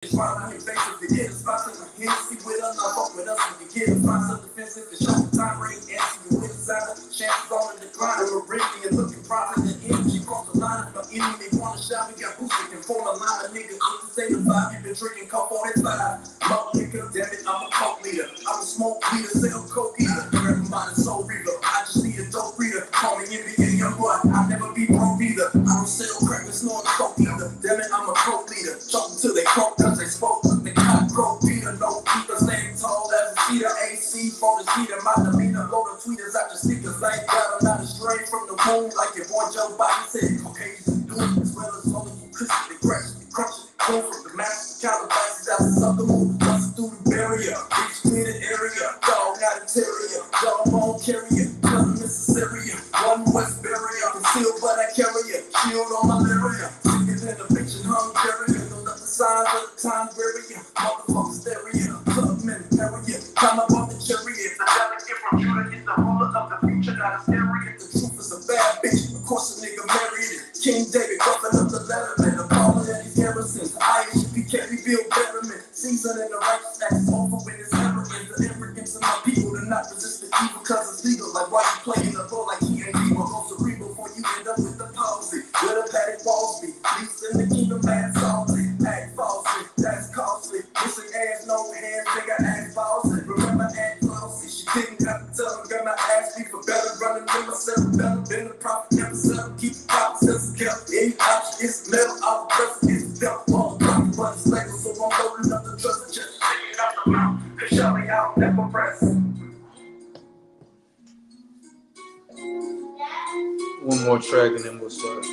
Trying to invasive to get a spot to my head, see with us, not fuck with us, we can get a spot so defensive, the shot the time range, answer you with inside, chances on the decline, we're originally looking profit, the energy cross the line, if my enemy they wanna shot, we got boosted, can form a line of niggas, it's the same vibe, you been drinking cup 45, mouth liquor, damn it, I'm a coke leader, I'm a smoke leader, sell coke eater, everybody soul reader, I just need a dope reader, call me NBA young boy, I'll never be broke either, I don't sell crack, it's not coke either, damn it, I'm a coke leader, talking to they coke, they spoke, the cop broke Peter, no Peter, standing tall as a cheater, AC for the cheater, my demeanor, blow the tweeters out the sneakers, like God, I'm not astray from the womb, like your boy Joe Biden said, okay, you do it as well as all of you Christian, they crush it, go from the master, Calabasas out to Southern Moon, bust through the barrier, reach me the area, dog not a terrier, dog bone carrier, cousin Mississippi, one West barrier, concealed but I carry it, shield on my area, sicker than a bitch in Hungary, signs of the time barrier, motherfucker stereo, clubman, area, time up on the chariot, the delegate from Judah is the ruler of the future, not a stereo, the truth is a bad bitch, of course a nigga married it, King David, roughing up the letterman, the baller that he's garrisons, IHP can't reveal betterment, season in the righteous acts over when it's arrogant, the arrogance of my people to not resist the evil cause it's legal, like why you playing the role like he ain't evil, go cerebral before you end up with the palsy, where the Patty Walls be, least in the kingdom, man, salty. Act falsely, that's costly. Missing ass, no hands, nigga act falsely. Remember act falsely, she didn't have to tell him, got my ass beat for better, running in myself, better than the prophet, never settle, keep the promises kept. Any option is metal, all the rest is dealt. All the profit, but it's legal, so I'm loading up the trust and just taking out the mouth. Cause surely I'll never press. One more track and then we'll start.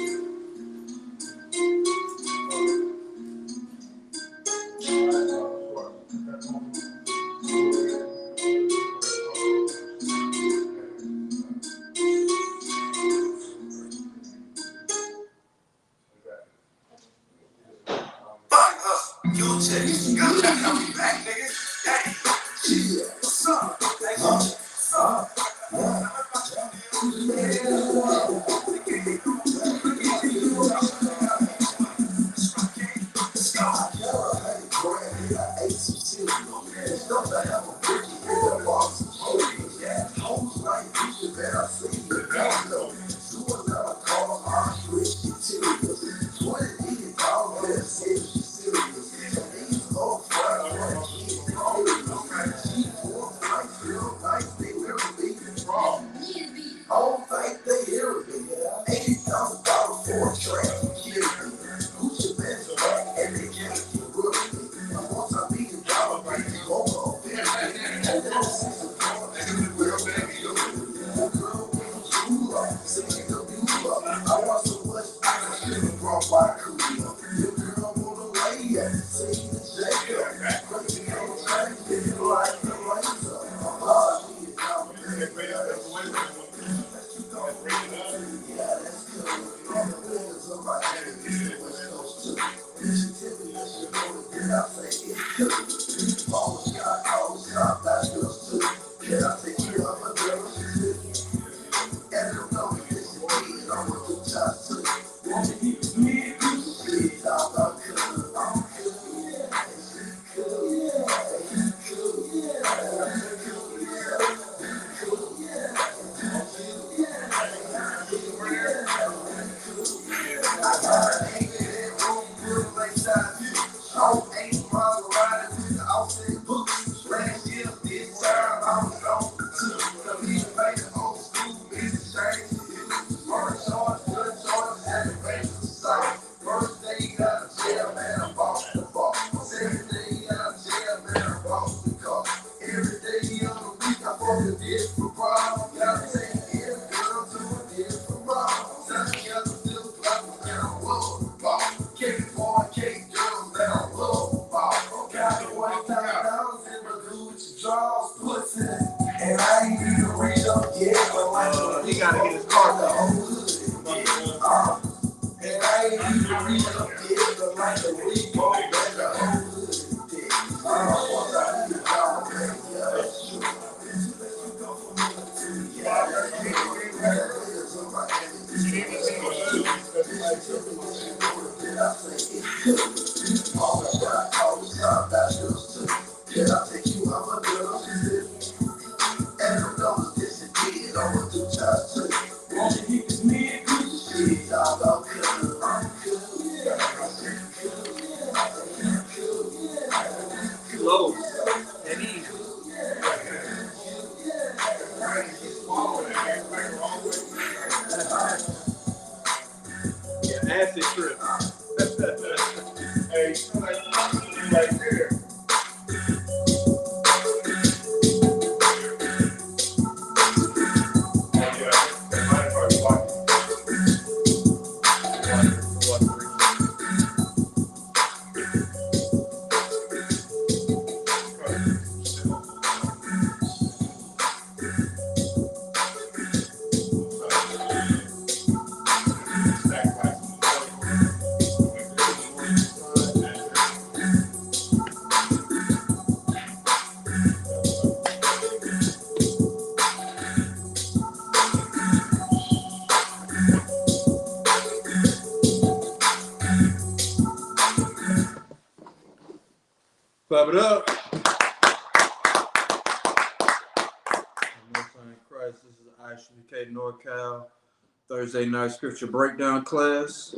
Clap it up. Most High in Christ. This is ISUPK NorCal Thursday night scripture breakdown class.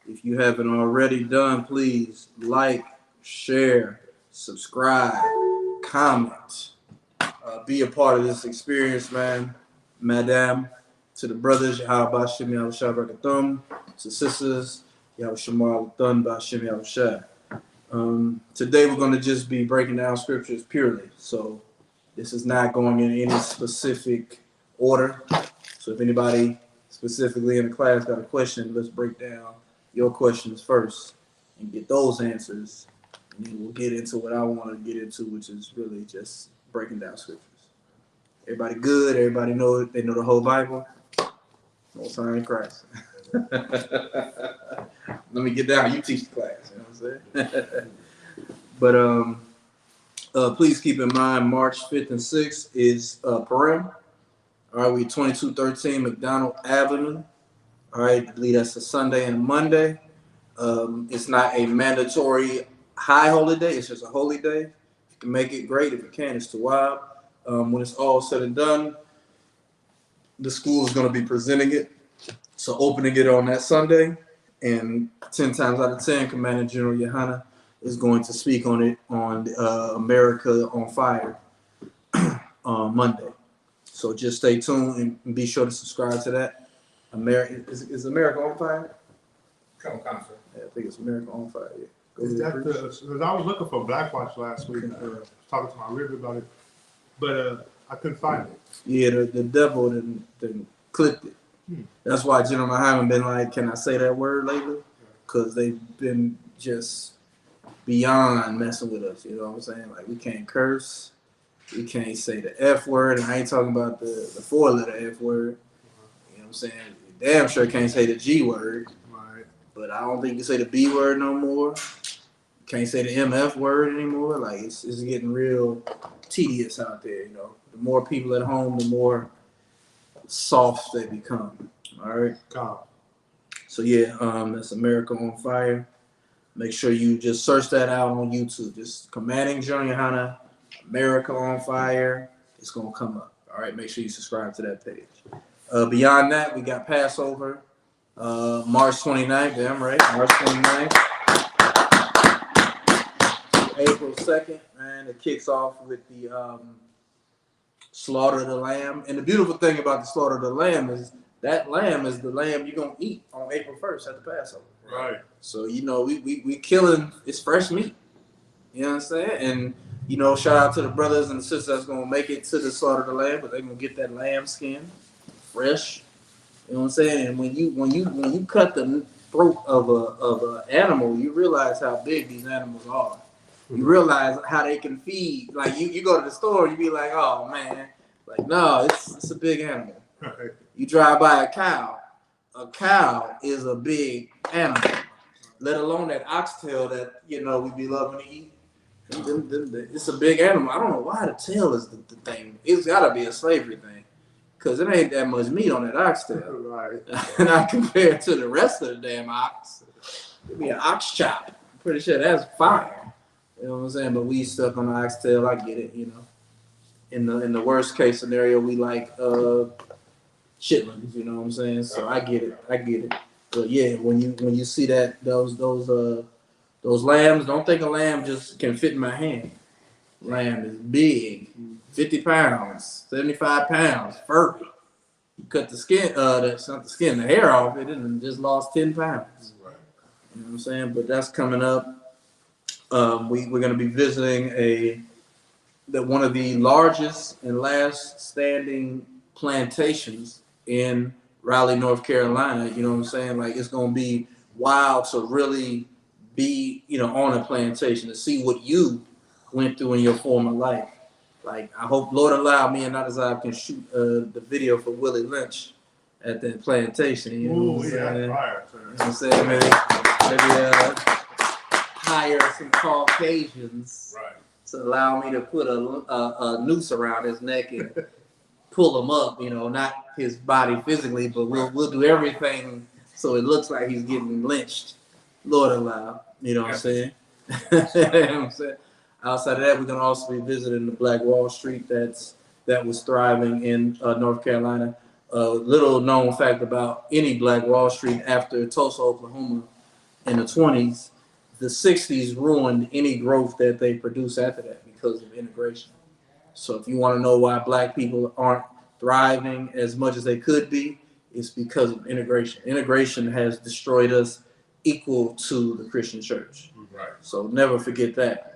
If you haven't already done, please like, share, subscribe, comment. Be a part of this experience, man. Madam, to the brothers, Yahweh Shem Yahushua Barakathum. To sisters, Yahweh Shemar Thun Bashem Yahushua. Today we're going to just be breaking down scriptures purely. So this is not going in any specific order. So if anybody specifically in the class got a question, let's break down your questions first and get those answers. And then we'll get into what I want to get into, which is really just breaking down scriptures. Everybody good? Everybody know it? They know the whole Bible? Most High in Christ. Let me get down. You teach the class. You know what I'm saying? But please keep in mind, March 5th and 6th is Purim. All right, we 2213 McDonald Avenue. All right, I believe that's a Sunday and a Monday. It's not a mandatory high holy day. It's just a holy day. If you can make it, great. If you can't, it's too wild. When it's all said and done, the school is going to be presenting it. So opening it on that Sunday, and 10 times out of 10, Commander General Yohana is going to speak on it on America on Fire on Monday. So just stay tuned and be sure to subscribe to that. Is America on Fire? Come on, sir. Yeah, I think it's America on Fire. Yeah. Is that because I was looking for Black Watch last week, talking to my rib about it, but I couldn't find it. Yeah, the devil didn't clipped it. That's why General Muhammad been like, can I say that word lately? Because they've been just beyond messing with us. You know what I'm saying? Like, we can't curse. We can't say the F word. And I ain't talking about the 4-letter F word. You know what I'm saying? You damn sure can't say the G word. Right. But I don't think you can say the B word no more. Can't say the MF word anymore. Like, it's getting real tedious out there, you know. The more people at home, the more soft they become. All right. Calm. So yeah, that's America on Fire. Make sure you just search that out on YouTube. Just Commanding General Yohana, America on Fire. It's gonna come up. All right. Make sure you subscribe to that page. Beyond that, we got Passover, March 29th. Damn right, March 29th. April 2nd, man. It kicks off with the slaughter of the lamb. And the beautiful thing about the slaughter of the lamb is that lamb is the lamb you're going to eat on April 1st at the Passover. Right. So, you know, we killing, it's fresh meat. You know what I'm saying? And, you know, shout out to the brothers and the sisters that's going to make it to the slaughter of the lamb, but they're going to get that lamb skin fresh. You know what I'm saying? And when you cut the throat of a animal, you realize how big these animals are. You realize how they can feed. Like, you go to the store, you be like, oh, man. Like, no, it's a big animal. Right. You drive by a cow. A cow is a big animal. Let alone that oxtail that, you know, we be loving to eat. It's a big animal. I don't know why the tail is the thing. It's got to be a slavery thing. Because it ain't that much meat on that oxtail. Right. Not compared to the rest of the damn ox. It'd be an ox chop. I'm pretty sure that's fire. You know what I'm saying? But we stuck on the oxtail. I get it, you know. In the worst case scenario, we like chitlins, you know what I'm saying? So I get it. But yeah, when you see that those lambs, don't think a lamb just can fit in my hand. Lamb is big, 50 pounds, 75 pounds, furry. You cut the skin, that's not the skin, the hair off it, and just lost 10 pounds. Right. You know what I'm saying? But that's coming up. We're going to be visiting one of the largest and last standing plantations in Raleigh, North Carolina. You know what I'm saying? Like, it's going to be wild to really be, on a plantation, to see what you went through in your former life. Like, I hope Lord allow me and Nadazab can shoot the video for Willie Lynch at that plantation. You know what I'm saying? Fire, You know what I'm saying? Maybe hire some Caucasians to allow me to put a noose around his neck and pull him up. Not his body physically, but we'll do everything so it looks like he's getting lynched. Lord allow. You know what I'm saying? You know what I'm saying? Outside of that, we're gonna also be visiting the Black Wall Street that was thriving in North Carolina. Little known fact about any Black Wall Street: after Tulsa, Oklahoma, in the 20s, the 60s ruined any growth that they produced after that because of integration. So if you want to know why Black people aren't thriving as much as they could be, it's because of integration. Integration has destroyed us equal to the Christian church. Right. So never forget that.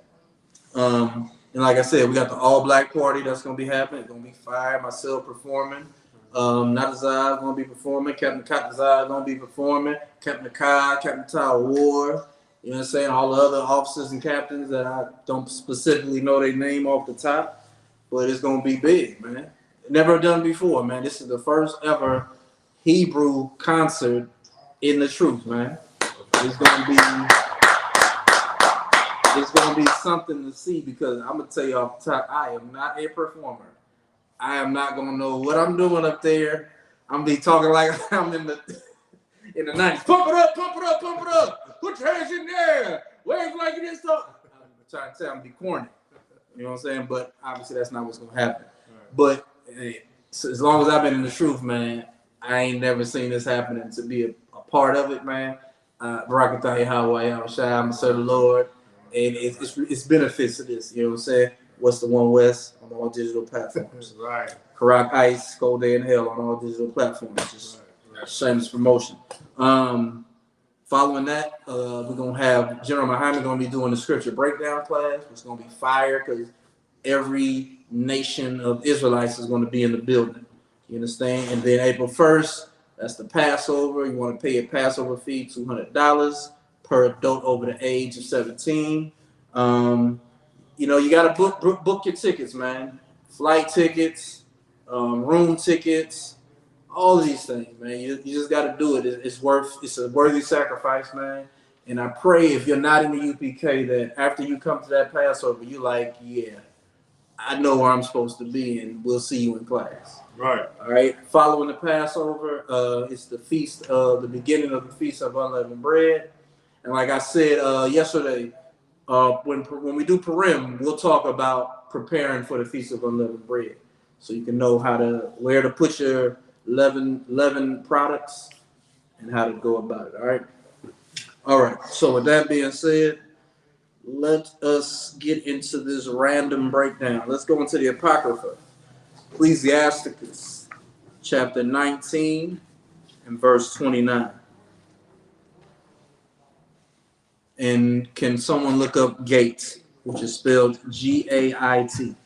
And like I said, we got the all-black party that's going to be happening. It's going to be fire. Myself performing. Nadazab going to be performing. Captain Katazab going to be performing. Captain Akai, Captain Ty Ward. You know what I'm saying? All the other officers and captains that I don't specifically know their name off the top. But it's going to be big, man. Never done before, man. This is the first ever Hebrew concert in the truth, man. It's going to be something to see, because I'm going to tell you off the top, I am not a performer. I am not going to know what I'm doing up there. I'm going to be talking like I'm in the 90s. Pump it up, pump it up, pump it up. Put your hands in there. Wave like this stuff. I'm trying to tell I'm going to be corny. You know what I'm saying? But obviously that's not what's going to happen. But so as long as I've been in the truth, man, I ain't never seen this happening. To be a part of it, man. Barakatah Yahweh, I'm going to serve the Lord. And it's benefits to this, you know what I'm saying? What's the One West on all digital platforms? Right. Karak Ice, Cold Day in Hell on all digital platforms. Just shameless promotion. Following that, we're gonna have General Muhammad gonna be doing the scripture breakdown class. It's gonna be fire because every nation of Israelites is gonna be in the building. You understand? And then April 1st, that's the Passover. You want to pay a Passover fee, $200. Per adult over the age of 17. You got to book your tickets, man. Flight tickets, room tickets, all of these things, man. You just got to do it. It's a worthy sacrifice, man. And I pray if you're not in the UPK that after you come to that Passover, you're like, yeah, I know where I'm supposed to be, and we'll see you in class. Right. All right. Following the Passover, it's the beginning of the Feast of Unleavened Bread. And like I said yesterday, when we do Purim, we'll talk about preparing for the Feast of Unleavened Bread, so you can know where to put your leaven products and how to go about it. All right. So with that being said, let us get into this random breakdown. Let's go into the Apocrypha, Ecclesiasticus, chapter 19 and verse 29. And can someone look up gate, which is spelled G-A-I-T? You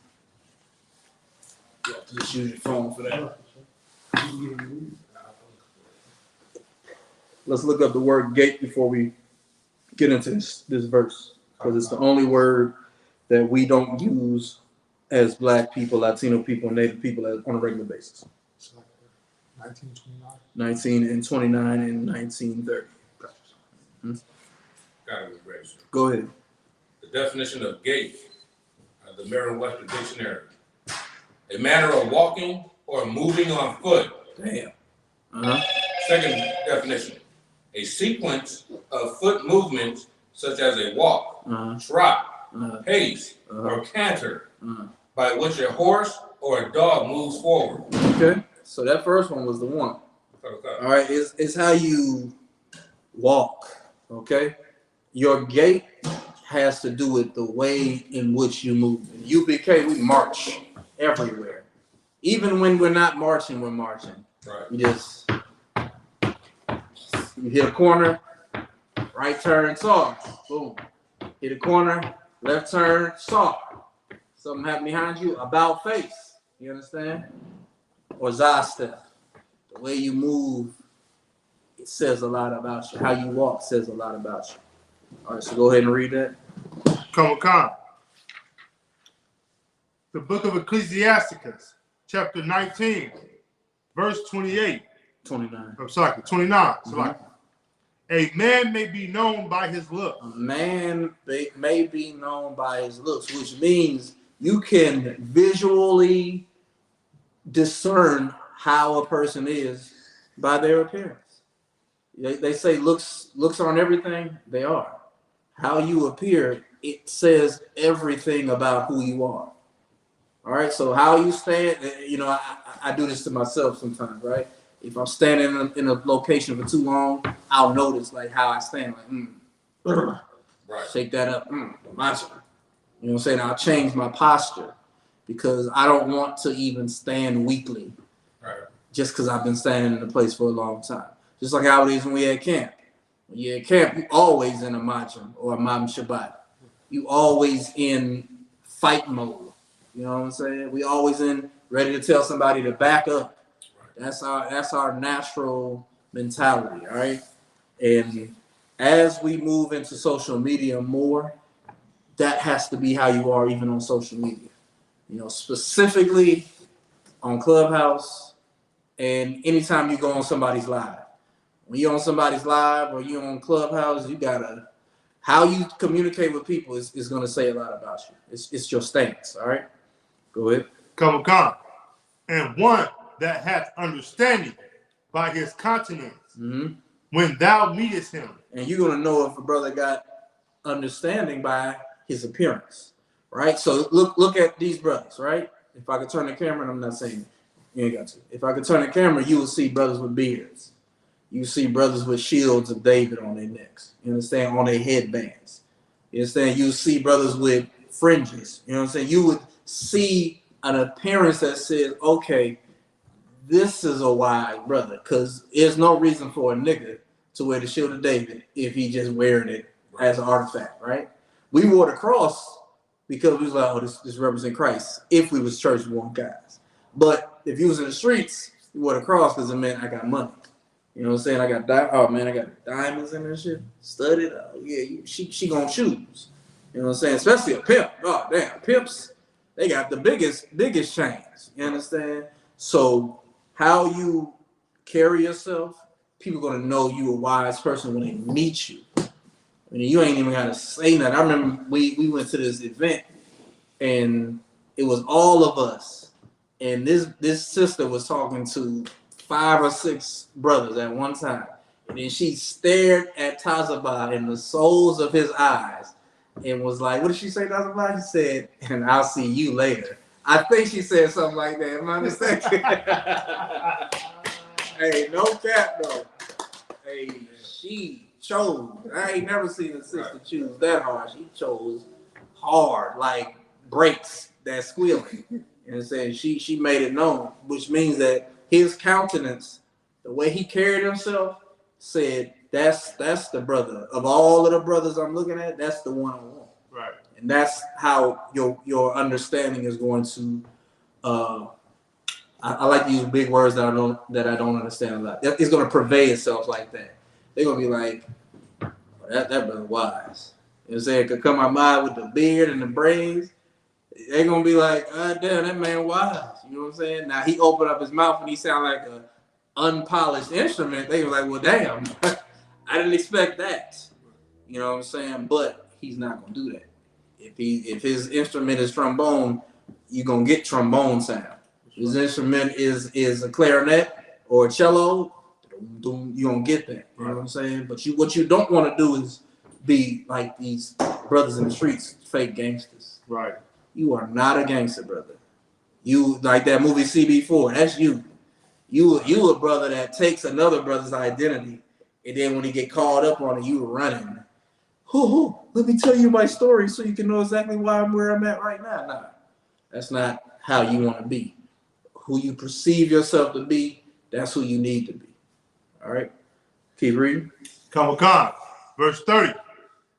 have to just use your phone for that. Let's look up the word gate before we get into this verse, because it's the only word that we don't use as Black people, Latino people, Native people on a regular basis. 1929? 1929 and 1930. Go ahead. The definition of gait, the Merriam-Webster Dictionary: a manner of walking or moving on foot. Damn. Second definition: a sequence of foot movements such as a walk, trot, pace, or canter, by which a horse or a dog moves forward. Okay. So that first one was the one. All right. It's how you walk. Okay. Your gait has to do with the way in which you move. In UPK, we march everywhere. Even when we're not marching, we're marching. Right. You hit a corner, right turn, saw, boom. hit a corner, left turn, saw. Something happened behind you, about face. You understand? Or za step. The way you move, it says a lot about you. How you walk says a lot about you. All right, so go ahead and read that. Come on. The book of Ecclesiasticus, chapter 19, verse 28. 29. I'm sorry, 29. So Mhm. like, a man may be known by his look. A man may be known by his looks, which means you can visually discern how a person is by their appearance. They say looks aren't everything. They are. How you appear, it says everything about who you are. All right. So how you stand, you know, I do this to myself sometimes, right? If I'm standing in a location for too long, I'll notice like how I stand, like, Right. shake that up, macho. You know what I'm saying? I'll change my posture because I don't want to even stand weakly. Right. Just because I've been standing in the place for a long time. Just like how it is when we at camp. When you're at camp, you always in a majim or a mam shabbat. You always in fight mode. You know what I'm saying? We always in ready to tell somebody to back up. That's our natural mentality, all right? And as we move into social media more, that has to be how you are even on social media. You know, specifically on Clubhouse and anytime you go on somebody's live. When you're on somebody's live or you're on Clubhouse, you gotta, how you communicate with people is gonna say a lot about you. It's your stance, all right? Go ahead. Come on. And one that hath understanding by his countenance, when thou meetest him. And you're gonna know if a brother got understanding by his appearance, right? So look at these brothers, right? If I could turn the camera, and I'm not saying you ain't got to. If I could turn the camera, you will see brothers with beards. You see brothers with shields of David on their necks. You understand? On their headbands. You understand? You see brothers with fringes. You know what I'm saying? You would see an appearance that says, okay, this is a wise brother, because there's no reason for a nigga to wear the shield of David if he just wearing it as an artifact, right? We wore the cross because we was like, oh, this represents Christ if we was church-born guys. But if you was in the streets, you wore the cross because it meant I got money. You know what I'm saying? I got diamonds in this shit, studded. Oh, yeah, she gonna choose. You know what I'm saying? Especially a pimp. Oh, damn, pimps, they got the biggest chains. You understand? So how you carry yourself, people gonna know you a wise person when they meet you. I mean, you ain't even gotta say nothing. I remember we went to this event and it was all of us. And this sister was talking to 5 or 6 brothers at one time. And then she stared at Tazabah in the soles of his eyes and was like, what did she say, Tazabah? She said, and I'll see you later. I think she said something like that. Am I mistaken? Hey, no cap though. Hey, she chose. I ain't never seen a sister choose that hard. She chose hard, like brakes that squealing. You know what I'm saying? She made it known, which means that his countenance, the way he carried himself, said that's the brother. Of all of the brothers I'm looking at, that's the one I want. Right. And that's how your understanding is going to I like to use big words that I don't understand a lot. It's gonna purvey itself like that. They're gonna be like, oh, that brother wise. You know what I'm saying? Could come out mind with the beard and the braids. They're gonna be like, oh, damn, that man wise. You know what I'm saying? Now he opened up his mouth and he sound like a unpolished instrument. They were like, well, damn, I didn't expect that. You know what I'm saying? But he's not gonna do that. If his instrument is trombone, you're gonna get trombone sound. If his instrument is a clarinet or a cello, you don't get that. You know what I'm saying? But what you don't want to do is be like these brothers in the streets, fake gangsters. Right. You are not a gangster, brother. You like that movie CB4. That's you. You a brother that takes another brother's identity, and then when he get called up on it, you running. Let me tell you my story so you can know exactly why I'm where I'm at right now. Nah, that's not how you want to be. Who you perceive yourself to be, that's who you need to be. All right? Keep reading. Come on. Verse 30.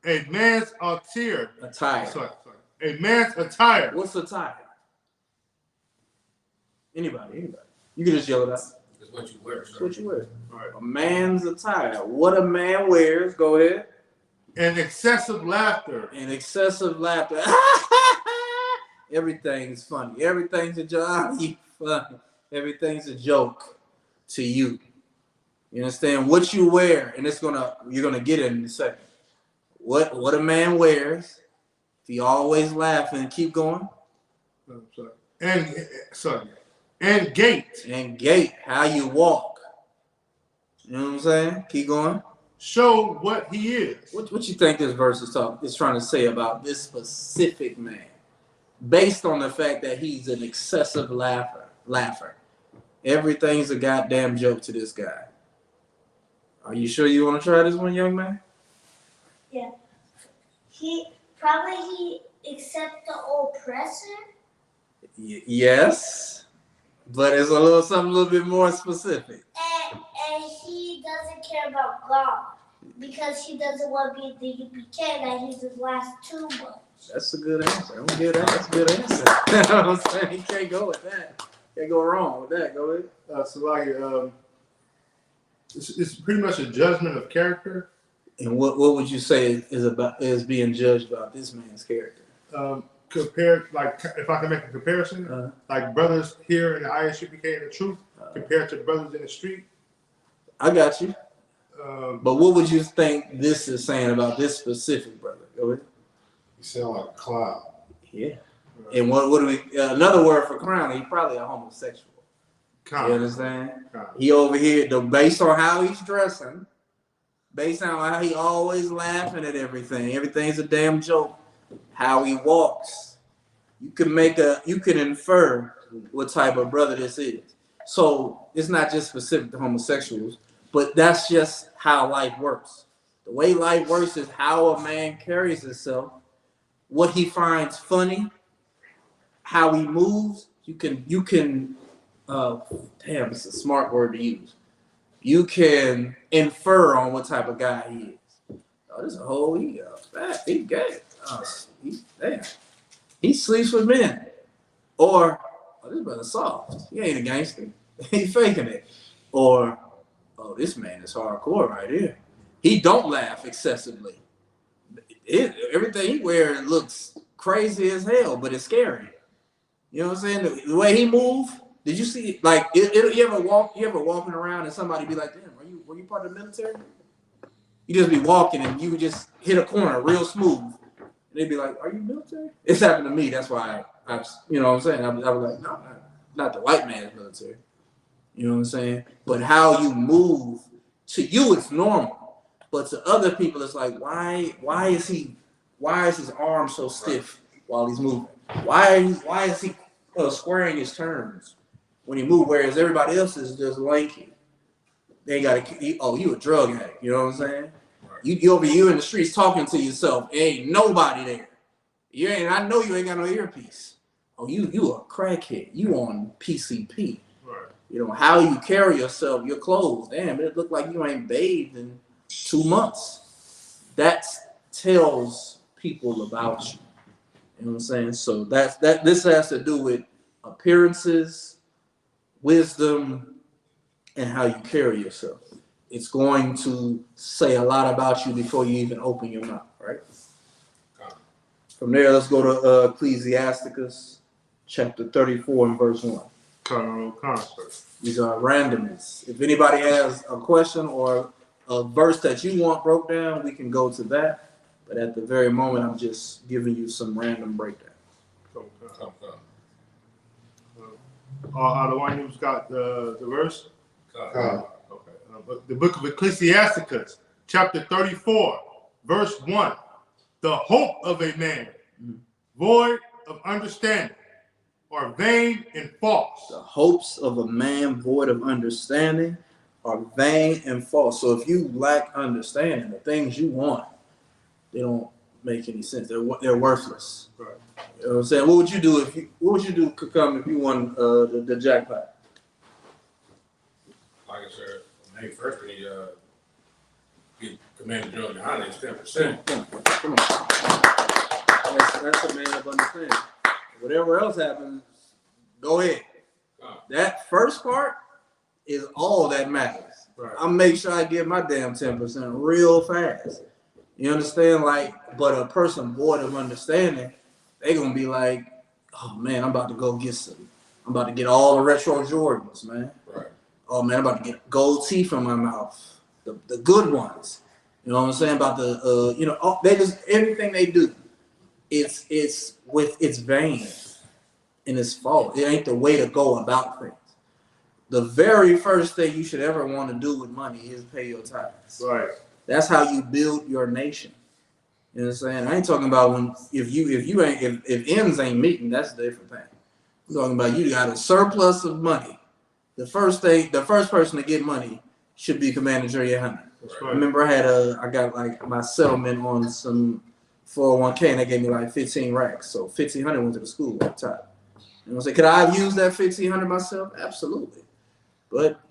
A man's attire. Attire. A man's attire. What's attire? Anybody. You can just yell it out. It's what you wear. It's what you wear. Right. A man's attire. What a man wears. Go ahead. And excessive laughter. And excessive laughter. Everything's funny. Everything's a joke. Funny. Everything's a joke to you. You understand what you wear, and you're gonna get it in a second. What a man wears. If he always laughing, keep going. And gait. And gait, how you walk. You know what I'm saying? Keep going. Show what he is. What you think this verse is trying to say about this specific man, based on the fact that he's an excessive laugher. Everything's a goddamn joke to this guy. Are you sure you want to try this one, young man? Yeah. He accept the oppressor. Yes, but it's something a little bit more specific. And he doesn't care about God because he doesn't want to be the UPK that he's his last 2 months. That's a good answer. I'm gonna give that. That's a good answer. You know what I'm saying? You can't go with that. Can't go wrong with that. Go ahead. It's pretty much a judgment of character. And what would you say is being judged about this man's character? Compared, like, if I can make a comparison, like brothers here in the ISUPK and the truth compared to brothers in the street. I got you. But what would you think this is saying about this specific brother? Go ahead. You sound like a clown. Yeah. And what do we? Another word for clown? He's probably a homosexual. You understand? He over here, based on how he's dressing, based on how he always laughing at everything. Everything's a damn joke. How he walks, you can infer what type of brother this is. So it's not just specific to homosexuals, but that's just how life works. The way life works is how a man carries himself, what he finds funny, how he moves. You can damn, it's a smart word to use. You can infer on what type of guy he is. Oh, this is a whole he gay. Oh, he sleeps with men. Or, this brother soft. He ain't a gangster. He faking it. Or, this man is hardcore right here. He don't laugh excessively. Everything he wears looks crazy as hell, but it's scary. You know what I'm saying? The way he move. Did you see? Like, you ever walking around and somebody be like, "Damn, were you part of the military?" You just be walking and you would just hit a corner real smooth. And they'd be like, "Are you military?" It's happened to me. That's why I you know what I'm saying? I was like, "No, not the white man's military." You know what I'm saying? But how you move, to you it's normal. But to other people, it's like, why is his arm so stiff while he's moving? Why is he squaring his turns when he moves, whereas everybody else is just lanky? They you a drug addict, you know what I'm saying? You in the streets talking to yourself, ain't nobody there. I know you ain't got no earpiece. Oh, you a crackhead. You on PCP. Right. You know, how you carry yourself, your clothes. Damn, it look like you ain't bathed in 2 months. That tells people about you. You know what I'm saying? So this has to do with appearances, wisdom, and how you carry yourself. It's going to say a lot about you before you even open your mouth, right? From there, let's go to Ecclesiasticus chapter 34 and verse 1. These are randomness. If anybody has a question or a verse that you want broke down, we can go to that. But at the very moment, I'm just giving you some random breakdown. The one who's got the verse? Okay. The book of Ecclesiasticus, chapter 34, verse 1. The hope of a man, void of understanding, are vain and false. The hopes of a man void of understanding are vain and false. So if you lack understanding, the things you want, they don't make any sense. They're worthless. Right. You know what I'm saying? What would you do if you won the jackpot? Like I said, first we need to Commander Jordan Honey is 10%. Come on. That's a man of understanding. Whatever else happens, go ahead. That first part is all that matters. Right. I'll make sure I get my damn 10% real fast. You understand? Like, but a person void of understanding, they gonna be like, oh man, I'm about to go get some. I'm about to get all the retro Jordans, man. Right. Oh man, I'm about to get gold teeth in my mouth, the good ones. You know what I'm saying? About the they just everything they do, it's vain and it's false. It ain't the way to go about things. The very first thing you should ever want to do with money is pay your tithes. Right. That's how you build your nation. You know what I'm saying? I ain't talking about when if ends ain't meeting, that's a different thing. I'm talking about you got a surplus of money. The first person to get money should be Commander Jerry Hunter. That's I right. remember I got like my settlement on some 401k and they gave me like 15 racks. So 1,500 went to the school at the top. And I was like, could I have used that 1,500 myself? Absolutely. But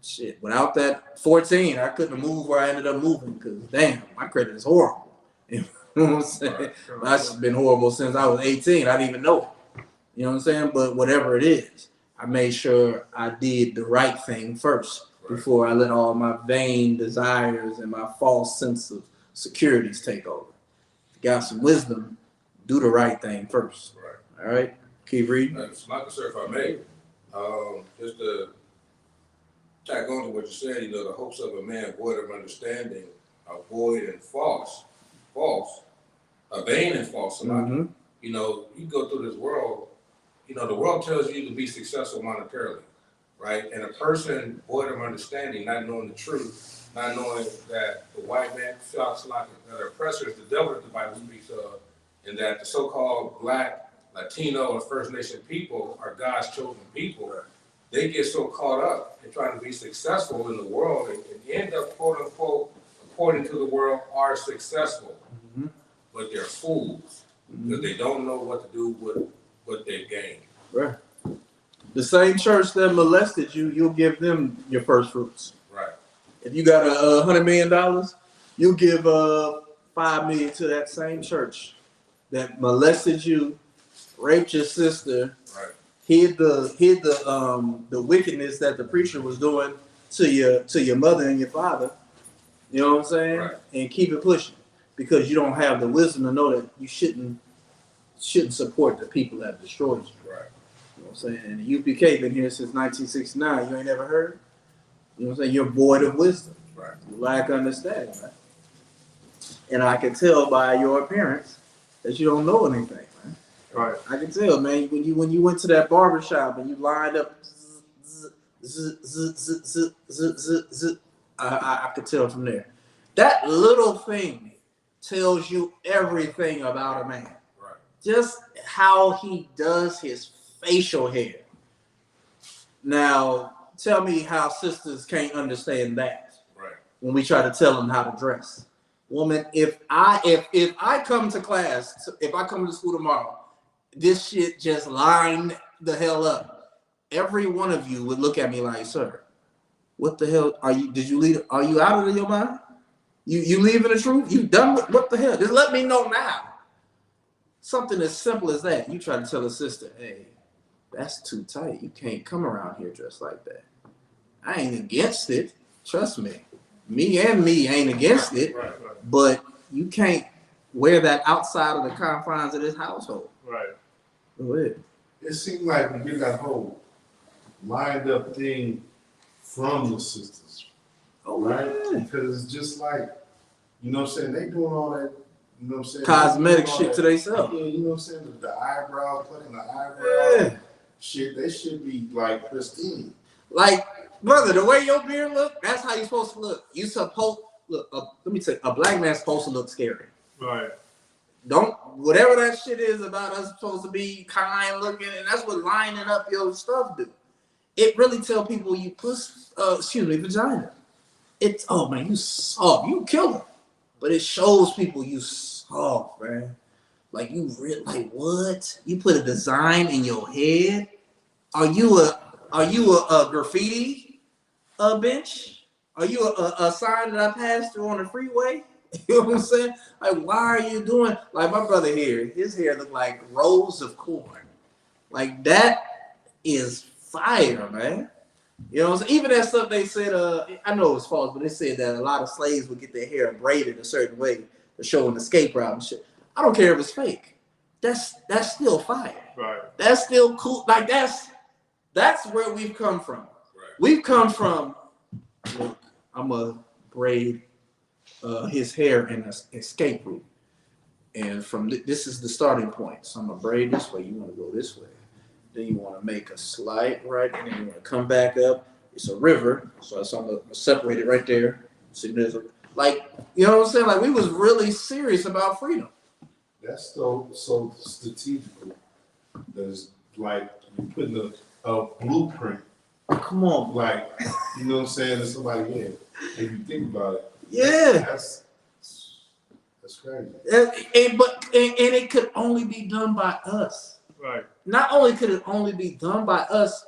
shit, without that 14, I couldn't have moved where I ended up moving because damn, my credit is horrible. You know what I'm saying? That's been horrible since I was 18. I didn't even know it. You know what I'm saying? But whatever it is, I made sure I did the right thing first before I let all my vain desires and my false sense of securities take over. If you got some wisdom, do the right thing first. Right. All right? Keep reading. My concern, if I may, just to tack on to what you said, the hopes of a man void of understanding are void and false, vain and false. Mm-hmm. You go through this world, the world tells you to be successful monetarily, right? And a person void of understanding, not knowing the truth, not knowing that the white man feels like the oppressor is the devil that the Bible speaks of, and that the so-called Black, Latino, and First Nation people are God's chosen people. They get so caught up in trying to be successful in the world and end up, quote unquote, according to the world, are successful. Mm-hmm. But they're fools because they don't know what to do with what they've gained. Right. The same church that molested you, you'll give them your first fruits. Right. If you got $100 million, you'll give $5 million to that same church that molested you, raped your sister, Right. hid the wickedness that the preacher was doing to your mother and your father. You know what I'm saying? Right. And keep it pushing because you don't have the wisdom to know that you shouldn't support the people that destroyed you. Right. You know what I'm saying? And the UPK been here since 1969. You ain't never heard? You know what I'm saying? You're void of wisdom. Right. You lack understanding, right? And I can tell by your appearance that you don't know anything, man. Right. I can tell, man, when you went to that barber shop and you lined up, I could tell from there. That little thing tells you everything about a man. Right. Just how he does his facial hair. Now, tell me how sisters can't understand that. Right. When we try to tell them how to dress. Woman, if I come to class, if I come to school tomorrow, this shit just lined the hell up. Every one of you would look at me like, sir, what the hell are you? Did you leave? Are you out of your mind? You leaving the truth? You done with what the hell? Just let me know now. Something as simple as that. You try to tell a sister, hey, that's too tight. You can't come around here dressed like that. I ain't against it. Trust me. Me ain't against it. Right. But you can't wear that outside of the confines of this household. Right. Go ahead. It seemed like we get that whole lined up thing from the sisters, Oh, right? yeah. Because it's just like, you know what I'm saying, they doing all that, you know what I'm saying? Cosmetic They doing all shit to that- themselves. Yeah, you know what I'm saying? The eyebrows, putting the eyebrows, Yeah. shit, they should be like pristine. Like, brother, the way your beard look, that's how you're supposed to look. You supposed look. Let me tell you, a black man's supposed to look scary. Right. Don't whatever that shit is about us supposed to be kind looking, and that's what lining up your stuff do. It really tell people you vagina. It's man, you soft, you killer. But it shows people you soft, man. Like you really like what? You put a design in your head? Are you a graffiti bench? Are you a sign that I passed through on the freeway? You know what I'm saying? Like, why are you doing? Like my brother here, his hair look like rows of corn. Like that is fire, man. You know, even that stuff they said, I know it was false, but they said that a lot of slaves would get their hair braided a certain way to show an escape route and shit. I don't care if it's fake. That's still fire. Right. That's still cool. Like that's where we've come from. Right. We've come from. Look, I'm gonna braid his hair in an escape route, and from this is the starting point. So I'm gonna braid this way. You want to go this way. Then you want to make a slight right, and then you want to come back up. It's a river, so I'm gonna separate it right there. So there's like, you know what I'm saying? Like we was really serious about freedom. That's so strategical. There's like you putting a blueprint, Come on, like you know what I'm saying, to somebody in. And you think about it. yeah. That's crazy. And it could only be done by us. Right. Not only could it only be done by us,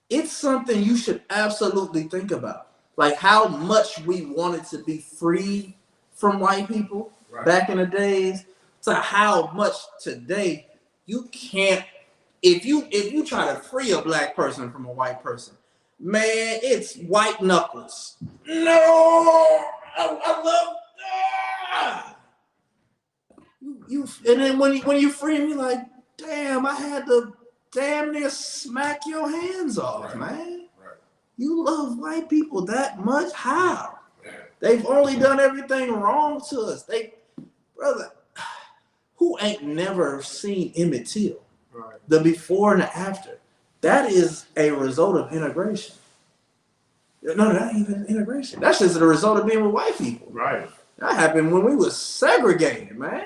it's something you should absolutely think about. Like how much we wanted to be free from white people back in the days, to how much today you can't. If you try to free a black person from a white person, man, it's white knuckles. No, I love. You and then when you free me, like, damn, I had to damn near smack your hands off, man. Right. You love white people that much? How? Yeah. They've only done everything wrong to us. Brother, who ain't never seen Emmett Till? Right. The before and the after. That is a result of integration. No, that ain't even integration. That's just the result of being with white people. Right. That happened when we was segregated, man.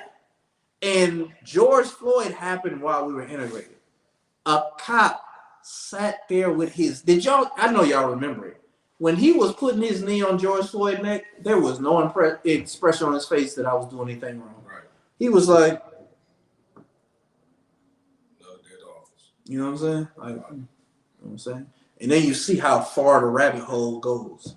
And George Floyd happened while we were integrated. A cop sat there with his, I know y'all remember it. When he was putting his knee on George Floyd's neck, there was no expression on his face that I was doing anything wrong. Right. He was like, No dead office. you know what I'm saying? Like, you know what I'm saying? And then you see how far the rabbit hole goes,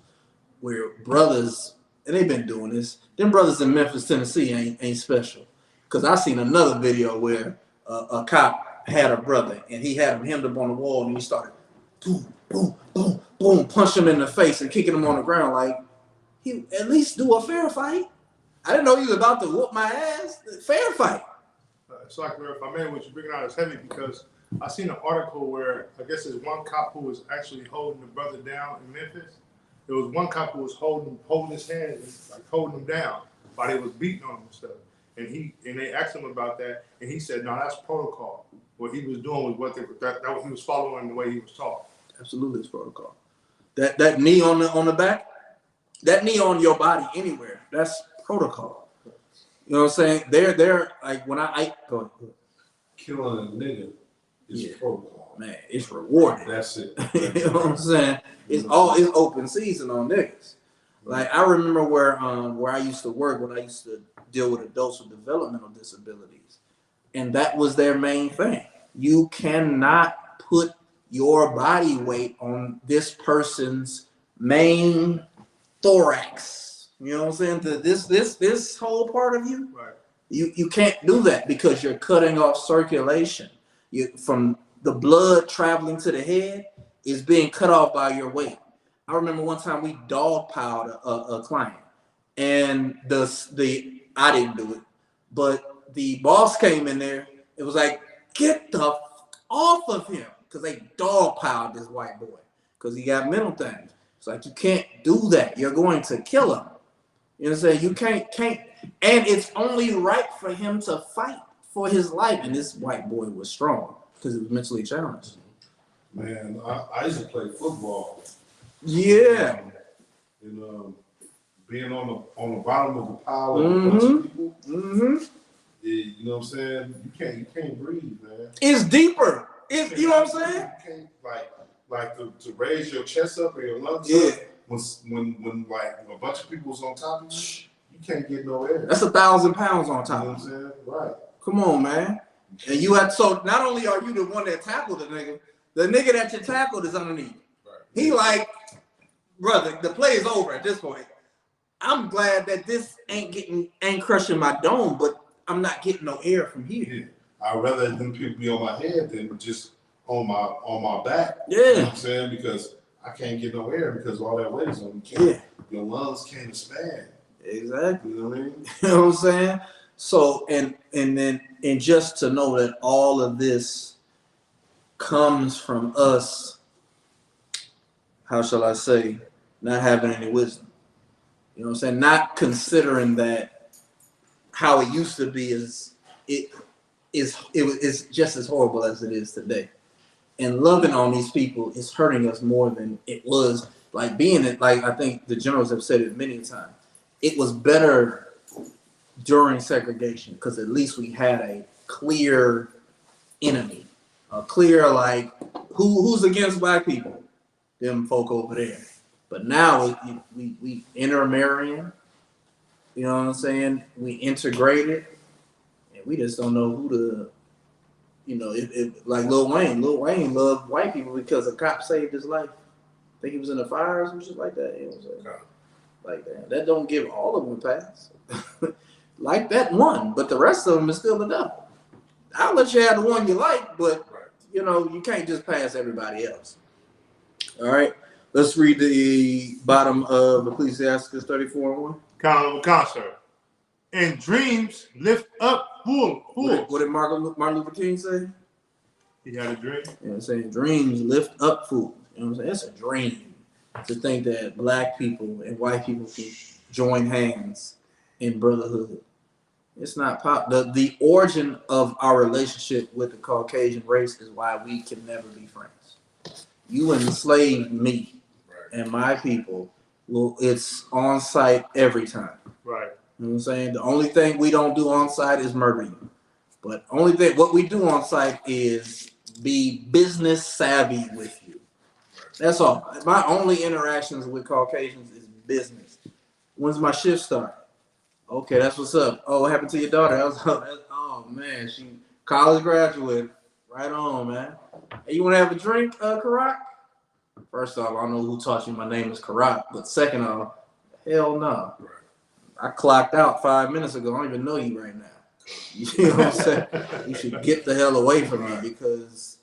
where brothers, and they've been doing this, them brothers in Memphis, Tennessee ain't special. Because I seen another video where a cop had a brother and he had him hemmed up on the wall and he started boom, boom, boom, boom, punch him in the face and kicking him on the ground. Like, he at least do a fair fight. I didn't know he was about to whoop my ass. Fair fight. So like, if I may, what you're bringing out is heavy because I seen an article where I guess there's one cop who was actually holding the brother down in Memphis. There was one cop who was holding his hand, and, like holding him down while they was beating on him and stuff. And they asked him about that, and he said, "No, that's protocol. What he was doing was that what he was following the way he was taught." Absolutely, it's protocol. That knee on the back, that knee on your body anywhere, that's protocol. You know what I'm saying? They're like when I go ahead. Killing a nigga is protocol. Man, it's rewarded. That's it. You know what I'm saying? It's open season on niggas. Like I remember where I used to work when I used to deal with adults with developmental disabilities, and that was their main thing. You cannot put your body weight on this person's main thorax. You know what I'm saying? This whole part of you. Right. You can't do that because you're cutting off circulation. From the blood traveling to the head is being cut off by your weight. I remember one time we dogpiled a client, and I didn't do it, but the boss came in there. It was like, get the off of him, because they dogpiled this white boy because he got mental things. It's like, you can't do that. You're going to kill him. You know what I'm saying? You can't, and it's only right for him to fight for his life. And this white boy was strong because he was mentally challenged. Man, I used to play football. Yeah. And being on the bottom of the pile of a bunch of people, you know what I'm saying? You can't breathe, man. It's deeper. You know what I'm saying? You can't like to raise your chest up or your lungs up when like a bunch of people's on top of you, you can't get no air. That's 1,000 pounds on top. You know what I'm saying? Right. Come on, man. And you have, so not only are you the one that tackled the nigga that you tackled is underneath. Right. He like, brother, the play is over at this point. I'm glad that this ain't crushing my dome, but I'm not getting no air from here. Yeah. I'd rather them people be on my head than just on my back. Yeah. You know what I'm saying? Because I can't get no air because all that weight is on me. Yeah. Your lungs can't expand. Exactly. You know what I mean? You know what I'm saying? So and just to know that all of this comes from us, how shall I say, not having any wisdom. You know what I'm saying? Not considering that how it used to be is just as horrible as it is today. And loving on these people is hurting us more than it was. Like being it, like I think the generals have said it many times. It was better during segregation because at least we had a clear enemy, a clear like who's against black people, them folk over there. But now we intermarrying, you know what I'm saying? We integrated, and we just don't know who to, you know, if like Lil Wayne loved white people because a cop saved his life. I think he was in a fire or some shit like that. You know what I'm saying? Like that don't give all of them a pass. Like that one, but the rest of them is still the devil. I'll let you have the one you like, but you know, you can't just pass everybody else. All right. Let's read the bottom of Ecclesiastes 34:1. Concert. And dreams lift up fools. What did Martin Luther King say? He had a dream. You know, saying dreams lift up fools. You know what I'm saying? It's a dream to think that black people and white people can join hands in brotherhood. It's not pop. The origin of our relationship with the Caucasian race is why we can never be friends. You enslaved me and my people. Well, it's on site every time. Right. You know what I'm saying? The only thing we don't do on site is murder you. But only thing what we do on site is be business savvy with you. That's all. My only interactions with Caucasians is business. When's my shift start? Okay, that's what's up. Oh, what happened to your daughter? Oh man, she college graduate. Right on, man. Hey, you want to have a drink, Karak? First off, I don't know who taught you my name is Karak, but second off, hell no. I clocked out 5 minutes ago. I don't even know you right now. You know what I'm saying? You should get the hell away from me because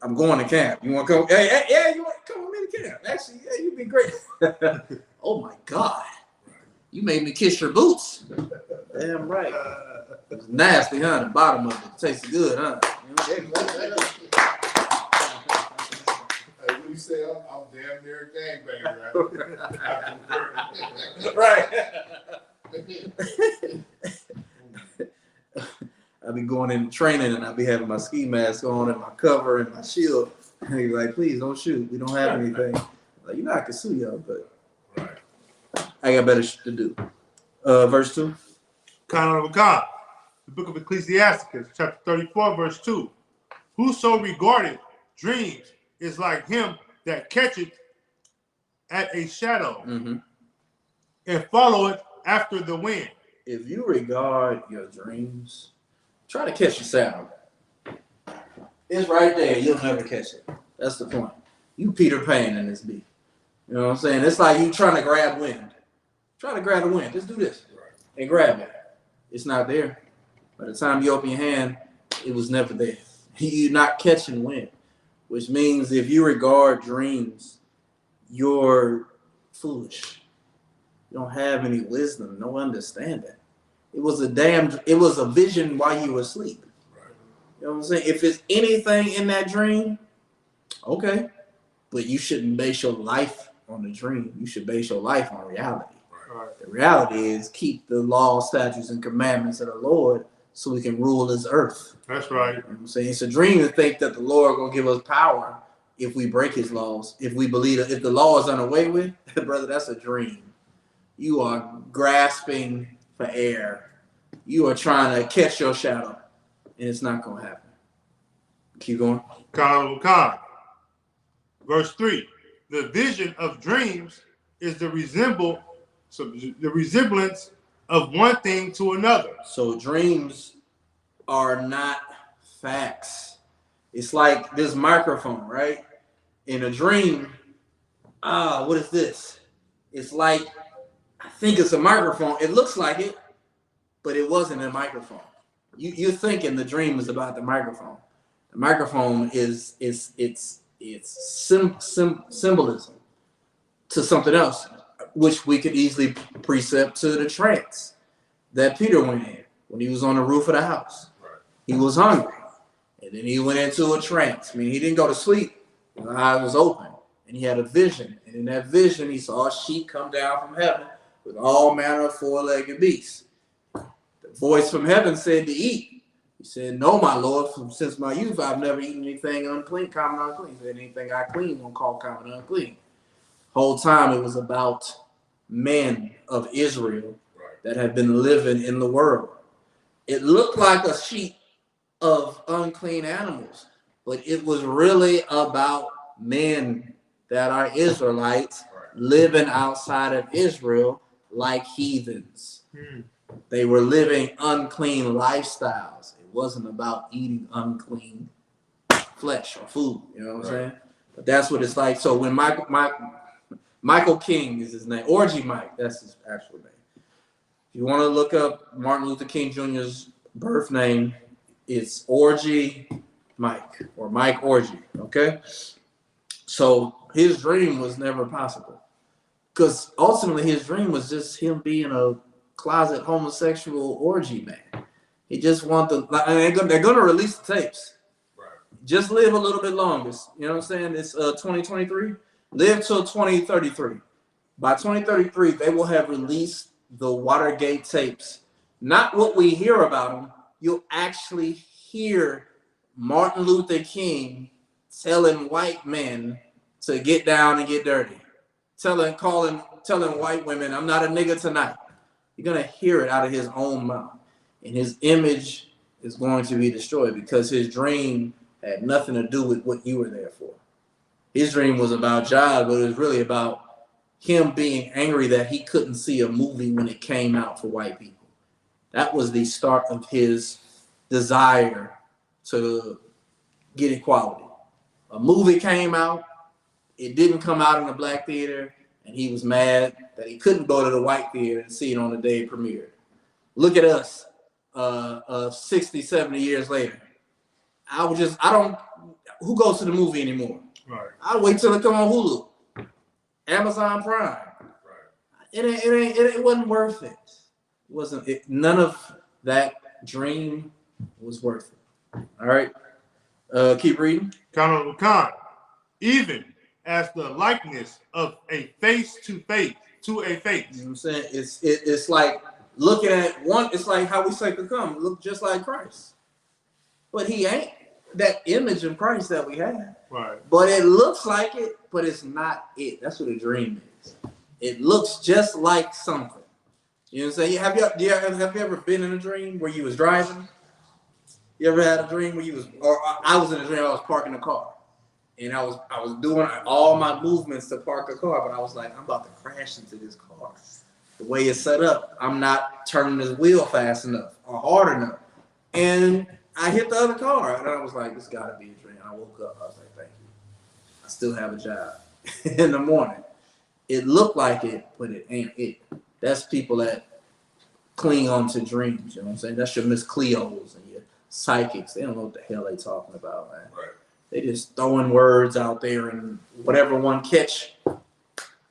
I'm going to camp. You want to come? Hey, you want to come with me to camp? Actually, yeah, you'd be great. Oh my God. You made me kiss your boots. Damn right. It's nasty, huh? The bottom of it tastes good, huh? Hey, what do you say? I'm damn near a gangbanger, right? I'll be going in training and I'll be having my ski mask on and my cover and my shield. And he's like, please don't shoot. We don't have anything. Like, you know, I can sue y'all, but I got better shit to do. Verse 2. The book of Ecclesiasticus, chapter 34, verse 2. Whoso regardeth dreams is like him that catcheth at a shadow and followeth after the wind. If you regard your dreams, try to catch the shadow. It's right there. You'll never catch it. That's the point. You Peter Pan in this beat. You know what I'm saying? It's like you trying to grab wind. Try to grab the wind. Just do this and grab it. It's not there. By the time you open your hand, it was never there. You're not catching wind, which means if you regard dreams, you're foolish. You don't have any wisdom, no understanding. It was a vision while you were asleep. You know what I'm saying? If it's anything in that dream, okay. But you shouldn't base your life on the dream. You should base your life on reality. Right. The reality is keep the law, statutes, and commandments of the Lord so we can rule this earth. That's right. You know what I'm saying? It's a dream to think that the Lord gonna give us power if we break his laws. If we believe that if the law is done away with, brother, that's a dream. You are grasping for air. You are trying to catch your shadow, and it's not gonna happen. Keep going. Verse 3. The vision of dreams is the resemblance of one thing to another. So dreams are not facts. It's like this microphone, right? In a dream, what is this? It's like, I think it's a microphone. It looks like it, but it wasn't a microphone. You're thinking the dream is about the microphone. The microphone is symbolism to something else, which we could easily precept to the trance that Peter went in when he was on the roof of the house. Right. He was hungry, and then he went into a trance. I mean, he didn't go to sleep. His eyes was open, and he had a vision. And in that vision, he saw a sheep come down from heaven with all manner of four-legged beasts. The voice from heaven said to eat. He said, no, my Lord, since my youth, I've never eaten anything unclean, common unclean. He said, anything I clean won't call common unclean. Whole time it was about men of Israel that had been living in the world. It looked like a sheep of unclean animals, but it was really about men that are Israelites living outside of Israel like heathens. They were living unclean lifestyles. It wasn't about eating unclean flesh or food, you know what I'm saying? But that's what it's like. So when Michael King is his name, Orgy Mike, that's his actual name. If you want to look up Martin Luther King Jr.'s birth name, it's Orgy Mike or Mike Orgy, okay? So his dream was never possible because ultimately his dream was just him being a closet homosexual orgy man. He just wanted to, and they're going to release the tapes. Right. Just live a little bit longer. You know what I'm saying? It's 2023. Live till 2033. By 2033, they will have released the Watergate tapes. Not what we hear about them. You'll actually hear Martin Luther King telling white men to get down and get dirty. Telling white women, I'm not a nigga tonight. You're going to hear it out of his own mouth. And his image is going to be destroyed because his dream had nothing to do with what you were there for. His dream was about God, but it was really about him being angry that he couldn't see a movie when it came out for white people. That was the start of his desire to get equality. A movie came out, it didn't come out in the black theater, and he was mad that he couldn't go to the white theater and see it on the day it premiered. Look at us 60, 70 years later. Who goes to the movie anymore? Right. I'll wait till it come on Hulu, Amazon Prime. Right. It wasn't worth it. None of that dream was worth it. All right. Keep reading. Khan Khan. Even as the likeness of a face to face. You know what I'm saying? It's like looking at one, it's like how we say to come, look just like Christ. But he ain't that image of Christ that we have. Right. But it looks like it, but it's not it. That's what a dream is. It looks just like something. You know what I'm saying? Have you ever been in a dream where you was driving? You ever had a dream where you was, or I was in a dream, I was parking a car. And I was doing all my movements to park the car, but I was like, I'm about to crash into this car. The way it's set up, I'm not turning this wheel fast enough or hard enough. And I hit the other car, and I was like, this gotta be a dream. I woke up, I was like, thank you. I still have a job in the morning. It looked like it, but it ain't it. That's people that cling on to dreams, you know what I'm saying? That's your Miss Cleos and your psychics. They don't know what the hell they talking about, man. Right. They just throwing words out there and whatever one catch,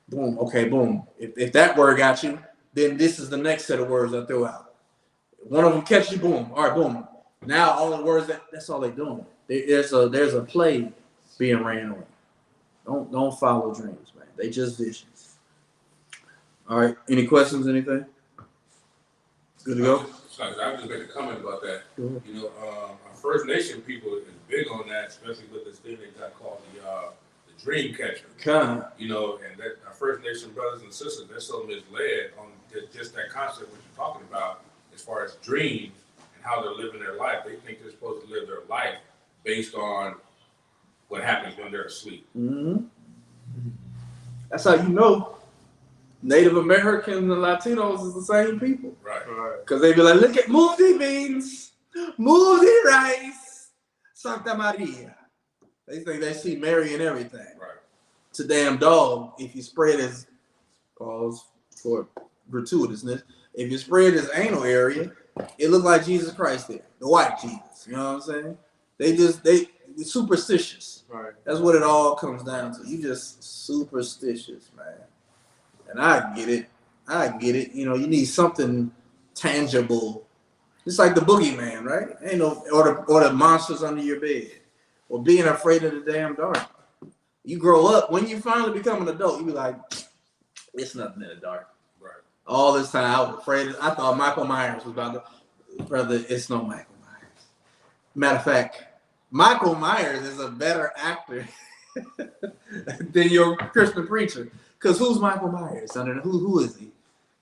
boom, okay, boom. If that word got you, then this is the next set of words I throw out. One of them catch you, boom, all right, boom. Now all the words, that's all they're doing. There's a play being ran on. Don't follow dreams, man. They just visions. All right, any questions, anything? Good to go? I just make a comment about that. Go You know, our First Nation people is big on that, especially with this thing they got called the dream catcher. Kind. You know, and that our First Nation brothers and sisters, they're so misled on just that concept what you're talking about as far as dreams and how they're living their life. They think they're supposed to live their life based on what happens when they're asleep. Mm-hmm. That's how you know Native Americans and Latinos is the same people. Right. Because they be like, look at, move the beans, move the rice, Santa Maria. They think they see Mary and everything. Right. to damn dog, if you spread his pause for gratuitousness, if you spread his anal area, it looked like Jesus Christ there, the white Jesus. You know what I'm saying? They superstitious. Right. That's what it all comes down to. You just superstitious, man. And I get it. You know, you need something tangible. It's like the boogeyman, right? Ain't no or the monsters under your bed, or being afraid of the damn dark. You grow up, when you finally become an adult, you be like, it's nothing in the dark. Right. All this time I was afraid. I thought Michael Myers was about to, brother. It's no Michael Myers. Matter of fact, Michael Myers is a better actor than your Christian preacher. Because who's Michael Myers? Who is he?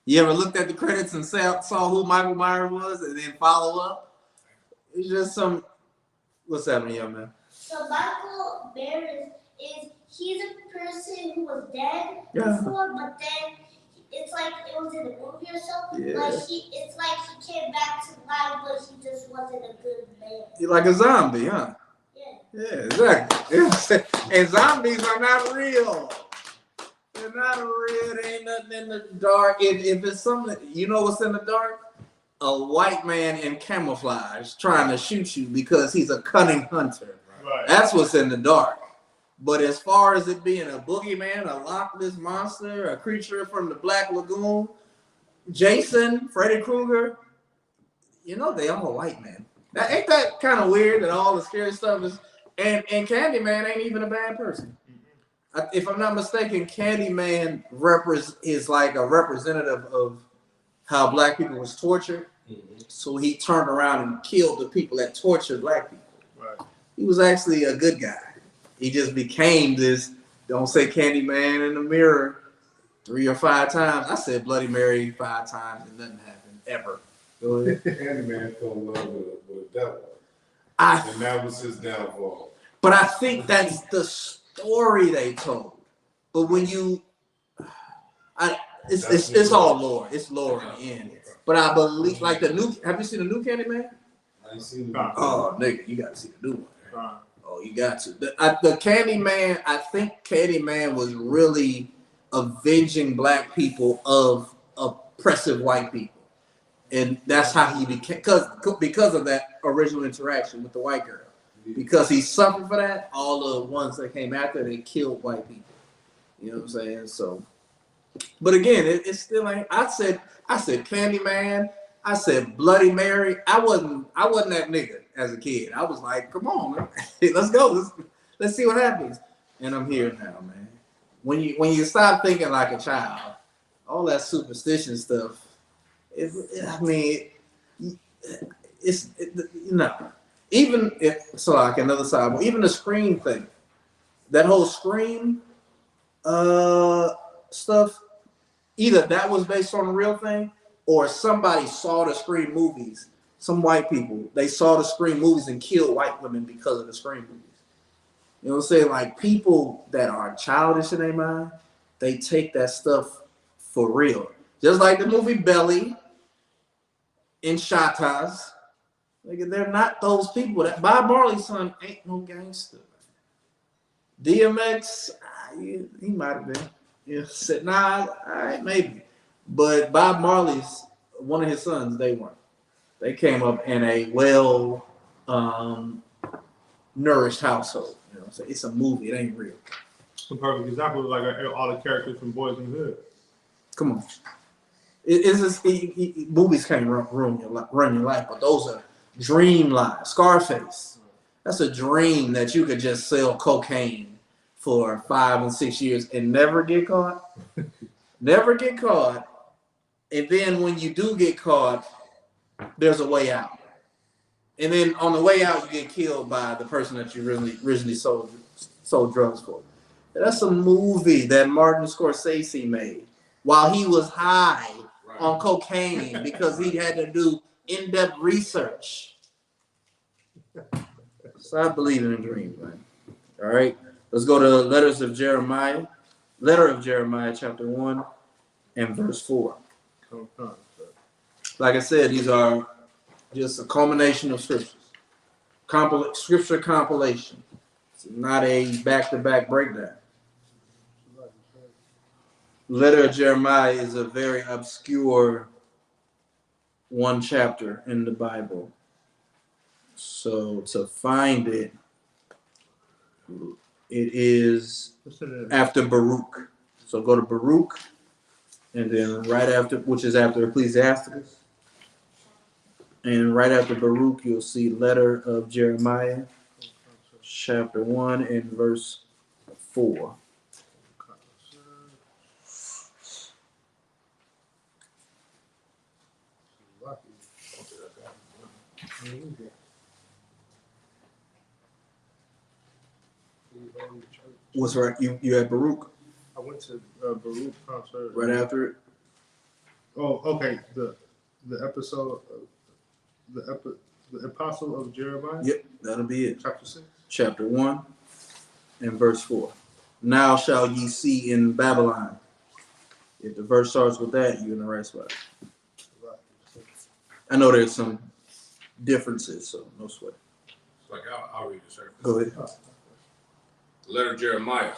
You ever looked at the credits and saw who Michael Myers was and then follow up? It's just some. What's happening, young man? So Michael Myers he's a person who was dead Yeah. before, but then it's like it was in a movie or something. Yeah. Like it's like he came back to life, but he just wasn't a good man. You're like a zombie, huh? Yeah. Yeah, exactly. And zombies are not real. They're not real. There ain't nothing in the dark. If it's something, you know what's in the dark? A white man in camouflage trying to shoot you because he's a cunning hunter. Right. That's what's in the dark. But as far as it being a boogeyman, a Loch Ness monster, a creature from the Black Lagoon, Jason, Freddy Krueger, you know they all white men. Now, ain't that kind of weird that all the scary stuff is? And Candyman ain't even a bad person. If I'm not mistaken, Candyman is like a representative of how black people was tortured. So he turned around and killed the people that tortured black people. Right. He was actually a good guy. He just became this, don't say Candyman in the mirror 3 or 5 times. I said Bloody Mary 5 times and nothing happened, ever. Go ahead. Candyman fell in love with a devil. I And that was his downfall. But I think that's the story they told. But when it's all lore. It's lore in the end. But I believe, like have you seen the new Candyman? I ain't seen it. Oh, nigga, you got to see the new one. Right. Oh, you got to. The Candyman, I think Candyman was really avenging black people of oppressive white people. And that's how he became, because of that original interaction with the white girl. Because he suffered for that, all the ones that came after, they killed white people. You know what I'm saying? So, but again, it's still like I said Candyman, I said Bloody Mary. I wasn't that nigga as a kid. I was like, come on, man. Let's go. Let's see what happens. And I'm here now, man. When you stop thinking like a child, all that superstition stuff. It's even if so, like another side, even the Scream thing, that whole Scream stuff, either that was based on a real thing or somebody saw the Scream movies. Some white people, they saw the Scream movies and killed white women because of the Scream movies. You know what I'm saying? Like people that are childish in their mind, they take that stuff for real. Just like the movie Belly and Shatas. Nigga, they're not those people. That Bob Marley's son ain't no gangster. DMX, he might have been. Yeah, said nah, all right, maybe. But Bob Marley's one of his sons, they weren't. They came up in a well nourished household. You know, so it's a movie. It ain't real. A perfect example is like all the characters from Boys in the Hood. Come on. Movies can't ruin your life, but those are dream lives. Scarface, that's a dream that you could just sell cocaine for 5 and 6 years and never get caught. Never get caught. And then when you do get caught, there's a way out. And then on the way out, you get killed by the person that you originally sold drugs for. That's a movie that Martin Scorsese made while he was high on cocaine because he had to do in-depth research. Stop believing in dreams, man. All right, let's go to Letter of Jeremiah, chapter 1 and verse 4. Like I said, these are just a culmination of scriptures. Scripture compilation. It's not a back-to-back breakdown. letter of Jeremiah is a very obscure one chapter in the Bible. So to find it, it is after Baruch. So go to Baruch, and then right after, which is after Ecclesiasticus. And right after Baruch, you'll see letter of Jeremiah, chapter 1 and verse 4. What's right? You at Baruch? I went to Baruch concert. Right after it? Oh, okay. The episode of the Apostle of Jeremiah. Yep, that'll be it. Chapter 6. Chapter 1 and verse 4. Now shall ye see in Babylon. If the verse starts with that, you're in the right spot. I know there's some differences, so no sweat. Like I'll read it, sir. Go ahead. The letter of Jeremiah,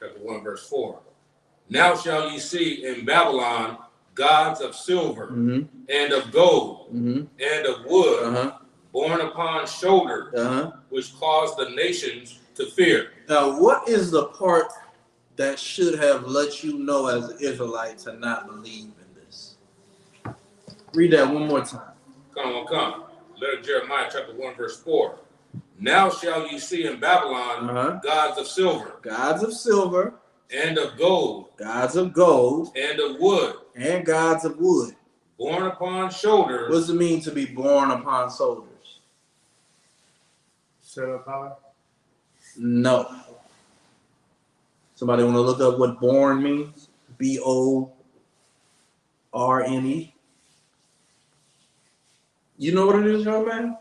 chapter 1, verse 4. Now shall ye see in Babylon gods of silver and of gold and of wood, borne upon shoulders, which cause the nations to fear. Now, what is the part that should have let you know as an Israelite to not believe in this? Read that one more time. Come. Letter of Jeremiah, chapter 1, verse 4. Now shall ye see in Babylon gods of silver. Gods of silver. And of gold. Gods of gold. And of wood. And gods of wood. Borne upon shoulders. What does it mean to be borne upon shoulders? Set up high? No. Somebody want to look up what born means? B-O-R-N-E. You know what it is, young man?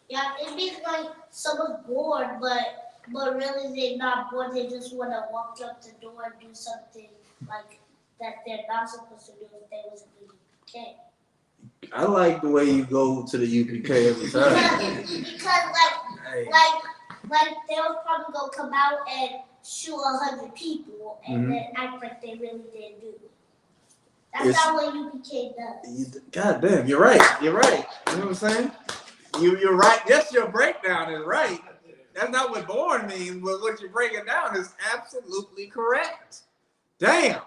Yeah, it means like someone's born, but really they're not born. They just want to walk up the door and do something like that they're not supposed to do if they was in the UPK. I like the way you go to the UPK every time. because like they was probably gonna come out and shoot 100 people and then act like they really didn't do it. That's not what UPK does. God damn, you're right. You're right. You know what I'm saying? You're right. Yes, your breakdown is right. That's not what born means, but what you're breaking down is absolutely correct. Damn.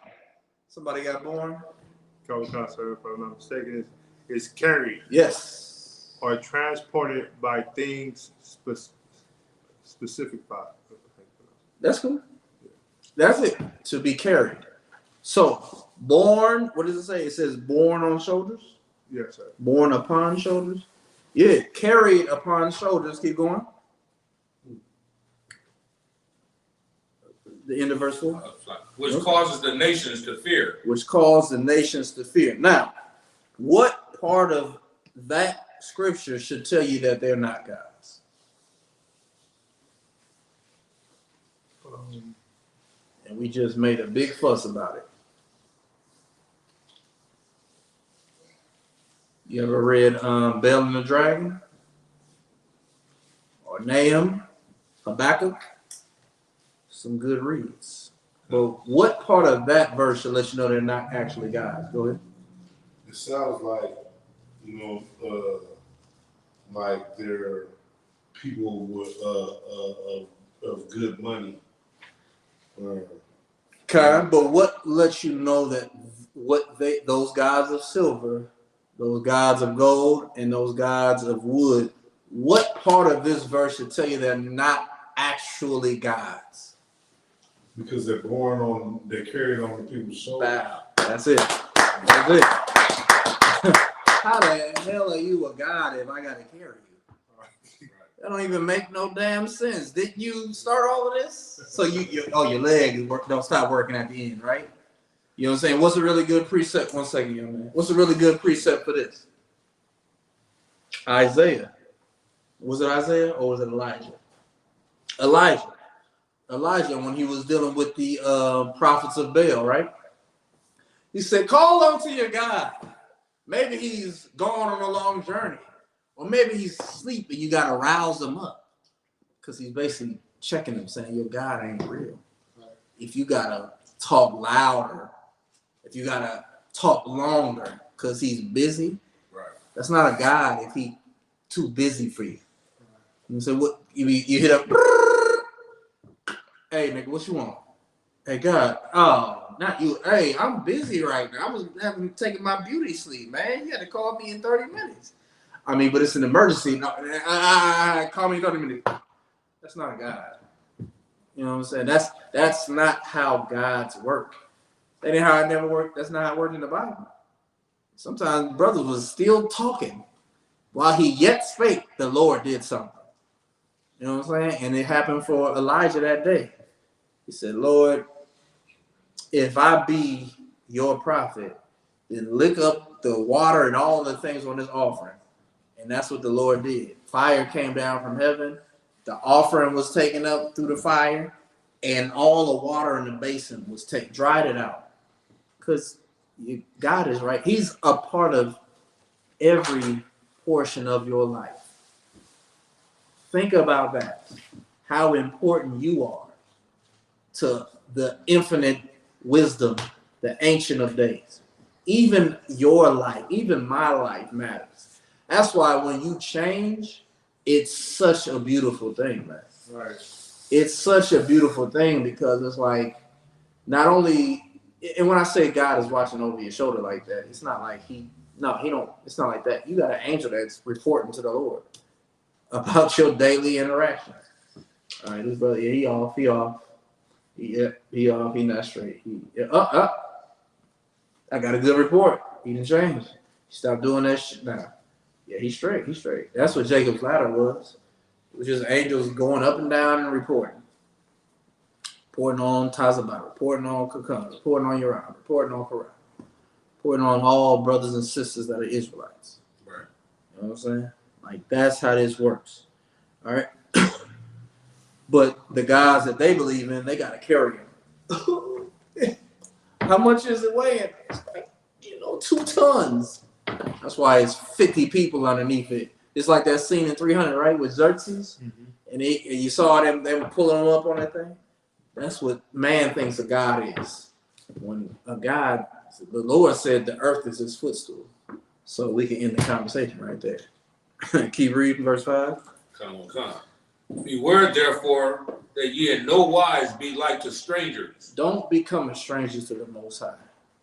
Somebody got born? Calvin concert, if I'm not mistaken, is carried. Yes. Or transported by things specific by. That's cool. That's it. To be carried. So, born, what does it say? It says born on shoulders? Yes, sir. Born upon shoulders? Yeah, carried upon shoulders. Keep going. The end of verse 4. Which causes the nations to fear. Which caused the nations to fear. Now, what part of that scripture should tell you that they're not gods? And we just made a big fuss about it. You ever read Bel and the Dragon? Or Nahum? Habakkuk? Some good reads. But what part of that verse should let you know they're not actually gods? Go ahead. It sounds like, like they're people with of good money. Kind, but what lets you know that those gods of silver, those gods of gold, and those gods of wood, what part of this verse should tell you they're not actually gods? Because they're carried on the people's shoulders. Wow. That's it. That's it. How the hell are you a god if I gotta carry you? That don't even make no damn sense. Didn't you start all of this? So your legs don't stop working at the end, right? You know what I'm saying? What's a really good precept? One second, young man. What's a really good precept for this? Isaiah. Was it Isaiah or was it Elijah? Elijah, when he was dealing with the prophets of Baal, right? He said, call unto your God. Maybe he's gone on a long journey. Or maybe he's asleep and you got to rouse him up. Because he's basically checking him, saying, your God ain't real. If you got to talk louder if you gotta talk longer because he's busy, Right. that's not a God if he too busy for you. You say what you hit up, hey nigga, what you want? Hey God, oh not you. Hey, I'm busy right now. I was taking my beauty sleep, man. You had to call me in 30 minutes. I mean, but it's an emergency. No, call me in 30 minutes. That's not a God. You know what I'm saying? That's not how God's work. That ain't how it never worked. That's not how it worked in the Bible. Sometimes brothers was still talking while he yet spake. The Lord did something. You know what I'm saying? And it happened for Elijah that day. He said, Lord, if I be your prophet, then lick up the water and all the things on this offering. And that's what the Lord did. Fire came down from heaven. The offering was taken up through the fire, and all the water in the basin was dried it out. Because God is right. He's a part of every portion of your life. Think about that. How important you are to the infinite wisdom, the Ancient of Days. Even your life, even my life matters. That's why when you change, it's such a beautiful thing, man. Right. It's such a beautiful thing because it's like, not only, and when I say God is watching over your shoulder like that, it's not like he don't, it's not like that. You got an angel that's reporting to the Lord about your daily interactions. All right, this brother, yeah, he off. He off, he not straight. I got a good report. He didn't change. He stopped doing that shit now. Yeah, he's straight. That's what Jacob's ladder was. It was just angels going up and down and reporting. Reporting on Tazabah, reporting on Kakun, reporting on Uriah, reporting on Korah, reporting on all brothers and sisters that are Israelites. Right. You know what I'm saying? Like, that's how this works. All right? But the guys that they believe in, they got to carry them. How much is it weighing? It's like, 2 tons. That's why it's 50 people underneath it. It's like that scene in 300, right, with Xerxes, and you saw them. They were pulling them up on that thing. That's what man thinks a God is. When a God, the Lord said the earth is his footstool. So we can end the conversation right there. Keep reading verse 5. Come on. Beware, therefore, that ye in no wise be like to strangers. Don't become a stranger to the Most High.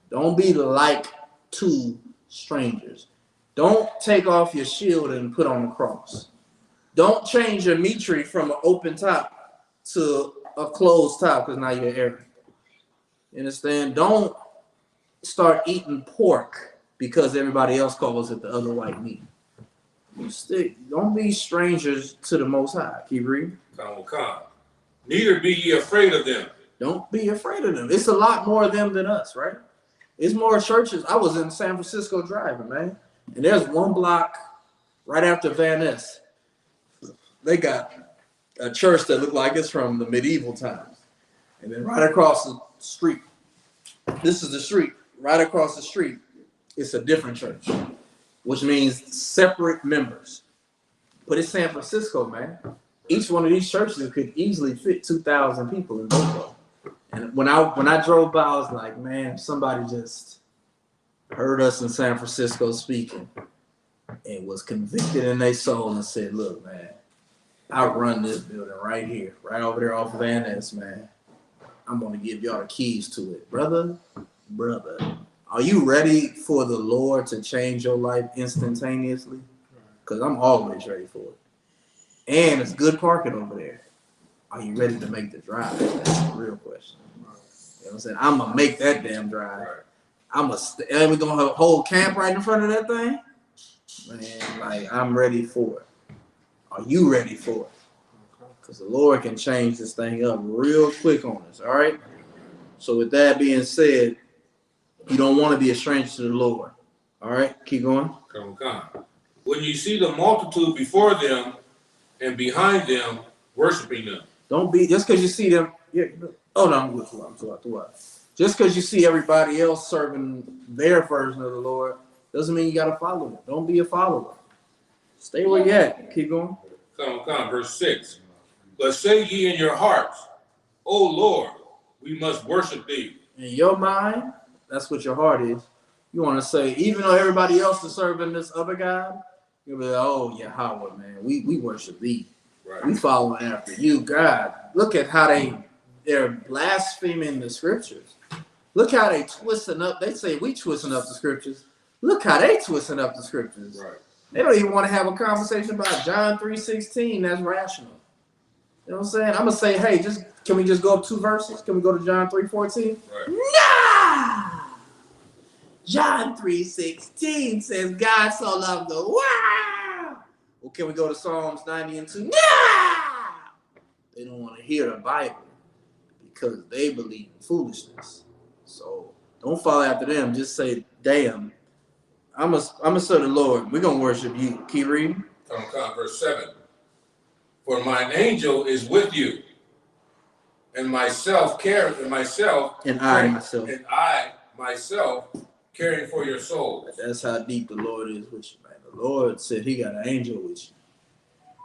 Don't be like to strangers. Don't take off your shield and put on a cross. Don't change your mitre from an open top to a closed top because now you're Aaron. You understand? Don't start eating pork because everybody else calls it the other white meat. Don't be strangers to the Most High. Keep reading. Come. Neither be ye afraid of them. Don't be afraid of them. It's a lot more of them than us, right? It's more churches. I was in San Francisco driving, man. And there's one block right after Van Ness. They got a church that looked like it's from the medieval times. And then right across the street, this is the street. Right across the street, it's a different church, which means separate members. But it's San Francisco, man. Each one of these churches could easily fit 2,000 people in Boco. And when I drove by, I was like, man, somebody just heard us in San Francisco speaking and was convicted in their soul and said, look, man, I run this building right here, right over there off of Van Ness, man. I'm going to give y'all the keys to it. Brother, are you ready for the Lord to change your life instantaneously? Because I'm always ready for it. And it's good parking over there. Are you ready to make the drive? That's the real question. You know what I'm saying? I'm going to make that damn drive. And we're going to have a whole camp right in front of that thing? Man, like, I'm ready for it. Are you ready for it? Because the Lord can change this thing up real quick on us, all right? So with that being said, you don't want to be a stranger to the Lord. All right, keep going. Come. When you see the multitude before them and behind them, worshiping them. Don't be, just because you see them, I'm with you. Just because you see everybody else serving their version of the Lord, doesn't mean you got to follow them. Don't be a follower. Stay where you at. Keep going. Come. Verse 6. But say ye in your hearts, O Lord, we must worship thee. In your mind, That's what your heart is. You want to say, even though everybody else is serving this other God, you'll be like, oh, Yahweh, man, we worship thee. Right. We following after you, God. Look at how they're blaspheming the scriptures. Look how they twisting up. They say we twisting up the scriptures. Look how they twisting up the scriptures. Right. They don't even want to have a conversation about John 3:16 that's rational. You know what I'm saying? I'm gonna say, hey, can we just go up 2 verses? Can we go to John 3:14? Right. Nah! John 3:16 says God so loved the world. Well, can we go to Psalms 90 and 2? Nah! They don't want to hear the Bible because they believe in foolishness. So don't follow after them. Just say, damn, I'm a serve the Lord. We're gonna worship you. Keep reading. Verse 7. For mine angel is with you, and I myself caring for your soul. That's how deep the Lord is with you, man. The Lord said he got an angel with you.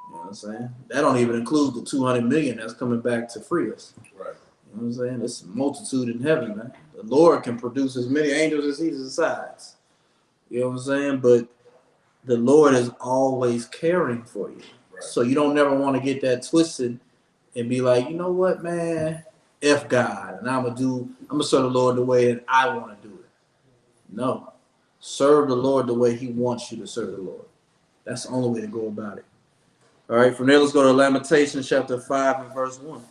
You know what I'm saying? That don't even include the 200 million that's coming back to free us. Right. You know what I'm saying? There's a multitude in heaven, man. The Lord can produce as many angels as he decides. You know what I'm saying? But the Lord is always caring for you. Right. So you don't never want to get that twisted and be like, you know what, man? F God. And I'm going to serve the Lord the way that I want to do it. No. Serve the Lord the way he wants you to serve the Lord. That's the only way to go about it. All right, from there, let's go to Lamentations chapter 5 and verse 1.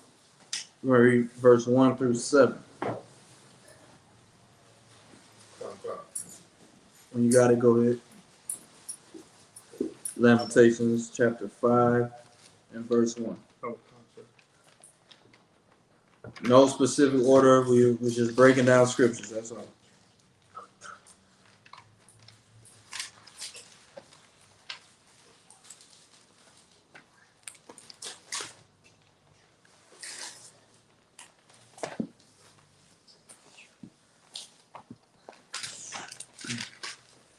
We're going to read verse 1 through 7. When you got it, go ahead. Lamentations chapter 5 and verse 1. No specific order. We're just breaking down scriptures. That's all.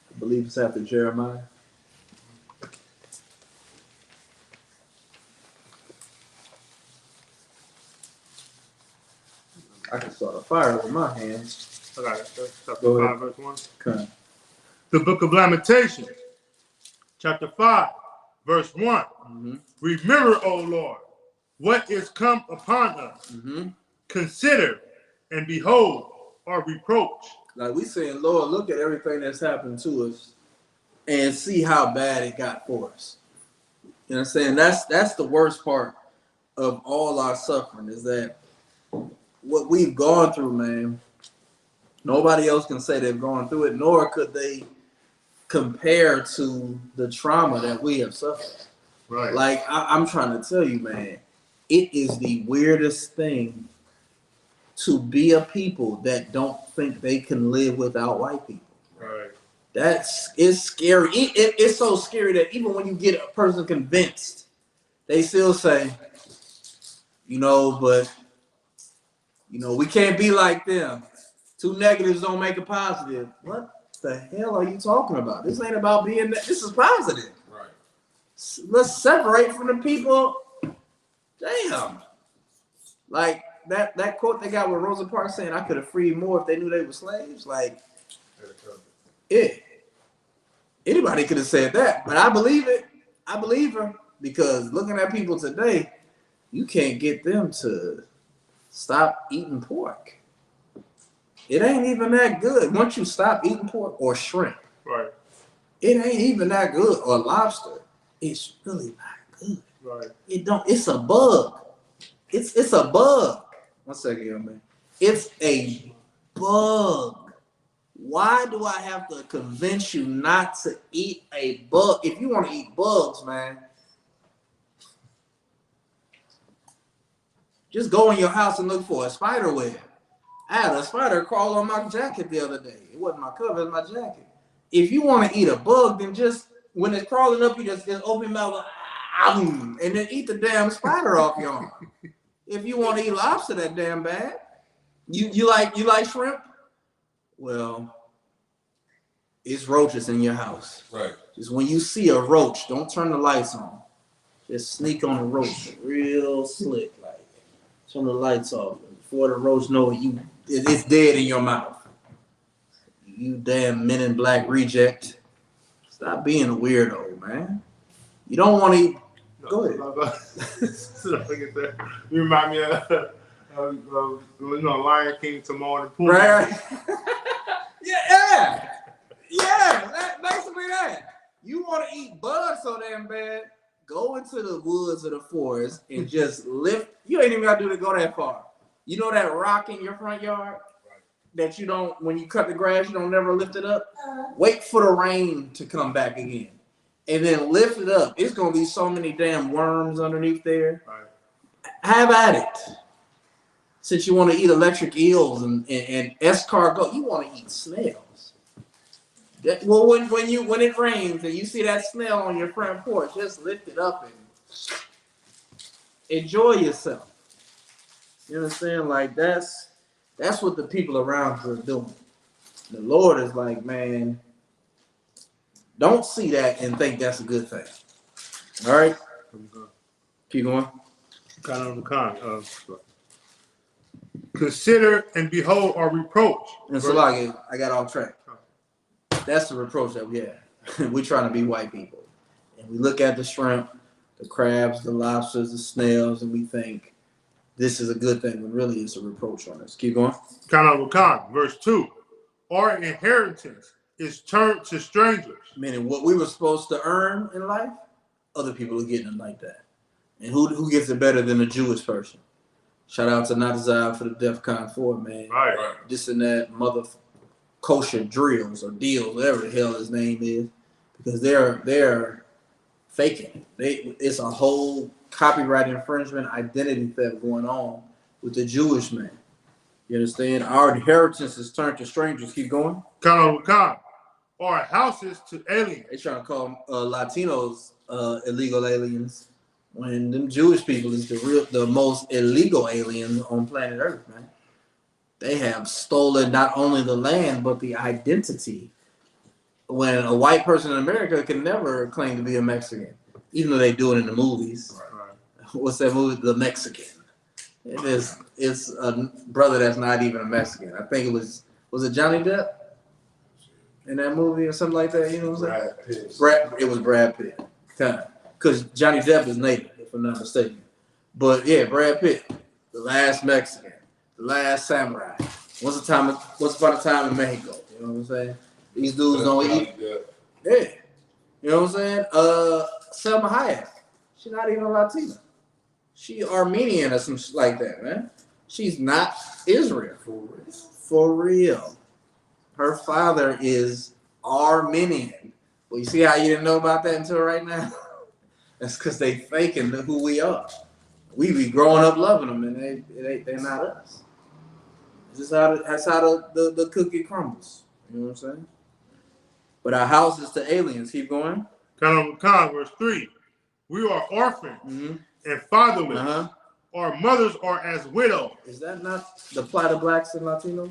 I believe it's after Jeremiah. I can start a fire with my hands. I got it. Chapter Go ahead. 5, verse 1. Okay. The book of Lamentations, chapter 5, verse 1. Mm-hmm. Remember, O Lord, what is come upon us. Mm-hmm. Consider and behold our reproach. Like we saying, Lord, look at everything that's happened to us and see how bad it got for us. You know what I'm saying? That's the worst part of all our suffering is that what we've gone through, man, nobody else can say they've gone through it, nor could they compare to the trauma that we have suffered. Right. Like, I'm trying to tell you, man, it is the weirdest thing to be a people that don't think they can live without white people. Right. It's scary. It's so scary that even when you get a person convinced, they still say, but we can't be like them. 2 negatives don't make a positive. What the hell are you talking about? This ain't about being that. This is positive. Right. Let's separate from the people. Damn. Like that quote they got with Rosa Parks saying, I could have freed more if they knew they were slaves. Like, yeah. Anybody could have said that, but I believe it. I believe her because looking at people today, you can't get them to stop eating pork. It ain't even that good. Once you stop eating pork or shrimp, Right. it ain't even that good. Or lobster, it's really not good. Right. It's a bug. It's a bug. 1 second, young man. It's a bug. Why do I have to convince you not to eat a bug? If you want to eat bugs, man, just go in your house and look for a spider web. I had a spider crawl on my jacket the other day. It wasn't my cover, it was my jacket. If you want to eat a bug, then just, when it's crawling up, you just open your mouth and then eat the damn spider off your arm. If you want to eat lobster that damn bad, you like shrimp? Well, it's roaches in your house. Right. Just when you see a roach, don't turn the lights on. Just sneak on the roach real slick, like turn the lights off before the roach know it's dead in your mouth. You damn Men in Black reject. Stop being a weirdo, man. You don't want to. Go ahead. You remind me of Lion King, Timon and Pumbaa. Right. yeah. Basically that. You want to eat bugs so damn bad, go into the woods or the forest and just lift. You ain't even got to go that far. You know that rock in your front yard that you don't, when you cut the grass, you don't never lift it up? Wait for the rain to come back again. And then lift it up. It's going to be so many damn worms underneath there. Right. Have at it. Since you want to eat electric eels and escargot, you want to eat snails. Well, when it rains and you see that snail on your front porch, just lift it up and enjoy yourself. You understand? Like that's what the people around you are doing. The Lord is like, man, don't see that and think that's a good thing. All right, keep going. Consider and behold our reproach. And so I got off track. That's the reproach that we have. We're trying to be white people. And we look at the shrimp, the crabs, the lobsters, the snails, and we think this is a good thing, when really it's a reproach on us. Keep going. Verse 2. Our inheritance is turned to strangers. Meaning what we were supposed to earn in life, other people are getting it like that. And who gets it better than a Jewish person? Shout out to Natazar for the DEFCON 4, man. Right. This and that mother kosher drills or deals, whatever the hell his name is, because they're faking it. It's a whole copyright infringement, identity theft going on with the Jewish man. You understand? Our inheritance is turned to strangers. Keep going. Our houses to aliens. They trying to call Latinos illegal aliens, when them Jewish people is the most illegal aliens on planet Earth, man. They have stolen not only the land, but the identity. When a white person in America can never claim to be a Mexican, even though they do it in the movies. Right. What's that movie? The Mexican. It's a brother that's not even a Mexican. I think it was it Johnny Depp in that movie or something like that? You know what I'm saying? It was Brad Pitt. Because Johnny Depp is native, if I'm not mistaken. But yeah, Brad Pitt, the last Mexican. The Last Samurai. Once upon a time in Mexico. You know what I'm saying? These dudes don't eat. Yeah. You know what I'm saying? Selma Hayek. She's not even a Latina. She Armenian or some shit like that, man. She's not Israel. For real. Her father is Armenian. Well, you see how you didn't know about that until right now? That's because they faking who we are. We be growing up loving them, and they're not us. That's how the cookie crumbles. You know what I'm saying? But our houses to aliens. Keep going. Verse 3. We are orphans and fatherless. Our mothers are as widows. Is that not the plight of blacks and Latinos?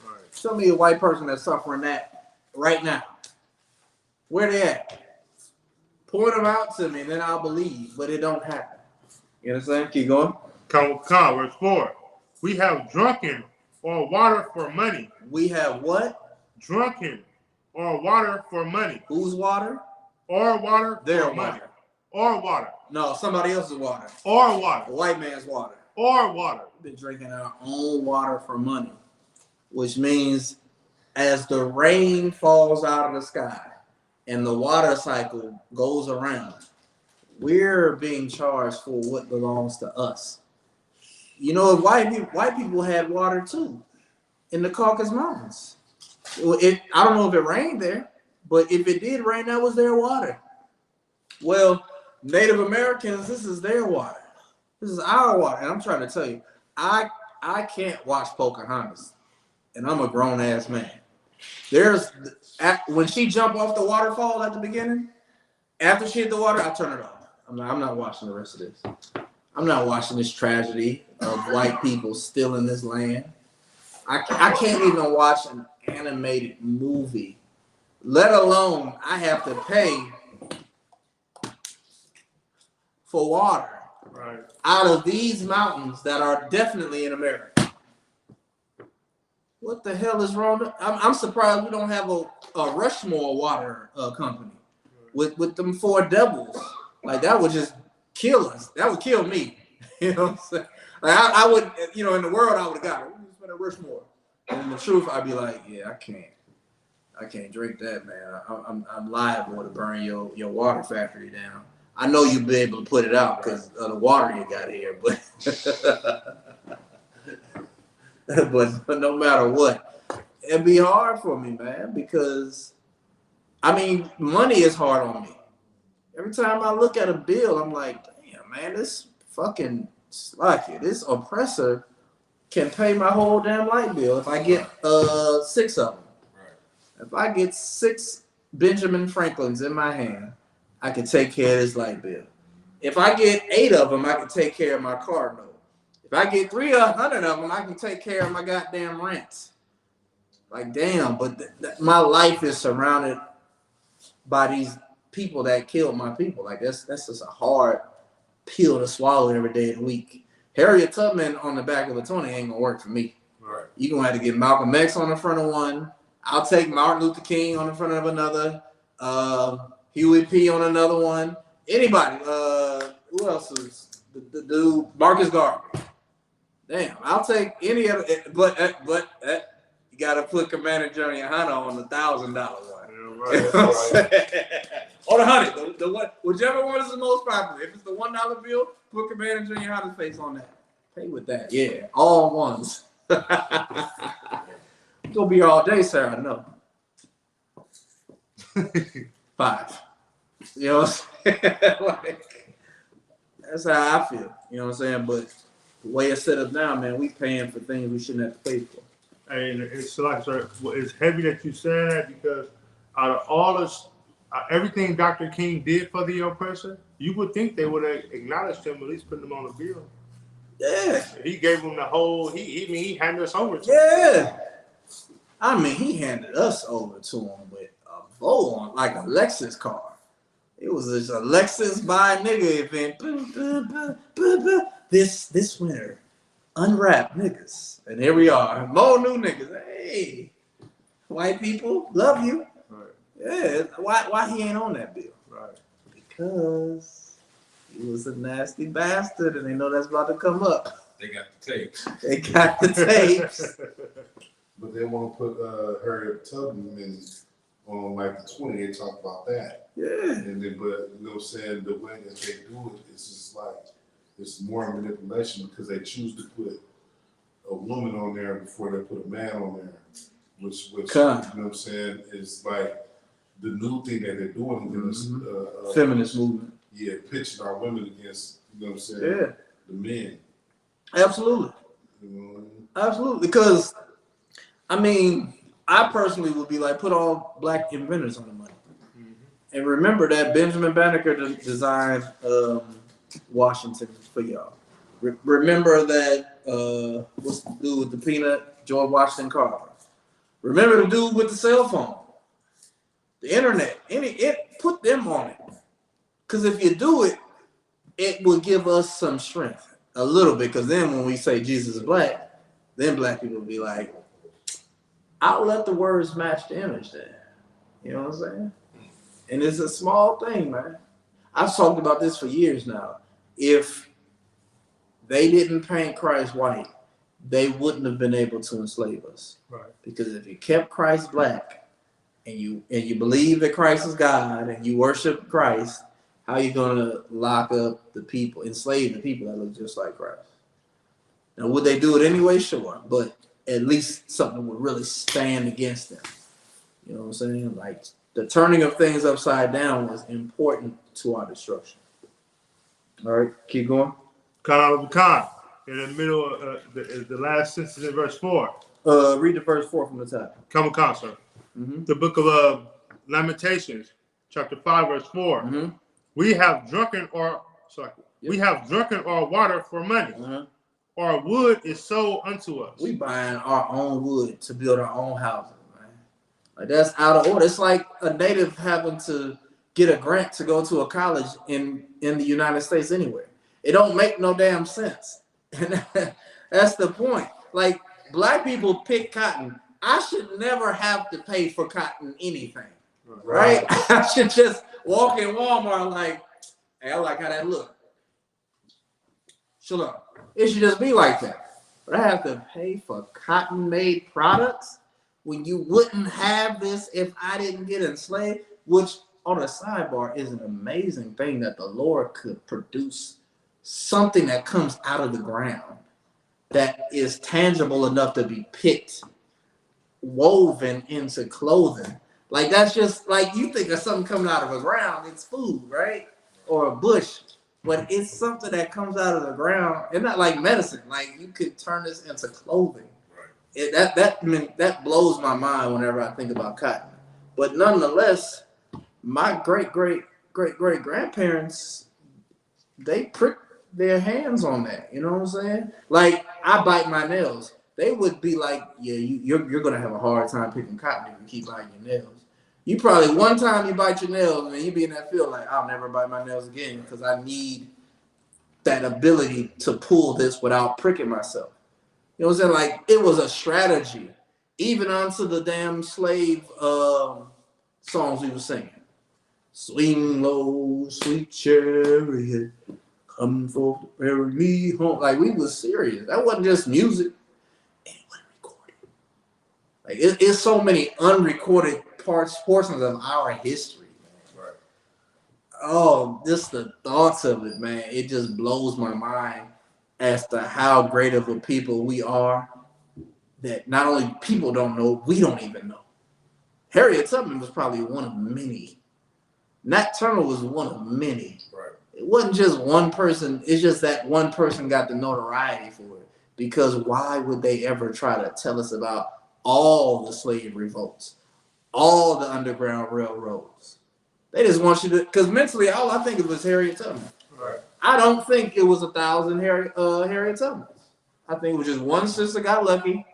Right. Show me a white person that's suffering that right now. Where they at? Point them out to me, and then I'll believe. But it don't happen. You understand? Keep going. Verse 4. We have drunken or water for money. We have what? Drunken or water for money. Whose water? Or water Their for money. water. Or water. No, somebody else's water. Or water. The white man's water. Or water. We've been drinking our own water for money, which means as the rain falls out of the sky and the water cycle goes around, we're being charged for what belongs to us. You know, white people had water too in the Caucasus Mountains. I don't know if it rained there, but if it did rain, that was their water. Well, Native Americans, this is their water. This is our water. And I'm trying to tell you, I can't watch Pocahontas, and I'm a grown ass man. When she jumped off the waterfall at the beginning, after she hit the water, I turn it off. I'm not watching the rest of this. I'm not watching this tragedy of white people stealing this land. I can't even watch an animated movie, let alone I have to pay for water out of these mountains that are definitely in America. What the hell is wrong? I'm surprised we don't have a Rushmore water company with them 4 devils. Like that would just kill us. That would kill me. You know what I'm saying? Like I would, you know, in the world I would have got it. We just went to Rushmore. And in the truth, I'd be like, yeah, I can't drink that, man. I'm liable to burn your water factory down. I know you'll be able to put it out because of the water you got here, but but no matter what, it'd be hard for me, man, because I mean, money is hard on me. Every time I look at a bill, I'm like, damn, man, this fucking slacker, this oppressor can pay my whole damn light bill if I get 6 of them. If I get 6 Benjamin Franklins in my hand, I can take care of this light bill. If I get 8 of them, I can take care of my car note. If I get 300 of them, I can take care of my goddamn rent. Like, damn, but my life is surrounded by these people that killed my people. Like, that's just a hard pill to swallow every day of the week. Harriet Tubman on the back of a 20 ain't gonna work for me. Right. You're gonna have to get Malcolm X on the front of one. I'll take Martin Luther King on the front of another. Huey P on another one. Anybody. Who else is the dude? Marcus Garvey. Damn, I'll take any other. But you gotta put Commander Johnny Hunter on the $1,000 one. Yeah, right. You know what I'm saying? Or the $100. The one, whichever one is the most popular. If it's the $1 bill, put Commander Junior Hunter's face on that. Pay with that. Yeah, all ones. Gonna be here all day, sir. I know. 5. You know what I'm saying? Like, that's how I feel. You know what I'm saying? But the way it's set up now, man, we paying for things we shouldn't have to pay for. And it's like, sir, it's heavy that you said that because out of all this, everything Dr. King did for the oppressor, you would think they would have acknowledged him, at least put him on the bill. Yeah. He gave him the whole. He handed us over to him. Yeah. I mean, he handed us over to him with a vote on, like a Lexus car. It was just a Lexus buy nigga event. This winter, unwrapped niggas. And here we are. More new niggas. Hey, white people, love you. Right. Yeah. Why he ain't on that bill? Right. Because he was a nasty bastard and they know that's about to come up. They got the tapes. They got the tapes. But they want to put Harriet Tubman on like the 20. They talk about that. Yeah. And then, but you know what I'm saying, the way that they do it, it's just like it's more manipulation because they choose to put a woman on there before they put a man on there, which you know what I'm saying, is like the new thing that they're doing in this feminist movement. Yeah, pitching our women against, you know what I'm saying, Yeah. the men. Absolutely. You know? Absolutely. Because I mean, I personally would be like, put all black inventors on the money. Mm-hmm. And remember that Benjamin Banneker designed Washington for y'all. Remember that, what's the dude with the peanut? George Washington Carver. Remember the dude with the cell phone, the internet. Put them on it. Because if you do it, it will give us some strength. A little bit. Because then when we say Jesus is black, then black people will be like, I'll let the words match the image then. You know what I'm saying? And it's a small thing, man. I've talked about this for years now. If they didn't paint Christ white, they wouldn't have been able to enslave us. Right. Because if you kept Christ black and you believe that Christ is God and you worship Christ, how are you gonna lock up the people, enslave the people that look just like Christ? Now, would they do it anyway? Sure, but at least something would really stand against them. You know what I'm saying? Like the turning of things upside down was important to our destruction. All right, keep going. Khan, in the middle of the last sentence in verse 4. Read the verse 4 from the top. Khan, sir. Mm-hmm. The book of Lamentations, chapter 5, verse 4. Mm-hmm. We have drunken our water for money. Uh-huh. Our wood is sold unto us. We buying our own wood to build our own houses, man. Like that's out of order. It's like a native having to get a grant to go to a college in the United States anywhere. It don't make no damn sense. And that's the point. Like black people pick cotton. I should never have to pay for cotton anything, right? I should just walk in Walmart like, hey, I like how that look. Shalom. It should just be like that. But I have to pay for cotton-made products when you wouldn't have this if I didn't get enslaved, which on a sidebar is an amazing thing that the Lord could produce something that comes out of the ground that is tangible enough to be picked, woven into clothing. Like that's just like you think of something coming out of the ground, it's food, right? Or a bush. But it's something that comes out of the ground. It's not like medicine. Like you could turn this into clothing. That blows my mind whenever I think about cotton. But nonetheless, my great grandparents, they pricked their hands on that. You know what I'm saying? Like I bite my nails. They would be like, yeah, you're gonna have a hard time picking cotton if you keep biting your nails. You probably one time you bite your nails and you be in that field like, I'll never bite my nails again because I need that ability to pull this without pricking myself. You know what I'm saying? Like it was a strategy, even onto the damn slave songs we were singing. Swing low, sweet chariot, come forth to carry me home. Like we was serious. That wasn't just music. And it wasn't recorded. Like it's so many unrecorded portions of our history, man. Right. Oh, just the thoughts of it, man. It just blows my mind as to how great of a people we are that not only people don't know, we don't even know. Harriet Tubman was probably one of many. Nat Turner was one of many. Right. It wasn't just one person. It's just that one person got the notoriety for it. Because why would they ever try to tell us about all the slave revolts, all the Underground Railroads? They just want you to, because mentally, all I think of was Harriet Tubman. Right. I don't think it was 1,000 Harriet Tubmans. I think it was just one sister got lucky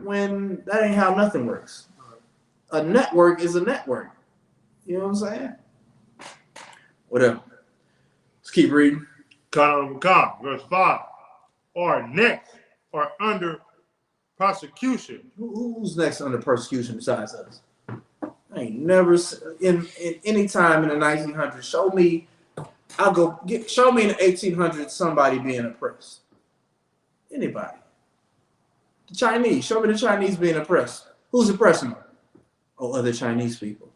when that ain't how nothing works. A network is a network. You know what I'm saying? Whatever. Let's keep reading. Verse 5. Or next, or under prosecution. Who's next under persecution besides us? I ain't never in any time in the 1900s. Show me in the 1800s somebody being oppressed. Anybody? The Chinese. Show me the Chinese being oppressed. Who's oppressing them? Oh, other Chinese people.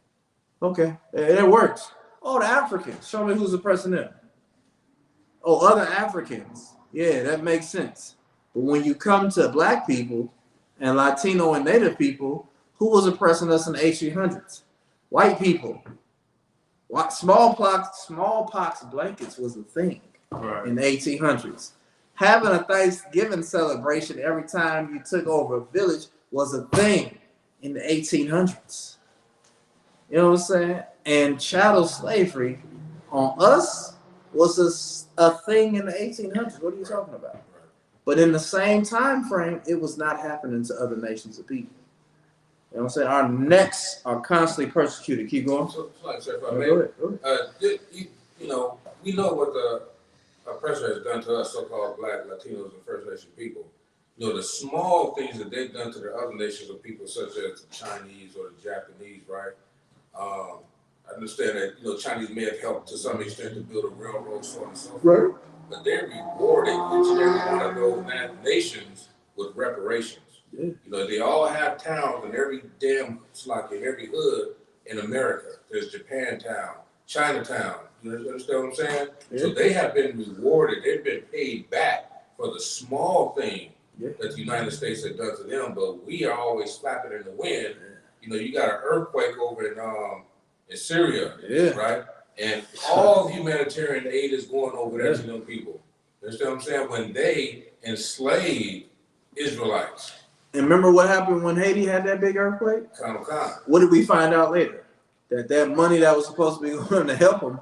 Okay, that works. Oh, the Africans. Show me who's oppressing them. Oh, other Africans. Yeah, that makes sense. But when you come to black people and Latino and Native people, who was oppressing us in the 1800s? White people. Smallpox blankets was a thing in the 1800s. Having a Thanksgiving celebration every time you took over a village was a thing in the 1800s. You know what I'm saying? And chattel slavery on us was a thing in the 1800s. What are you talking about? But in the same time frame, it was not happening to other nations of people. You know what I'm saying? Our necks are constantly persecuted. Keep going. Go ahead. You know, we know what the oppressor has done to us, so-called Black, Latinos, and First Nation people. You know, the small things that they've done to the other nations of people, such as the Chinese or the Japanese, right? I understand that, you know, Chinese may have helped to some extent to build a railroad, so on and so forth. Right. But they're rewarding each and every one of those nations with reparations. Yeah. You know, they all have towns in every damn, it's like in every hood in America. There's Japantown, Chinatown. You understand what I'm saying? Yeah. So they have been rewarded. They've been paid back for the small thing that the United States has done to them. But we are always flapping in the wind. You know, you got an earthquake over in Syria, right? And all humanitarian aid is going over there to them people. You understand what I'm saying? When they enslaved Israelites. And remember what happened when Haiti had that big earthquake? What did we find out later? That money that was supposed to be going to help them,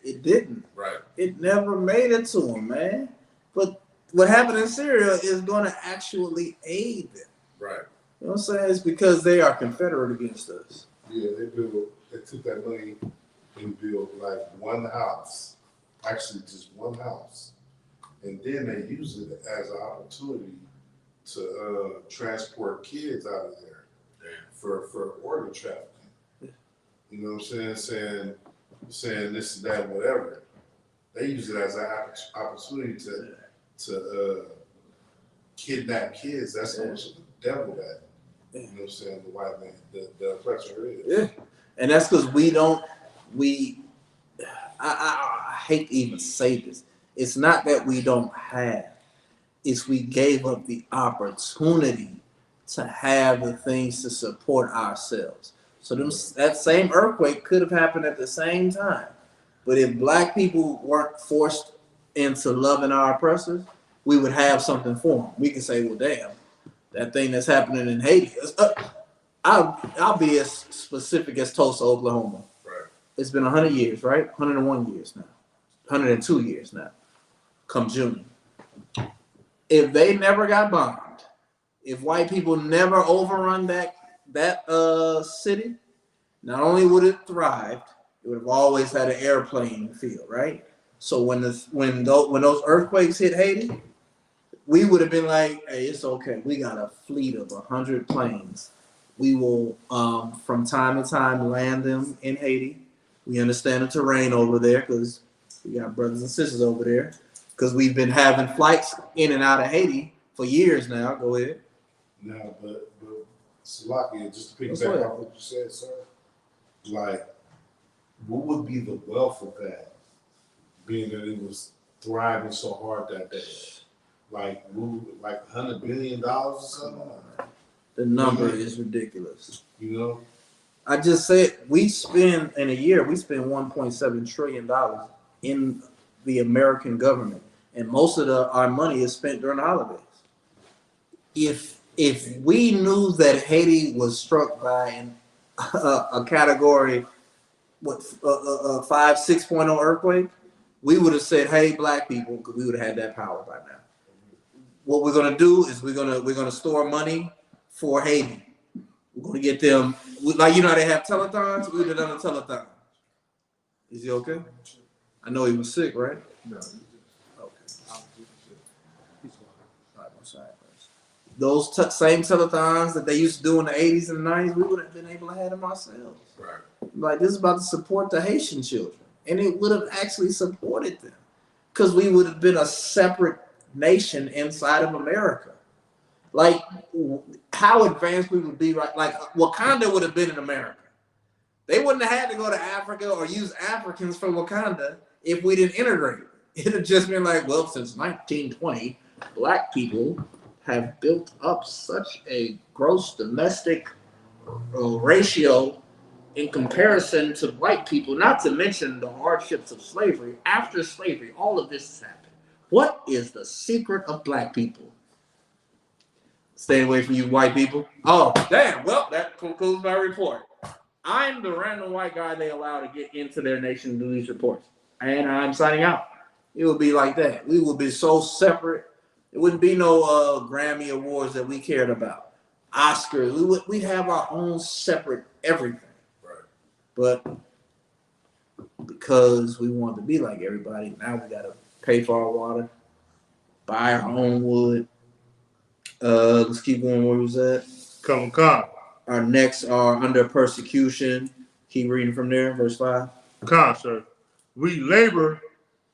it didn't. Right. It never made it to them, man. But what happened in Syria is going to actually aid them. Right. You know what I'm saying? It's because they are confederate against us. Yeah, they took that money and built like one house, actually just one house. And then they used it as an opportunity to transport kids out of there for organ trafficking. You know what I'm saying? Saying this and that, whatever. They use it as an opportunity to kidnap kids. That's how much of the devil that. You know what I'm saying? The white man, the oppressor is. Yeah, and that's because I hate to even say this. It's not that we don't have. It's we gave up the opportunity to have the things to support ourselves. So that same earthquake could have happened at the same time. But if black people weren't forced into loving our oppressors, we would have something for them. We can say, well, damn, that thing that's happening in Haiti. I'll be as specific as Tulsa, Oklahoma. Right. It's been 100 years, right? 101 years now. 102 years now. Come June. If they never got bombed, if white people never overrun that city, not only would it thrived, it would have always had an airplane field, right? So when those earthquakes hit Haiti, we would have been like, hey, it's okay. We got a fleet of 100 planes. We will, from time to time, land them in Haiti. We understand the terrain over there because we got brothers and sisters over there. Because we've been having flights in and out of Haiti for years now. Go ahead. No, but Salakia, just to piggyback off what you said, sir, like, what would be the wealth of that, being that it was thriving so hard that day? Like $100 billion or something? The number is ridiculous. You know? I just said we spend in a year, we spend $1.7 trillion in the American government. And most of our money is spent during the holidays. If we knew that Haiti was struck by a category, 5, 6.0 earthquake, we would have said, hey, black people, because we would have had that power by now. What we're gonna do is we're gonna store money for Haiti. We're gonna get them, like, you know how they have telethons? We would have done a telethon. Is he okay? I know he was sick, right? No. Those same telethons that they used to do in the 80s and the 90s, we would have been able to have them ourselves. Right. Like, this is about to support the Haitian children. And it would have actually supported them. Because we would have been a separate nation inside of America. Like, how advanced we would be, right? Like, Wakanda would have been in America. They wouldn't have had to go to Africa or use Africans for Wakanda if we didn't integrate. It'd have just been like, well, since 1920, black people have built up such a gross domestic ratio in comparison to white people, not to mention the hardships of slavery. After slavery, all of this has happened. What is the secret of black people? Stay away from you white people. Oh, damn. Well, that concludes my report. I'm the random white guy they allow to get into their nation and do these reports. And I'm signing out. It would be like that. We would be so separate. It wouldn't be no Grammy Awards that we cared about. Oscars. We'd have our own separate everything. Right. But because we wanted to be like everybody, now we got to pay for our water, buy our own wood. Let's keep going. Where was that? Come. Our necks are under persecution. Keep reading from there, verse 5. Come, sir. We labor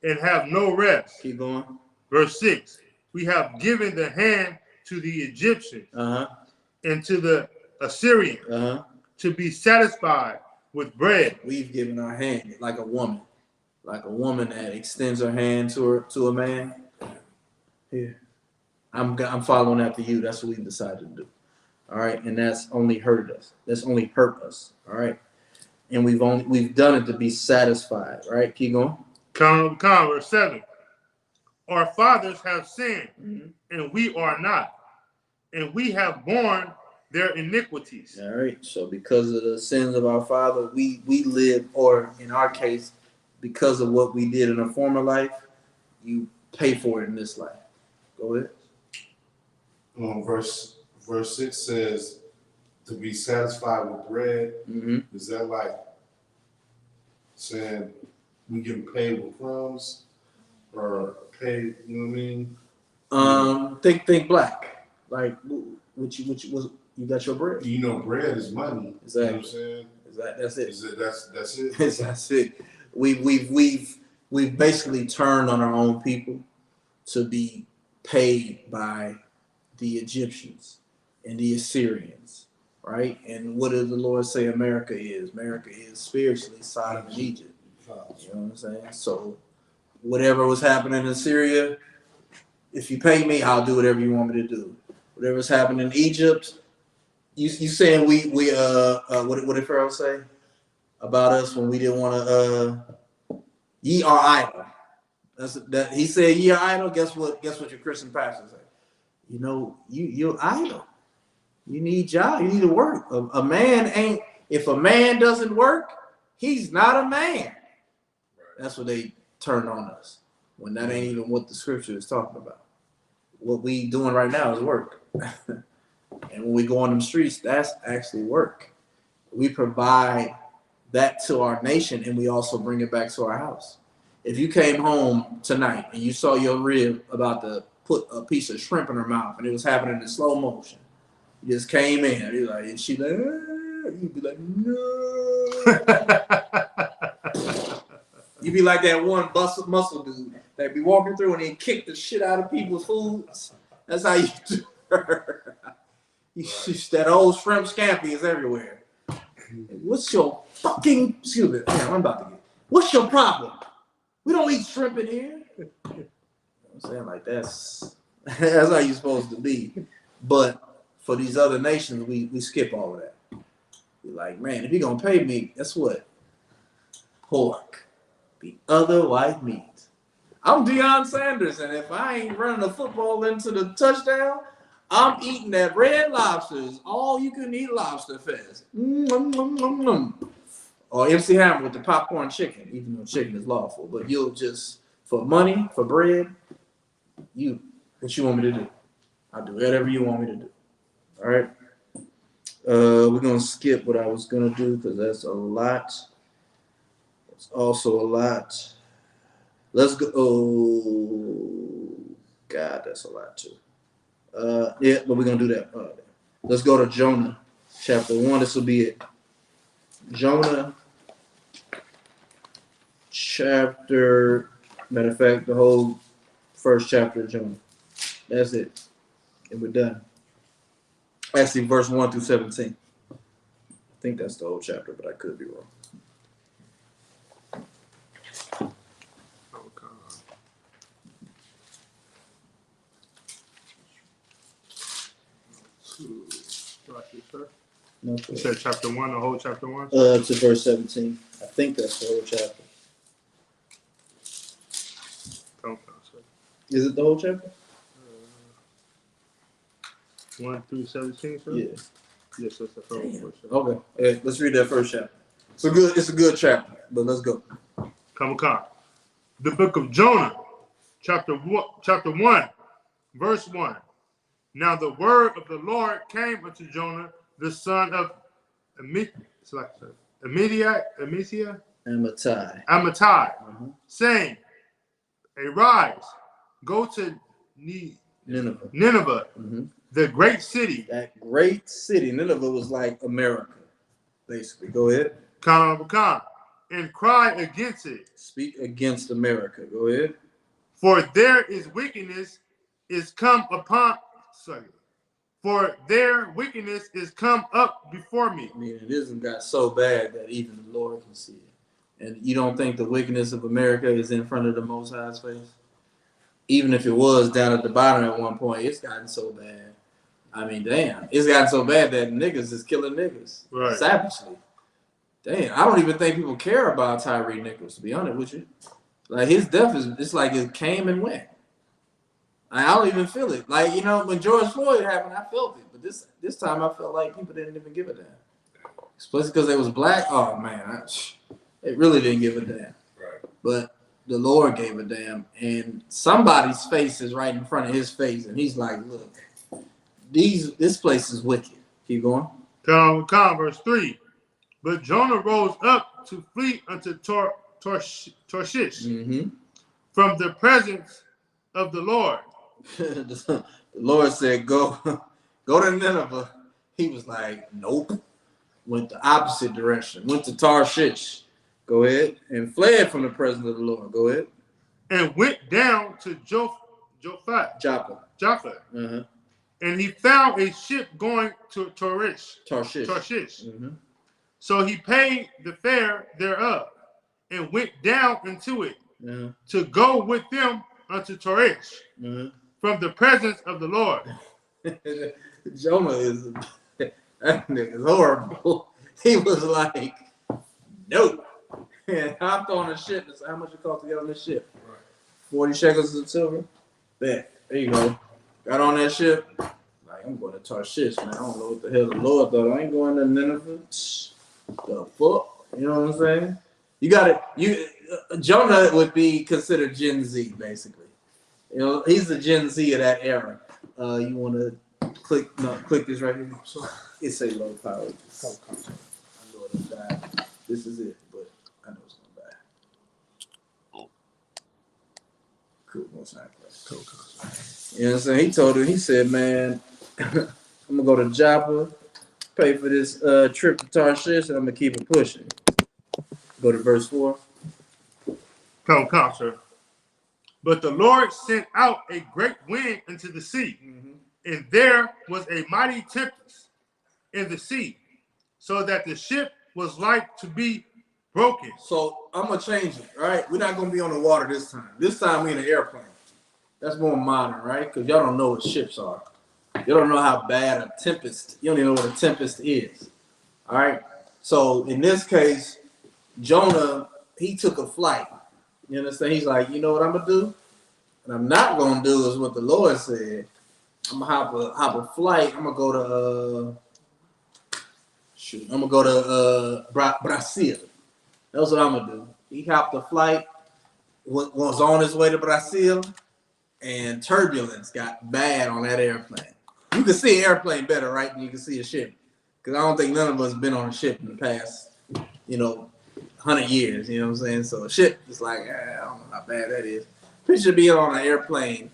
and have no rest. Keep going. Verse 6. We have given the hand to the Egyptians and to the Assyrians to be satisfied with bread. We've given our hand like a woman that extends her hand to a man. Here, I'm following after you. That's what we decided to do. All right, and that's only hurt us. All right, and we've done it to be satisfied. Right, keep going. Come, verse 7. Our fathers have sinned, and we are not, and we have borne their iniquities. All right, so because of the sins of our father, we live, or in our case, because of what we did in a former life, you pay for it in this life. Go ahead. Verse 6 says to be satisfied with bread. Is that like saying we getting paid with crumbs or paid? You know what I mean? Think black. Like, what you got your bread. You know, bread is money. Exactly. You know what I'm saying? That's it. That's it. That's it. We've basically turned on our own people to be paid by the Egyptians and the Assyrians, right? And what does the Lord say America is? America is spiritually Sodom and Egypt. You know what I'm saying? So whatever was happening in Syria, if you pay me, I'll do whatever you want me to do. Whatever's happening in Egypt, you saying what did Pharaoh say about us when we didn't want to ye are idle. That he said ye are idle. Guess what your Christian pastor say? You know, you're idle. You need job. You need to work. A man ain't. If a man doesn't work, he's not a man. That's what they turned on us. When that ain't even what the scripture is talking about. What we doing right now is work. And when we go on them streets, that's actually work. We provide that to our nation, and we also bring it back to our house. If you came home tonight and you saw your rib about to put a piece of shrimp in her mouth, and it was happening in slow motion, you just came in, and you're like, and she like, you'd be like, no. You'd be like that one muscle dude that be walking through and he kick the shit out of people's food. That's how you do her. That old shrimp scampi is everywhere. What's your fucking, excuse me, I'm about to get, what's your problem? We don't eat shrimp in here. You know what I'm saying? Like that's how you're supposed to be. But for these other nations, we skip all of that. We're like, man, if you're gonna pay me, guess what? Pork. The other white meat. I'm Deion Sanders, and if I ain't running a football into the touchdown, I'm eating that Red Lobster's all you can eat lobster fest. Or MC Hammer with the popcorn chicken, even though chicken is lawful. But you'll just, for money, for bread, what you want me to do? I'll do whatever you want me to do. All right? We're going to skip what I was going to do because that's a lot. It's also a lot. Let's go. Oh, God, that's a lot too. Yeah, but we're going to do that. Let's go to Jonah, chapter 1. This will be it. Jonah, chapter, matter of fact, the whole first chapter of Jonah. That's it. And we're done. Actually, verse 1 through 17. I think that's the whole chapter, but I could be wrong. You said chapter 1, the whole chapter 1? To verse 17. I think that's the whole chapter. Is it the whole chapter? 1 through 17, sir? Yeah. Yes, that's the whole first chapter. Okay. Yeah, let's read that first chapter. It's a good chapter, but let's go. Come on. The book of Jonah, chapter 1, verse 1. Now the word of the Lord came unto Jonah, the son of Amittai, saying, Arise, go to Nineveh, the great city. That great city. Nineveh was like America, basically. Go ahead. And cry against it. Speak against America. Go ahead. For there is wickedness is come upon. For their wickedness is come up before me. I mean, it isn't got so bad that even the Lord can see it. And you don't think the wickedness of America is in front of the Most High's face? Even if it was down at the bottom at one point, it's gotten so bad. I mean, damn. It's gotten so bad that niggas is killing niggas. Right. Savagely. Damn. I don't even think people care about Tyree Nichols, to be honest with you. Like, his death it's like it came and went. I don't even feel it. Like, you know, when George Floyd happened, I felt it. But this time I felt like people didn't even give a damn. Especially because they was black. Oh, man. They really didn't give a damn. Right. But the Lord gave a damn. And somebody's face is right in front of his face. And he's like, look, this place is wicked. Keep going. Verse 3. But Jonah rose up to flee unto Tarshish from the presence of the Lord. The Lord said, go to Nineveh. He was like, nope. Went the opposite direction. Went to Tarshish. Go ahead. And fled from the presence of the Lord. Go ahead. And went down to Joppa. Jaffa. And he found a ship going to Tarshish. Mm-hmm. So he paid the fare thereof and went down into it to go with them unto Tarshish from the presence of the Lord. Jonah is that nigga's horrible. He was like, nope. And hopped on a ship. That's how much it cost to get on this ship. 40 shekels of silver. There you go. Got on that ship. Like, I'm going to Tarshish, man. I don't know what the hell the Lord thought. I ain't going to Nineveh. The fuck? You know what I'm saying? You got it. Jonah would be considered Gen Z, basically. You know, he's the Gen Z of that era. You want to click this right here. It's a low power. I know it'll die. This is it, but I know it's gonna die. Cool, no sound. Cool. You know what I'm saying? He said, man, I'm gonna go to Joppa, pay for this trip to Tarshish, and I'm gonna keep it pushing. Go to verse 4. Come, sir. But the Lord sent out a great wind into the sea, and there was a mighty tempest in the sea, so that the ship was like to be broken. So I'm gonna change it, right? We're not gonna be on the water this time. This time we're in an airplane. That's more modern, right? Because y'all don't know what ships are. You don't know how bad a tempest. You don't even know what a tempest is. All right. So in this case, Jonah, he took a flight. You understand? He's like, you know what I'm gonna do? What I'm not gonna do is what the Lord said. I'm gonna hop a flight. I'm gonna go to Brazil. That's what I'm gonna do. He hopped a flight, was on his way to Brazil, and turbulence got bad on that airplane. You can see an airplane better, right, than you can see a ship. Because I don't think none of us have been on a ship in the past, 100 years. You know what I'm saying? So a ship is like, I don't know how bad that is. Picture being on an airplane.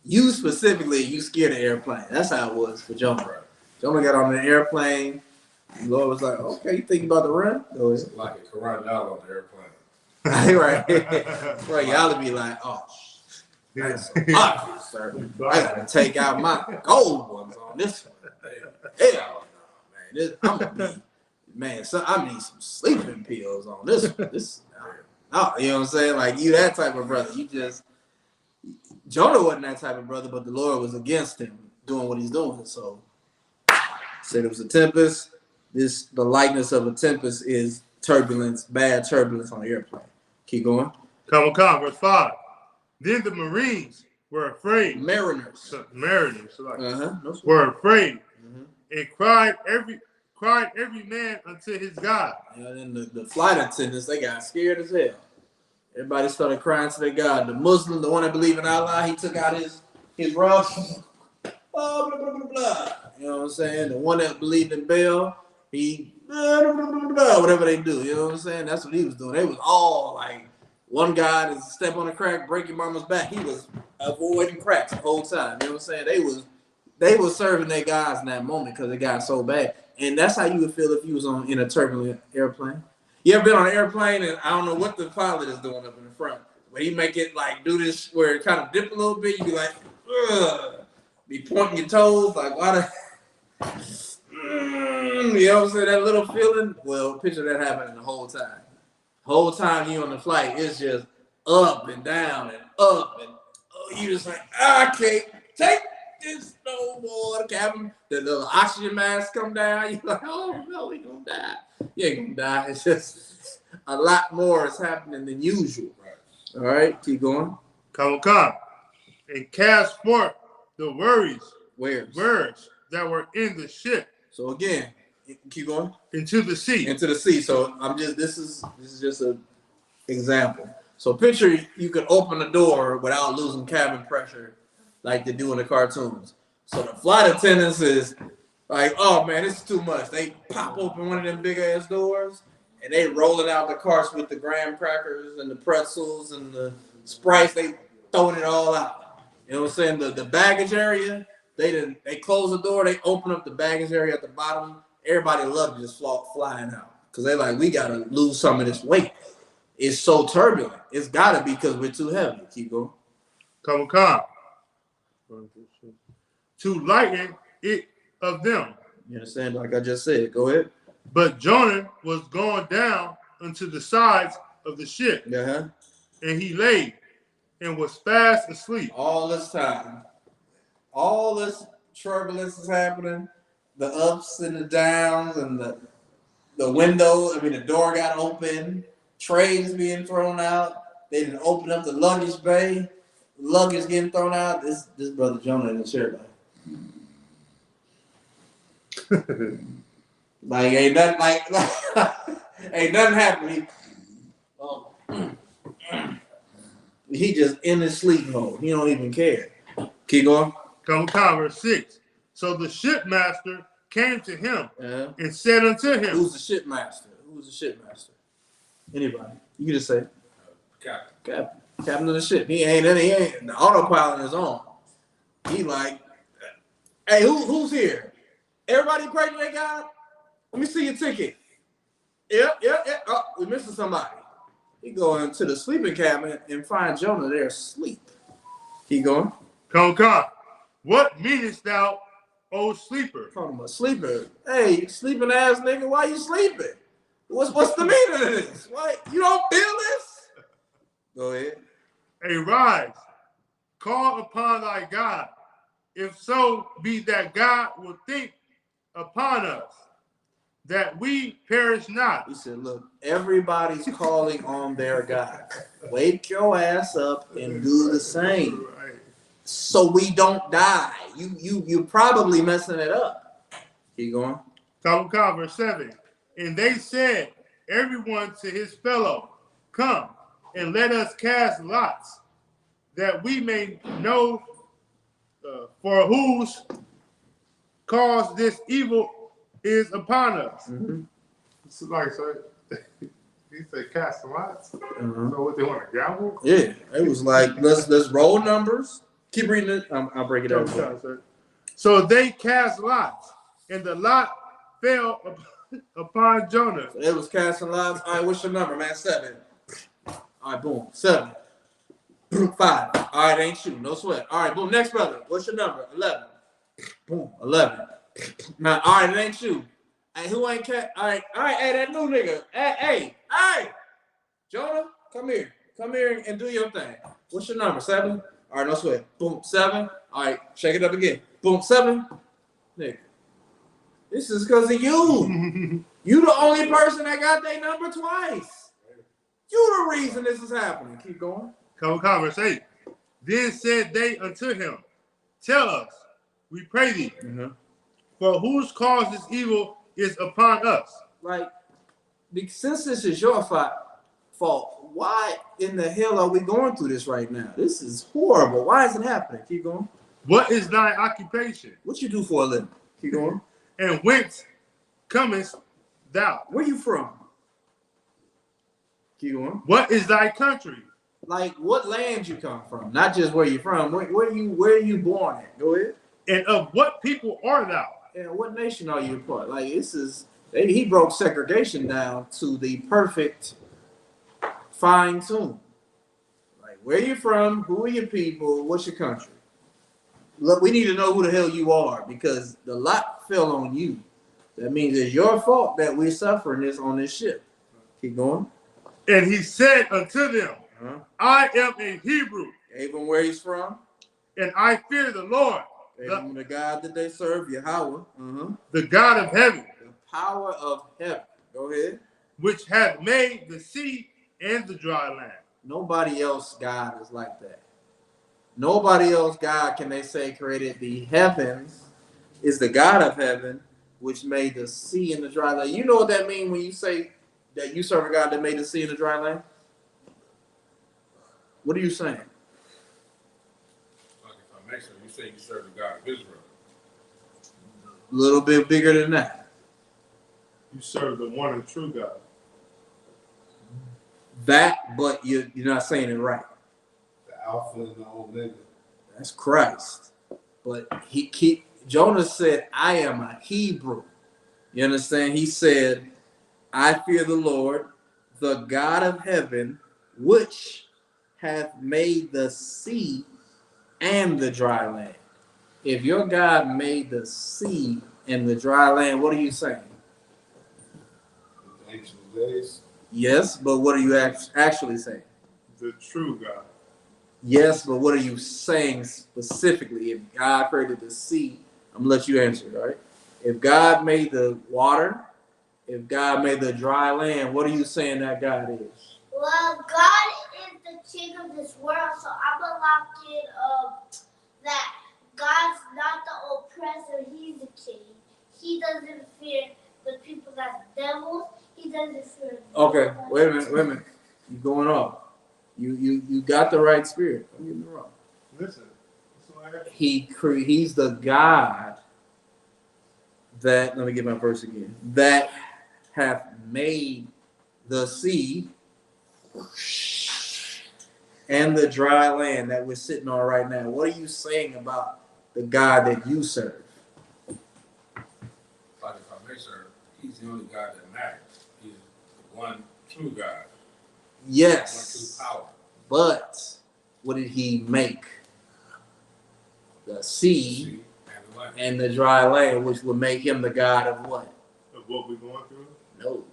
You specifically, you scared of airplane. That's how it was for Jonah. Jonah got on an airplane. The Lord was like, okay, you thinking about the run? Go ahead. Like a Quran on the airplane. Right. Right. Y'all would be like, oh, that's so obvious, sir. I gotta take out my gold ones on this one. Hell no, man. I'm gonna be, man, so I need some sleeping pills on this one. You know what I'm saying? Like, you that type of brother. Jonah wasn't that type of brother, but the Lord was against him doing what he's doing. So, said it was a tempest. The likeness of a tempest is turbulence, bad turbulence on the airplane. Keep going. Come, verse 5. Then the Marines were afraid. Mariners were afraid and cried every man unto his God. And then the flight attendants, they got scared as hell. Everybody started crying to their God. The Muslim, the one that believed in Allah, he took out his rug. Oh, blah, blah, blah, blah. You know what I'm saying? The one that believed in Baal, he whatever they do. You know what I'm saying? That's what he was doing. They was all like, one guy is step on a crack, break your mama's back. He was avoiding cracks the whole time. You know what I'm saying? They was serving their guys in that moment because it got so bad. And that's how you would feel if you was in a turbulent airplane. You ever been on an airplane and I don't know what the pilot is doing up in the front, but he make it like do this where it kind of dip a little bit. You be like, ugh. Be pointing your toes like, why the you know what I'm saying? That little feeling. Well, picture that happening the whole time. Whole time you on the flight, it's just up and down and up and you just like, I can't take this no more. The cabin, the little oxygen mask come down. You're like, oh no, we gonna die. You ain't gonna die. It's just a lot more is happening than usual. All right, keep going. Come, and cast forth the words that were in the ship. So again, keep going. Into the sea. So this is just an example. So picture you could open the door without losing cabin pressure like they do in the cartoons. So the flight attendants is like, oh man, this is too much. They pop open one of them big ass doors and they rolling out the carts with the graham crackers and the pretzels and the Sprites. They throwing it all out. You know what I'm saying? The baggage area, they close the door, they open up the baggage area at the bottom. Everybody luggage just flying out. Because they like, we gotta lose some of this weight. It's so turbulent. It's gotta be because we're too heavy. Keep going. Come. To lighten it of them. You understand? Like I just said. Go ahead. But Jonah was going down unto the sides of the ship, Uh-huh. and he lay and was fast asleep. All this time, all this turbulence is happening, the ups and the downs, and the window. I mean, the door got open, trays being thrown out. They didn't open up the luggage bay, luggage getting thrown out. This brother Jonah in the chair, like ain't nothing ain't nothing happening. He just in his sleep mode. He don't even care. Keep going. Come, verse 6. So the shipmaster came to him and said unto him, Who's the shipmaster? Who's the shipmaster? Anybody? You can just say Captain of the ship. He ain't the autopilot is on. He like, hey, who's here? Everybody pray to their God? Let me see your ticket. Yep. Oh, we missing somebody. He go into the sleeping cabin and find Jonah there asleep. Keep going. Come. What meanest thou, O sleeper? Talking about sleeper. Hey, you sleeping ass nigga, why you sleeping? What's the meaning of this? Why you don't feel this? Go ahead. Arise, call upon thy God, if so be that God will think upon us, that we perish not. He said, look, everybody's calling on their God. Wake your ass up and do the same. Right. So we don't die. You probably messing it up. Keep going. Come, verse 7. And they said, everyone to his fellow, come and let us cast lots, that we may know for whose cause this evil is upon us. Mm-hmm. It's like, so he said cast lots. So what, they want to gamble? Yeah, it was like let's roll numbers. Keep reading it. I'll break it up. So they cast lots, and the lot fell upon Jonah. So it was casting lots. All right, what's your number, man? 7. All right, boom. 7. 5. All right, ain't you. No sweat. All right, boom. Next brother. What's your number? 11. Boom. 11. Now, all right, it ain't you. Hey, who ain't cat? All right. Hey, that new nigga. Hey. Jonah, come here. Come here and do your thing. What's your number? 7. All right, no sweat. Boom. 7. All right, shake it up again. Boom. 7. Nigga. This is because of you. You the only person that got their number twice. You the reason this is happening. Keep going. Come, verse 8. Then said they unto him, tell us, we pray thee, for whose cause this evil is upon us. Like, since this is your fault, why in the hell are we going through this right now? This is horrible. Why is it happening? Keep going. What is thy occupation? What you do for a living? Keep going. And whence comest thou? Where you from? Keep going. What is thy country? Like, what land you come from? Not just where you from. Where you born at? Go ahead. And of what people art thou? And what nation are you a part? Like, he broke segregation down to the perfect fine tune. Like, where you from? Who are your people? What's your country? Look, we need to know who the hell you are, because the lot fell on you. That means it's your fault that we're suffering this on this ship. Keep going. And he said unto them, I am a Hebrew. Gave him where he's from. And I fear the Lord. Gave him the God that they serve, Yahweh. The God of heaven. The power of heaven. Go ahead. Which hath made the sea and the dry land. Nobody else God is like that. Nobody else God can they say created the heavens, is the God of heaven, which made the sea and the dry land. You know what that means when you say that you serve a God that made the sea and the dry land? What are you saying? Like if I make sure you say you serve the God of Israel. A little bit bigger than that. You serve the one and true God. That, but you're not saying it right. The Alpha and the Omega. That's Christ. But Jonah said, I am a Hebrew. You understand? He said, I fear the Lord, the God of heaven, which hath made the sea and the dry land. If your God made the sea and the dry land, what are you saying? In ancient days. Yes, but what are you actually saying? The true God. Yes, but what are you saying specifically? If God created the sea, I'm gonna let you answer, right? If God made the water, if God made the dry land, what are you saying that God is? Well, God is the king of this world, so I'm gonna lock in that God's not the oppressor, he's the king. He doesn't fear the people that's devils. He doesn't fear. Okay, wait a minute. You're going off. You got the right spirit. Don't get me wrong. Listen. He's the God that, let me get my verse again, that hath made the sea and the dry land that we're sitting on right now. What are you saying about the God that you serve? Like if I may, sir, he's the only God that matters. He's the one true God. Yes. One true power. But what did he make? The sea and the dry land, which would make him the God of what? Of what we're going through? No.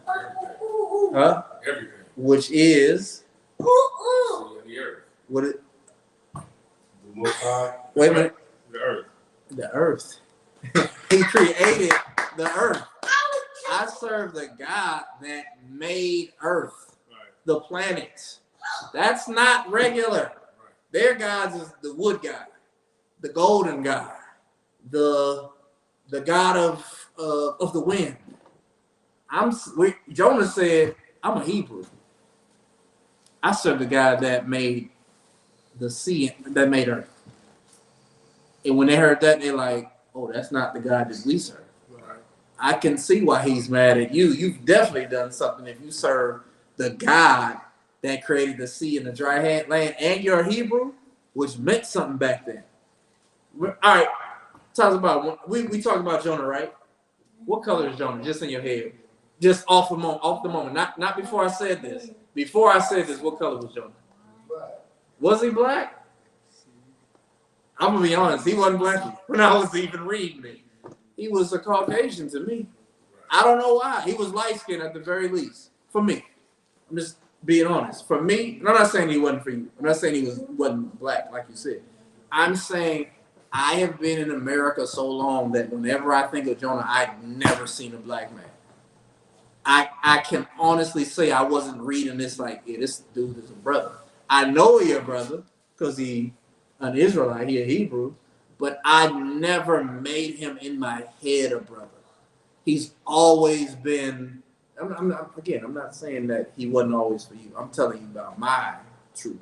Everything. Huh? Everything. Which is The sea and the earth. what it The Most High. wait a minute. The earth. The earth. He created the earth. I serve the God that made earth, Right. the planet. That's not regular. Their gods is the wood god, the golden god, the god of the wind. Jonah said, I'm a Hebrew. I serve the God that made the sea, that made earth. And when they heard that, they're like, oh, that's not the God that we serve. Right. I can see why he's mad at you. You've definitely done something if you serve the God that created the sea and the dry land, and you're a Hebrew, which meant something back then. All right, talk about we talked about Jonah, right? What color is Jonah? Just in your head, just off the moment, not before I said this. Before I said this, what color was Jonah? Was he black? I'm gonna be honest, he wasn't black when I was even reading it. He was a Caucasian to me. I don't know why. He was light skinned at the very least. For me, I'm just being honest. For me, and I'm not saying he wasn't for you. I'm not saying he wasn't black, like you said. I'm saying I have been in America so long that whenever I think of Jonah, I've never seen a black man. I can honestly say I wasn't reading this like, yeah, this dude is a brother. I know he a brother because he an Israelite, he a Hebrew, but I never made him in my head a brother. He's always been, I'm not saying that he wasn't always for you. I'm telling you about my truth.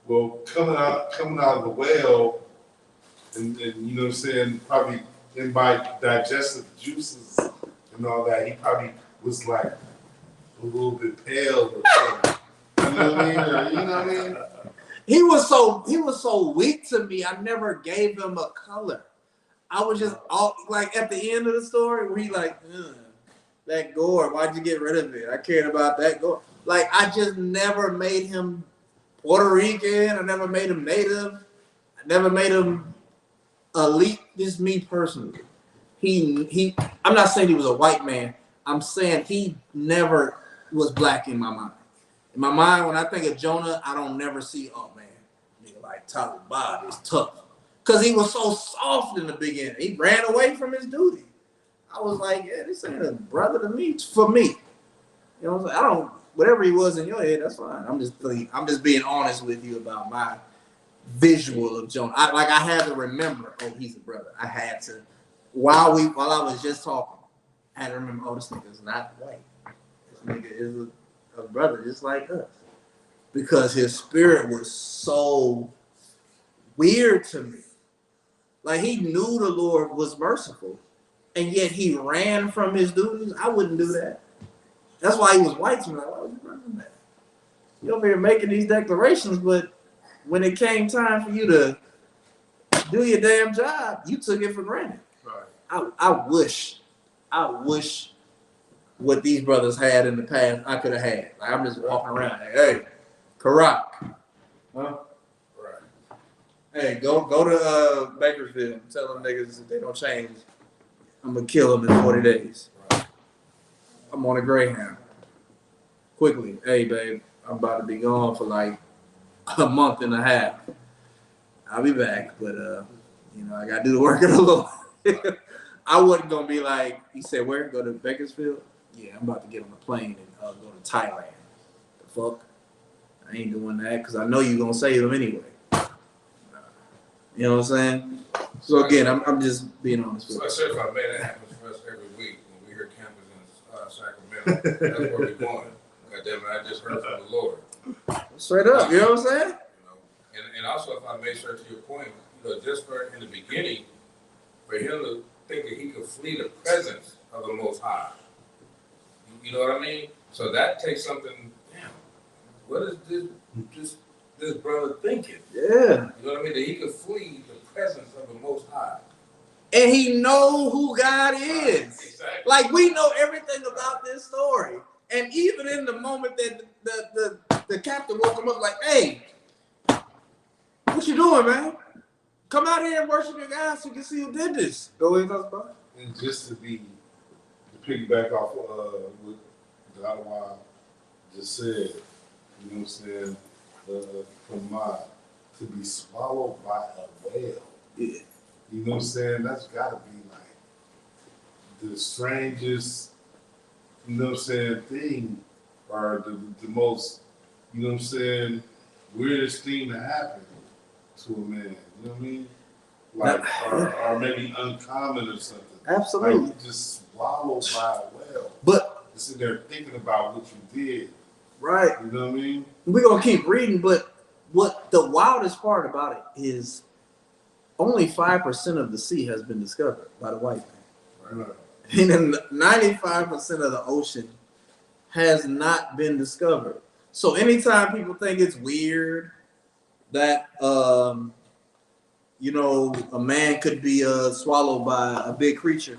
Well, coming out of the well, and you know what I'm saying, probably in my digestive juices and all that, he probably was like a little bit pale or something. You know what I mean? Or, you know what I mean? He was so weak to me. I never gave him a color. I was just all like at the end of the story where he like, that gore, why'd you get rid of it? I cared about that gore. Like I just never made him Puerto Rican. I never made him native. I never made him elite. Just me personally. I'm not saying he was a white man. I'm saying he never was black in my mind. In my mind, when I think of Jonah, I don't never see, oh man, nigga like Tyler Bob is tough. Because he was so soft in the beginning. He ran away from his duty. I was like, yeah, this ain't a brother to me. For me. You know what I'm saying? Whatever he was in your head, that's fine. I'm just being honest with you about my visual of Jonah. I had to remember, oh, he's a brother. I had to, while I was just talking, I had to remember, oh, this nigga is not white. This nigga is a brother just like us. Because his spirit was so weird to me. Like he knew the Lord was merciful, and yet he ran from his duties. I wouldn't do that. That's why he was white to me. Like, why would you run from that? You over here making these declarations, but when it came time for you to do your damn job, you took it for granted. Right. I wish what these brothers had in the past I could have had. Like, I'm just walking around like, hey, Karak. Huh? Right. Hey, go to Bakersfield and tell them niggas if they don't change, I'm gonna kill them in 40 days. I'm on a Greyhound. Quickly, hey babe, I'm about to be gone for like a month and a half. I'll be back, but I gotta do the work of the Lord. I wasn't gonna be like, he said, where? Go to Bakersfield? Yeah, I'm about to get on a plane and go to Thailand. The fuck? I ain't doing that because I know you're gonna save them anyway. You know what I'm saying? So again, I'm just being honest with So you. I said, if I made that happen for us every week when we hear campus in Sacramento, that's where we're going. God damn it, I just heard from the Lord. Straight up, you know what I'm saying? You know? And also, if I make sure to your point, just for in the beginning, for him to think that he could flee the presence of the Most High. You know what I mean? So that takes something. Damn, what is this brother thinking? Yeah. You know what I mean? That he could flee the presence of the Most High. And he know who God is. Exactly. Like, we know everything about this story. And even in the moment that the captain woke him up like, hey, what you doing, man? Come out here and worship your God so you can see who did this. Go ahead, talk about it. And just to piggyback off what Dadawa just said, you know what I'm saying, from to be swallowed by a whale. Yeah. You know what I'm saying? That's gotta be like the strangest, you know what I'm saying, thing, or the most, you know what I'm saying, weirdest thing to happen to a man. You know what I mean? Like, or maybe uncommon or something. Absolutely. Like, just swallowed by a whale. But Just sitting there thinking about what you did. right, You know what I mean? we're gonna keep reading, but what the wildest part about it is only 5% of the sea has been discovered by the white man. Right. And then 95% of the ocean has not been discovered. So anytime people think it's weird that a man could be swallowed by a big creature,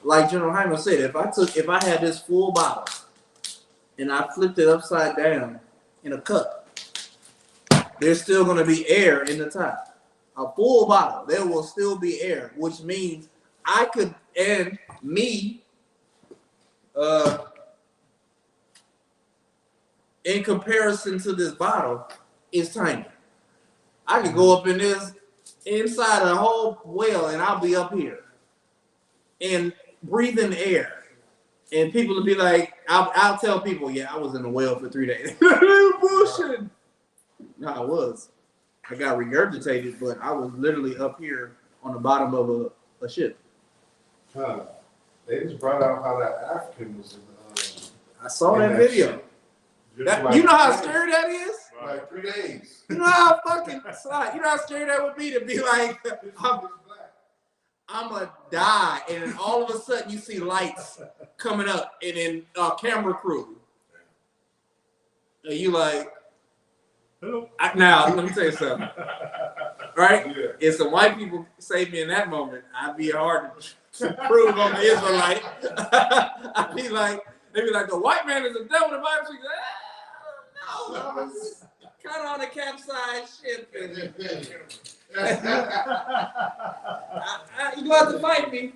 like General Hyman said, if I had this full bottle and I flipped it upside down in a cup, there's still going to be air in the top. A full bottle, there will still be air, which means I could, and me, in comparison to this bottle, is tiny. I could go up in this, inside a whole whale, and I'll be up here and breathing air. And people will be like, I'll tell people, yeah, I was in a whale for 3 days. Bullshit. No, I was. I got regurgitated, but I was literally up here on the bottom of a ship. Huh. They just brought out how that African was in I saw that that video. shit. You know how scary that is? Like 3 days. You know how fucking slide. You know how scary that would be to be like, I'm gonna die, and then all of a sudden you see lights coming up, and then camera crew. And you like, now let me tell you something. Right? Yeah. If some white people save me in that moment, I'd be hard to prove on the Israelite. I'd be like, they'd be like, the white man is a devil. The Bible says, no, I was kind of on a capsized ship. You have to fight me.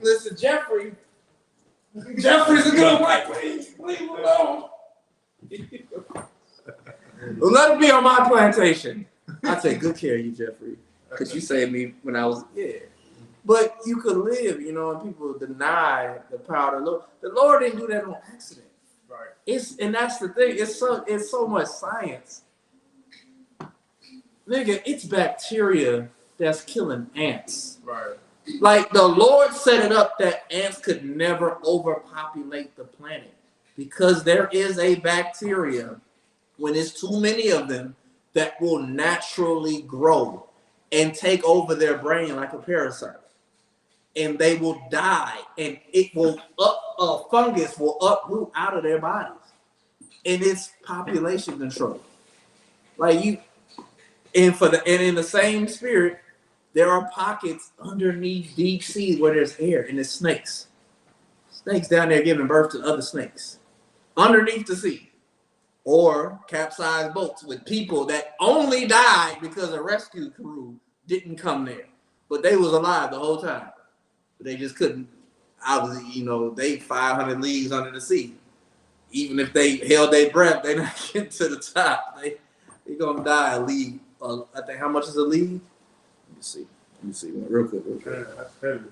Listen, Jeffrey's a good white. Please leave him alone. Well, let it be on my plantation. I take good care of you, Jeffrey, because you saved me when I was But you could live, and people deny the power of the Lord. The Lord didn't do that on accident. Right. And that's the thing. It's so much science. Nigga, it's bacteria that's killing ants. Right. Like the Lord set it up that ants could never overpopulate the planet because there is a bacteria when there's too many of them that will naturally grow and take over their brain like a parasite. And they will die, and it will fungus will uproot out of their bodies. And it's population control. Like And in the same spirit, there are pockets underneath deep sea where there's air and there's snakes. Snakes down there giving birth to other snakes underneath the sea, or capsized boats with people that only died because a rescue crew didn't come there, but they was alive the whole time. But they just couldn't. They 500 leagues under the sea. Even if they held their breath, they not getting to the top. They gonna die a league. I think how much is a league? Let me see, real quick. That's heavy.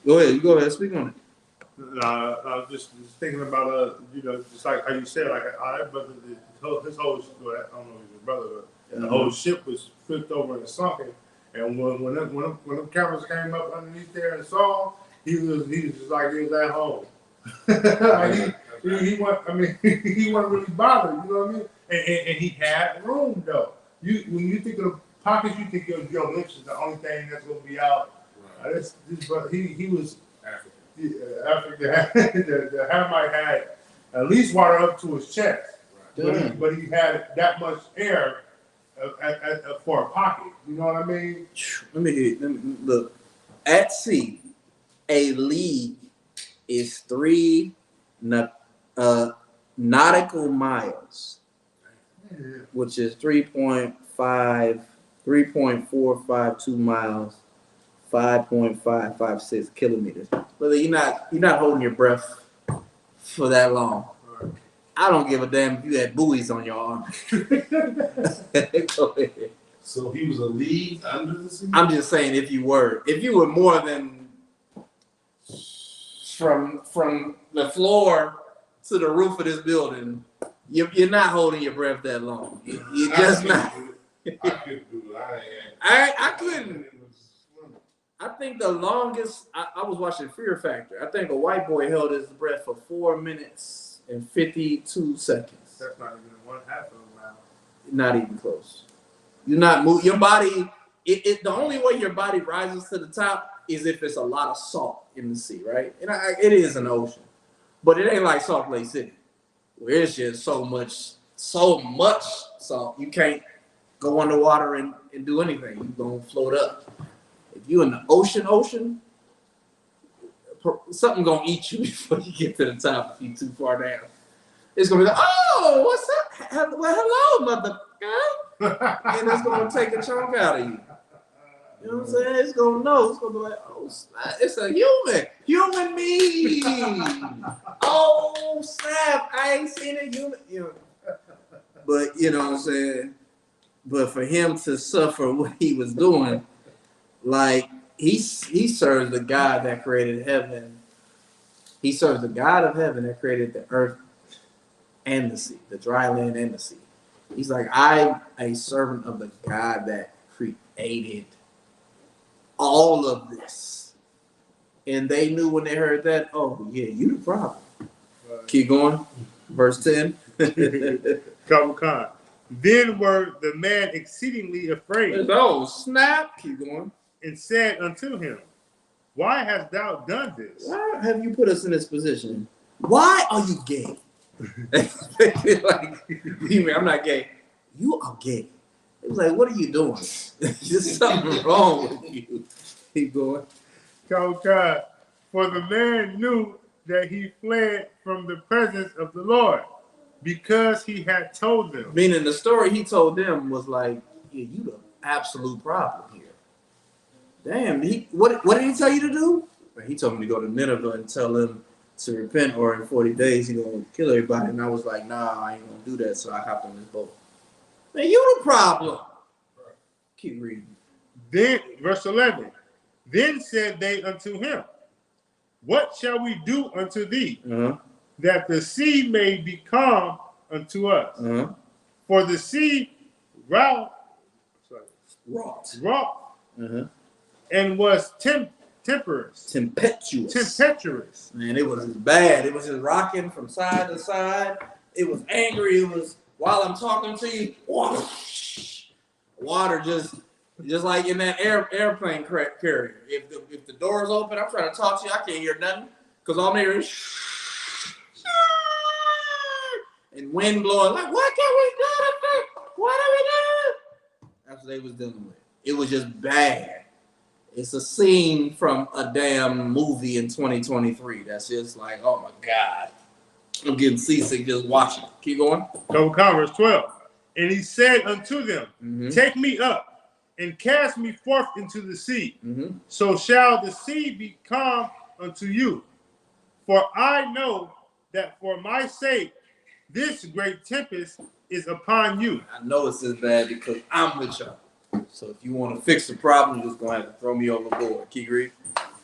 Go ahead, speak on it. I was just thinking about just like how you said, like our brother, his whole well, I don't know if he's your brother, but the whole ship was flipped over and sunken. And when them cameras came up underneath there and saw, he was just like he was at home. he wasn't really bothered, you know what I mean? And he had room though. When you think of the pockets, you think of your lips is the only thing that's gonna be out. Right. But he was African. The Hamite had at least water up to his chest, right. but he had that much air for a pocket. You know what I mean? Let me look. At sea, a league is 3 nautical miles, which is 3.452 miles, 5.556 kilometers. But you're not holding your breath for that long. I don't give a damn if you had buoys on your arm. Go ahead. So he was a league under the sea? I'm just saying if you were more than from the floor to the roof of this building, you're not holding your breath that long. You're just not. I couldn't do it. I couldn't. I think the longest I was watching Fear Factor. I think a white boy held his breath for 4 minutes and 52 seconds. That's not even 1/2 of a mile. Not even close. You're not move your body. The only way your body rises to the top is if it's a lot of salt in the sea, right? And it is an ocean, but it ain't like Salt Lake City, where it's just so much salt you can't go underwater and do anything. You're gonna float up. If you're in the ocean, something gonna eat you before you get to the top if you're too far down. It's gonna be like, oh, what's up? Well, hello, mother guy. And it's gonna take a chunk out of you. You know what I'm saying? It's gonna be like, oh, snap. It's a human being. Oh, snap! I ain't seen a human. But you know what I'm saying. But for him to suffer what he was doing, like he serves the God that created heaven. He serves the God of heaven that created the earth and the sea, the dry land and the sea. He's like, I'm a servant of the God that created all of this. And they knew when they heard that, oh, yeah, you the problem. Keep going. Verse 10. Khan. Then were the man exceedingly afraid. Oh, snap. Keep going. And said unto him, why hast thou done this? Why have you put us in this position? Why are you gay? Like, I'm not gay. You are gay. It was like, what are you doing? There's something wrong with you. Keep going. God, for the man knew that he fled from the presence of the Lord because he had told them. Meaning the story he told them was like, yeah, you the absolute problem here. Damn, what did he tell you to do? He told me to go to Nineveh and tell them to repent, or in 40 days he's gonna kill everybody. And I was like, nah, I ain't gonna do that. So I hopped on this boat. Man, you the problem. Keep reading. Then, verse 11. Then said they unto him, what shall we do unto thee, that the sea may be calm unto us? For the sea wrought, and was tempestuous. Man, it was bad. It was just rocking from side to side. It was angry. It was, while I'm talking to you, water just like in that airplane carrier. If the door's open, I'm trying to talk to you, I can't hear nothing because all I'm hearing is and wind blowing. Like, what can we do? What are we doing? That's what they was dealing with. It was just bad. It's a scene from a damn movie in 2023. That's just like, oh my God. I'm getting seasick just watching. Keep going. Verse 12. And he said unto them, take me up and cast me forth into the sea. So shall the sea be calm unto you. For I know that for my sake this great tempest is upon you. I know it's as bad because I'm with y'all. So if you want to fix the problem, you're just going to have to throw me overboard. Keep reading.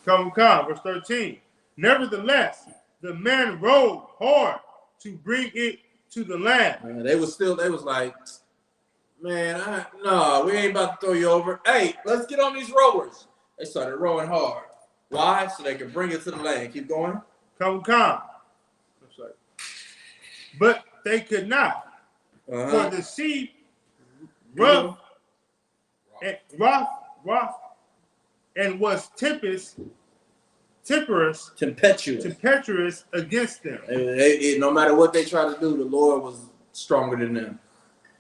Verse 13. Nevertheless, the man rowed hard to bring it to the land. They was like, man, no, we ain't about to throw you over. Hey, let's get on these rowers. They started rowing hard. Why? So they could bring it to the land. Keep going. But they could not. For the sea rough and was tempestuous against them. No matter what they tried to do, the Lord was stronger than them.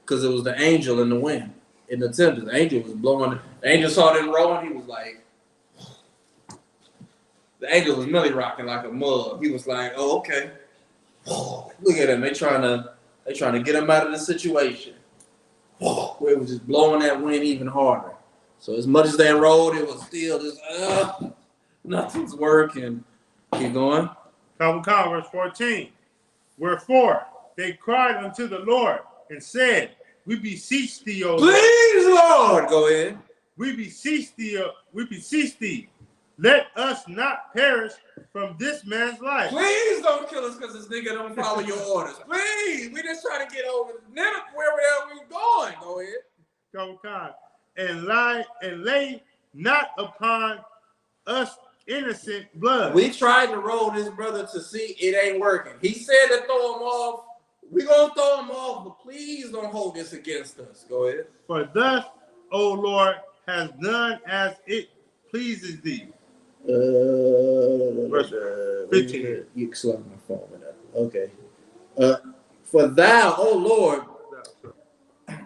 Because it was the angel in the wind, in the tempest. The angel was blowing. The angel saw them rowing. He was like, the angel was milly rocking like a mug. He was like, oh, okay. Look at them. They trying to get him out of the situation. Where it was just blowing that wind even harder. So as much as they rowed, it was still just nothing's working. Keep going. Verse 14. Wherefore they cried unto the Lord and said, we beseech thee, O please, Lord. Go ahead. We beseech thee. Let us not perish from this man's life. Please don't kill us because this nigga don't follow your orders. Please, we just trying to get over Nineveh where we going. Go ahead. And lay not upon us innocent blood. We tried to roll this brother to see it ain't working. He said to throw him off. We gonna throw him off, but please don't hold this against us. Go ahead. For thus, O Lord, has done as it pleases thee. Verse 15. You slow my phone with that. Okay. For thou, O Lord,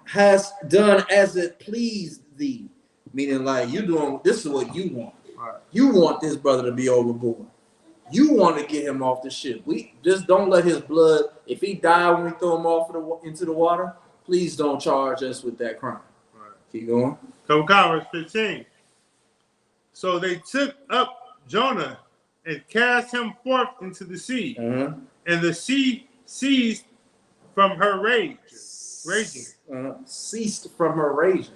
hast done as it pleased thee. Meaning like you doing this is what you want. Right. You want this brother to be overboard. You want to get him off the ship. We just don't let his blood, if he died when we throw him off into the water, please don't charge us with that crime. Right. Keep going. Verse 15. So they took up Jonah and cast him forth into the sea. And the sea ceased from her raging. Ceased from her raging.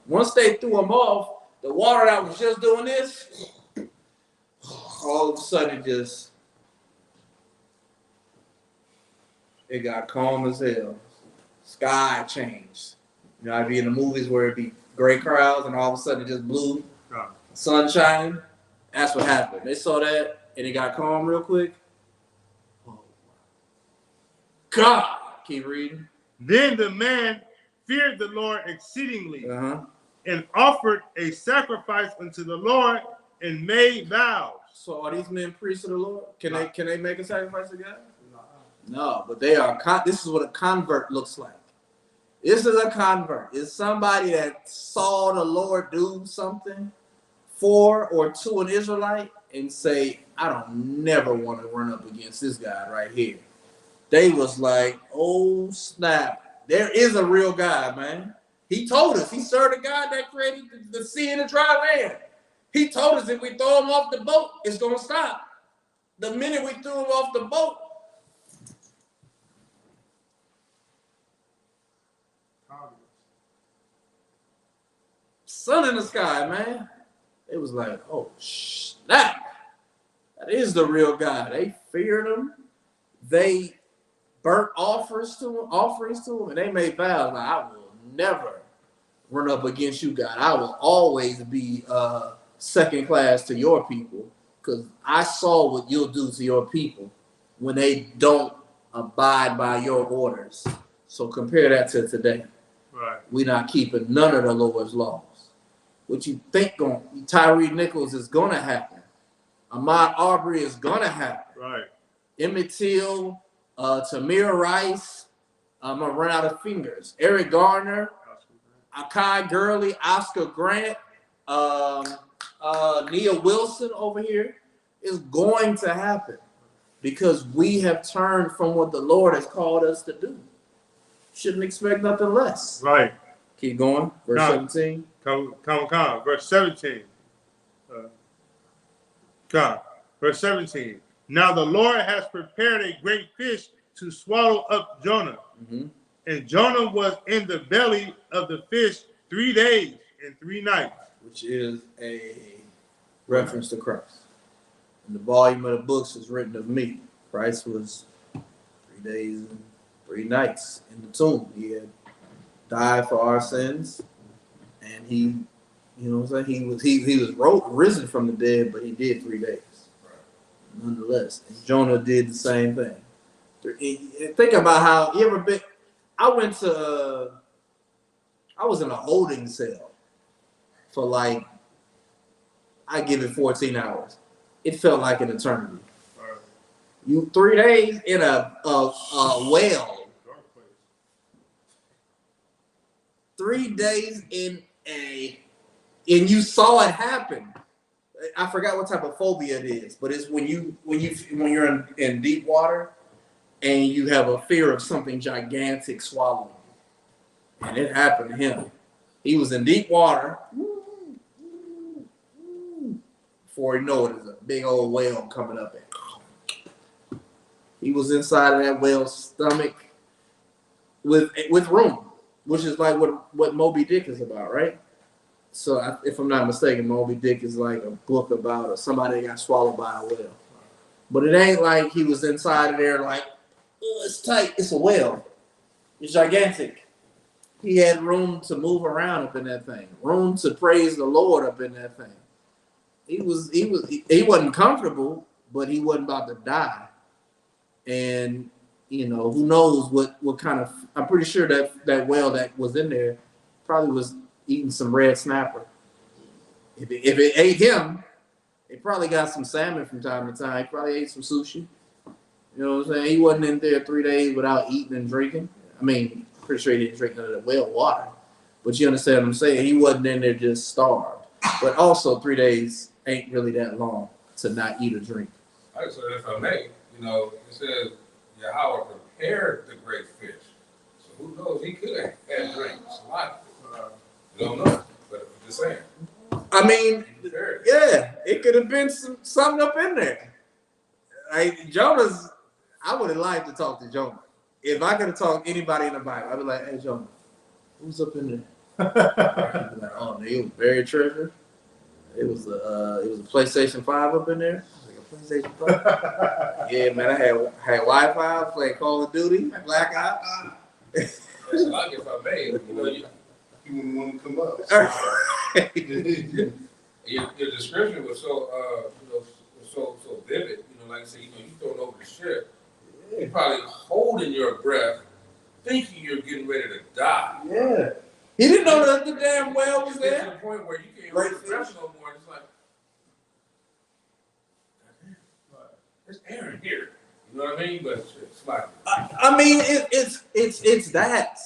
Once they threw him off, the water that was just doing this, all of a sudden it got calm as hell. Sky changed. You know, I'd be in the movies where it'd be gray clouds and all of a sudden it just blew. Sun shining. That's what happened. They saw that and it got calm real quick. Oh, God. Keep reading. Then the man feared the Lord exceedingly and offered a sacrifice unto the Lord and made vows. So are these men priests of the Lord? Can they make a sacrifice to God? No, but they are. This is what a convert looks like. This is a convert. It's somebody that saw the Lord do something for or to an Israelite and say, I don't never want to run up against this guy right here. They was like, oh snap. There is a real God, man. He told us. He served a God that created the sea and the dry land. He told us if we throw him off the boat, it's going to stop. The minute we threw him off the boat, sun in the sky, man. It was like, oh, snap. That is the real God. They feared him. They burnt offerings to him, and they made vows. Like, I will never run up against you, God. I will always be second class to your people because I saw what you'll do to your people when they don't abide by your orders. So compare that to today. Right. We're not keeping none of the Lord's laws. What you think Tyree Nichols is going to happen. Ahmaud Arbery is going to happen. Right. Emmett Till, Tamir Rice. I'm going to run out of fingers. Eric Garner. Akai Gurley, Oscar Grant, Nia Wilson over here, is going to happen because we have turned from what the Lord has called us to do. Shouldn't expect nothing less. Right. Keep going. Verse 17. Come. Verse 17. Verse 17. Now the Lord has prepared a great fish to swallow up Jonah. Mm-hmm. And Jonah was in the belly of the fish 3 days and 3 nights. Which is a reference to Christ. And the volume of the books is written of me. Christ was 3 days and 3 nights in the tomb. He had died for our sins, and he, you know what I'm saying? He was risen from the dead, but he did 3 days. Nonetheless, and Jonah did the same thing. Think about how you ever been. I was in a holding cell for like, I give it 14 hours. It felt like an eternity. You 3 days in a well. 3 days in and you saw it happen. I forgot what type of phobia it is, but it's when you're in deep water and you have a fear of something gigantic swallowing you. And it happened to him. He was in deep water. Before he knew it, there's a big old whale coming up at. He was inside of that whale's stomach with room, which is like what Moby Dick is about, right? So if I'm not mistaken, Moby Dick is like a book about somebody that got swallowed by a whale. But it ain't like he was inside of there like, oh, it's tight. It's a whale. It's gigantic. He had room to move around up in that thing. Room to praise the Lord up in that thing. He wasn't comfortable, but he wasn't about to die. And you know, who knows what kind of, I'm pretty sure that whale that was in there probably was eating some red snapper. If it ate him, it probably got some salmon from time to time. He probably ate some sushi. You know what I'm saying? He wasn't in there 3 days without eating and drinking. I mean, pretty sure he didn't drink none of the whale water. But you understand what I'm saying? He wasn't in there just starved. But also 3 days ain't really that long to not eat or drink. I said, if I may, you know, it says Yahweh prepared the great fish. So who knows? He could have had drink. You don't know, but I'm just saying. I mean, yeah, it could have been something up in there. Jonah's, I would have liked to talk to Jonah. If I could have talked to anybody in the Bible, I'd be like, hey, Jonah, who's up in there? He'd be like, oh, they was buried treasure. It was a PlayStation 5 up in there. Like a PlayStation 5. Yeah, man, I had Wi-Fi, played Call of Duty, Black Ops. It's like if I may, you know, you wouldn't want to come up. Your description was so so vivid. You know, like I said, you thrown over the ship. You're probably holding your breath, thinking you're getting ready to die. Yeah. He didn't know that the damn well was there. To the point where you can't hold your breath no more. It's like, there's air in here. You know what I mean? But it's like, I mean, it's that.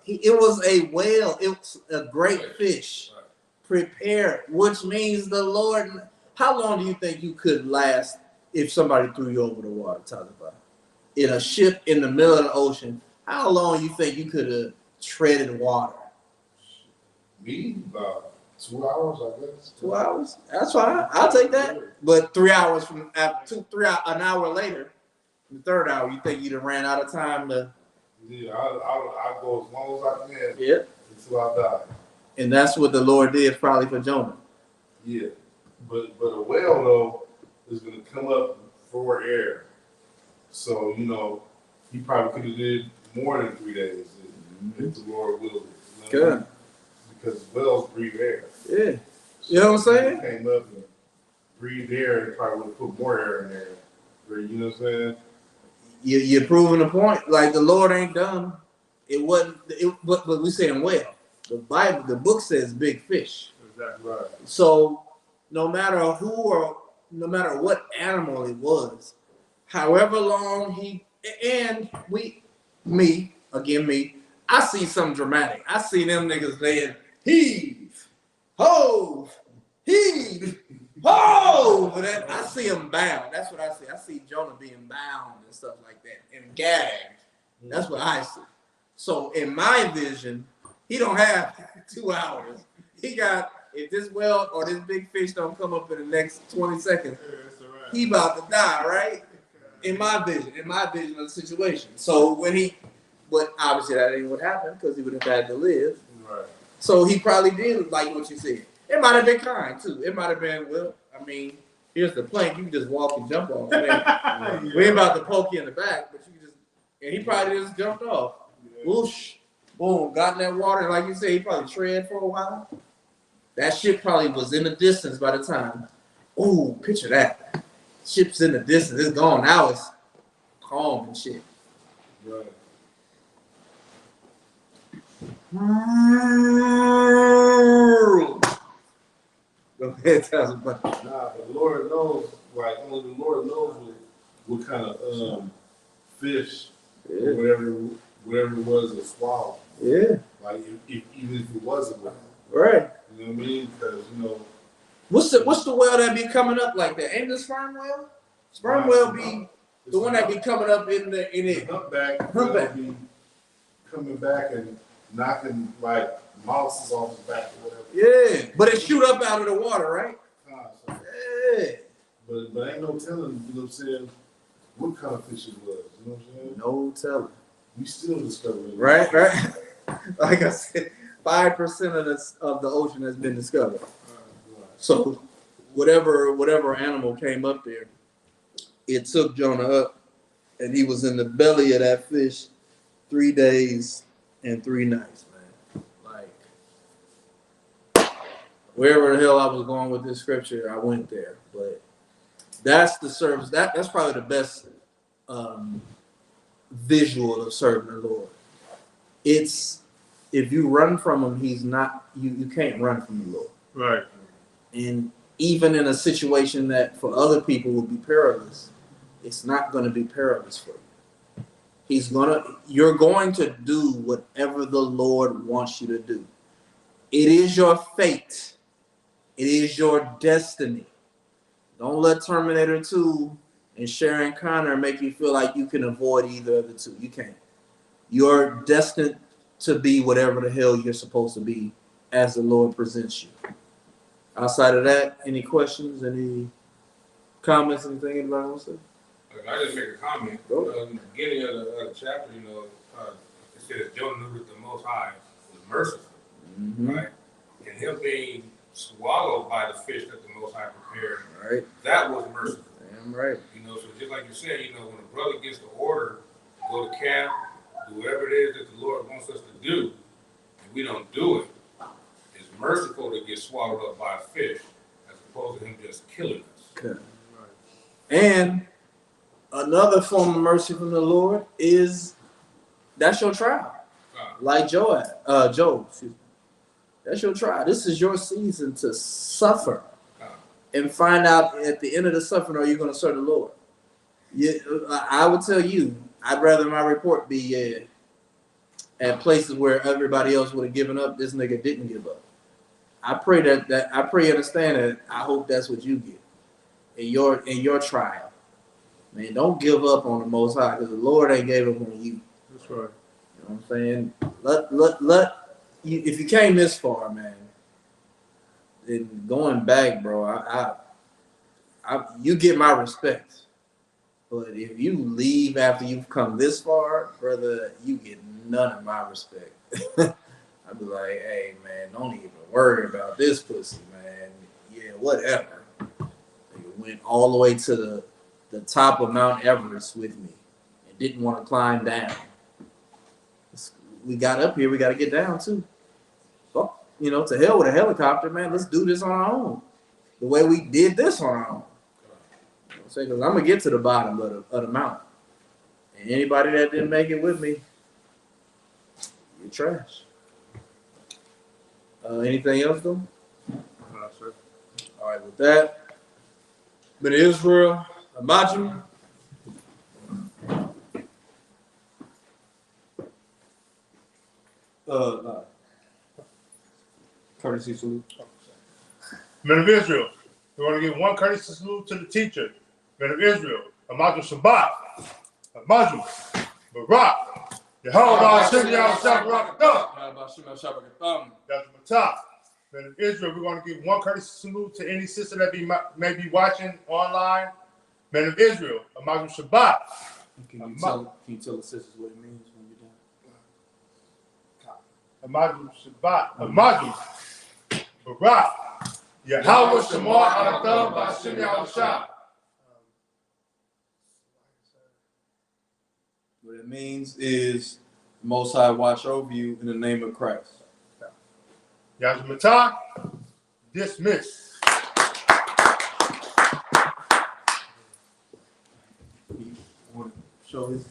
It was a whale. It was a great fish. Prepared, which means the Lord. How long do you think you could last if somebody threw you over the water, Talibah? In a ship in the middle of the ocean, how long you think you could have treaded water? Me, about 2 hours, I guess. 2 hours? That's fine. I'll take that. But 3 hours from after an hour later, the third hour, you think you'd have ran out of time to? Yeah, I go as long as I can. Yeah. Until I die. And that's what the Lord did probably for Jonah. Yeah, but a whale though is gonna come up for air, so you know he probably could have did more than 3 days if the Lord willed it. You know? Good. Because whales breathe air. Yeah. You know what I'm saying? If he came up and breathed air, it probably would have put more air in there. You know what I'm saying? You're proving the point. Like the Lord ain't done. It wasn't. But we saying whale. The Bible, the book says big fish. Exactly right. So no matter who or no matter what animal it was, however long I I see something dramatic. I see them niggas saying, heave, hove, heave, hove. But I see them bound. That's what I see. I see Jonah being bound and stuff like that and gagged. That's what I see. So in my vision, he don't have 2 hours. He got, if this whale or this big fish don't come up in the next 20 seconds, he about to die, right? In my vision of the situation. So but obviously that ain't what happened because he would have had to live. Right. So he probably did like what you said. It might have been kind too. It might have been, well, I mean, here's the plank. You can just walk and jump off. Man. We ain't about to poke you in the back, but you just, and he probably just jumped off. Whoosh, boom, got in that water. Like you said, he probably tread for a while. That ship probably was in the distance by the time. Ooh, picture that. Ship's in the distance. It's gone. Now it's calm and shit. Right. Go ahead, tell us about it. Nah, but the Lord knows, like only the Lord knows what kind of fish or whatever it was that swallowed. Yeah. Like if even if it wasn't one. Right. You know what I mean? Because What's the whale that be coming up like that? Ain't the sperm whale? Sperm whale be the one that be coming up in it. Humpback be coming back and knocking like mouses off his back or whatever. Yeah, but it shoot up out of the water, right? Yeah. But ain't no telling, you know what I'm saying, what kind of fish it was. You know what I'm saying? No telling. We still discovering. Right. Like I said, 5% of the ocean has been discovered. So whatever animal came up there, it took Jonah up, and he was in the belly of that fish 3 days and 3 nights, man. Like wherever the hell I was going with this scripture, I went there. But that's the service. That's probably the best visual of serving the Lord. It's if you run from him, he's not. You can't run from the Lord. Right. And even in a situation that for other people would be perilous, it's not going to be perilous for you. You're going to do whatever the Lord wants you to do. It is your fate. It is your destiny. Don't let Terminator 2 and Sharon Connor make you feel like you can avoid either of the two. You can't. You're destined to be whatever the hell you're supposed to be as the Lord presents you. Outside of that, any questions, any comments, anything anybody wants to say? I just make a comment. In the beginning of the chapter, it says Jonah knew that the Most High was merciful, right? And him being swallowed by the fish that the Most High prepared, right? That was merciful. Damn right. So just like you said, when a brother gets the order to go to camp, do whatever it is that the Lord wants us to do, and we don't do it, it's merciful to get swallowed up by a fish as opposed to him just killing us. Okay. And another form of mercy from the Lord is that's your trial. Like Job, excuse me. That's your trial. This is your season to suffer and find out at the end of the suffering, are you going to serve the Lord? I would tell you, I'd rather my report be at places where everybody else would have given up. This nigga didn't give up. I pray that I pray you understand that. I hope that's what you get in your trial. Man, don't give up on the Most High because the Lord ain't gave up on you. That's right. You know what I'm saying? Let you, if you came this far, man, then going back, bro, you get my respect. But if you leave after you've come this far, brother, you get none of my respect. I'd be like, hey, man, don't even worry about this pussy, man. Yeah, whatever. They went all the way to the top of Mount Everest with me and didn't want to climb down. We got up here, we got to get down too. So, to hell with a helicopter, man. Let's do this on our own. The way we did this on our own. Because I'm going to get to the bottom of the mountain. And anybody that didn't make it with me, you're trash. Anything else, though? No, sir. All right, with that, but Israel, Amaju. Courtesy salute. Men of Israel, we want to give one courtesy salute to the teacher. Men of Israel, Amadu Shabbat, Amadu, Barak, Yehovah Hashem Yahweh Barak, that's Matah. Men of Israel, we want to give one courtesy salute to any sister that may be watching online. Men of Israel, Amadu Shabbat. Can you tell the sisters what it means when you're done? Amadu Shabbat, Amadu, Barak, Yahweh Shemar Adatham B'Hashem Yahushua. What it means is the Most High watch over you in the name of Christ. Yazmatah, dismiss. You want to show his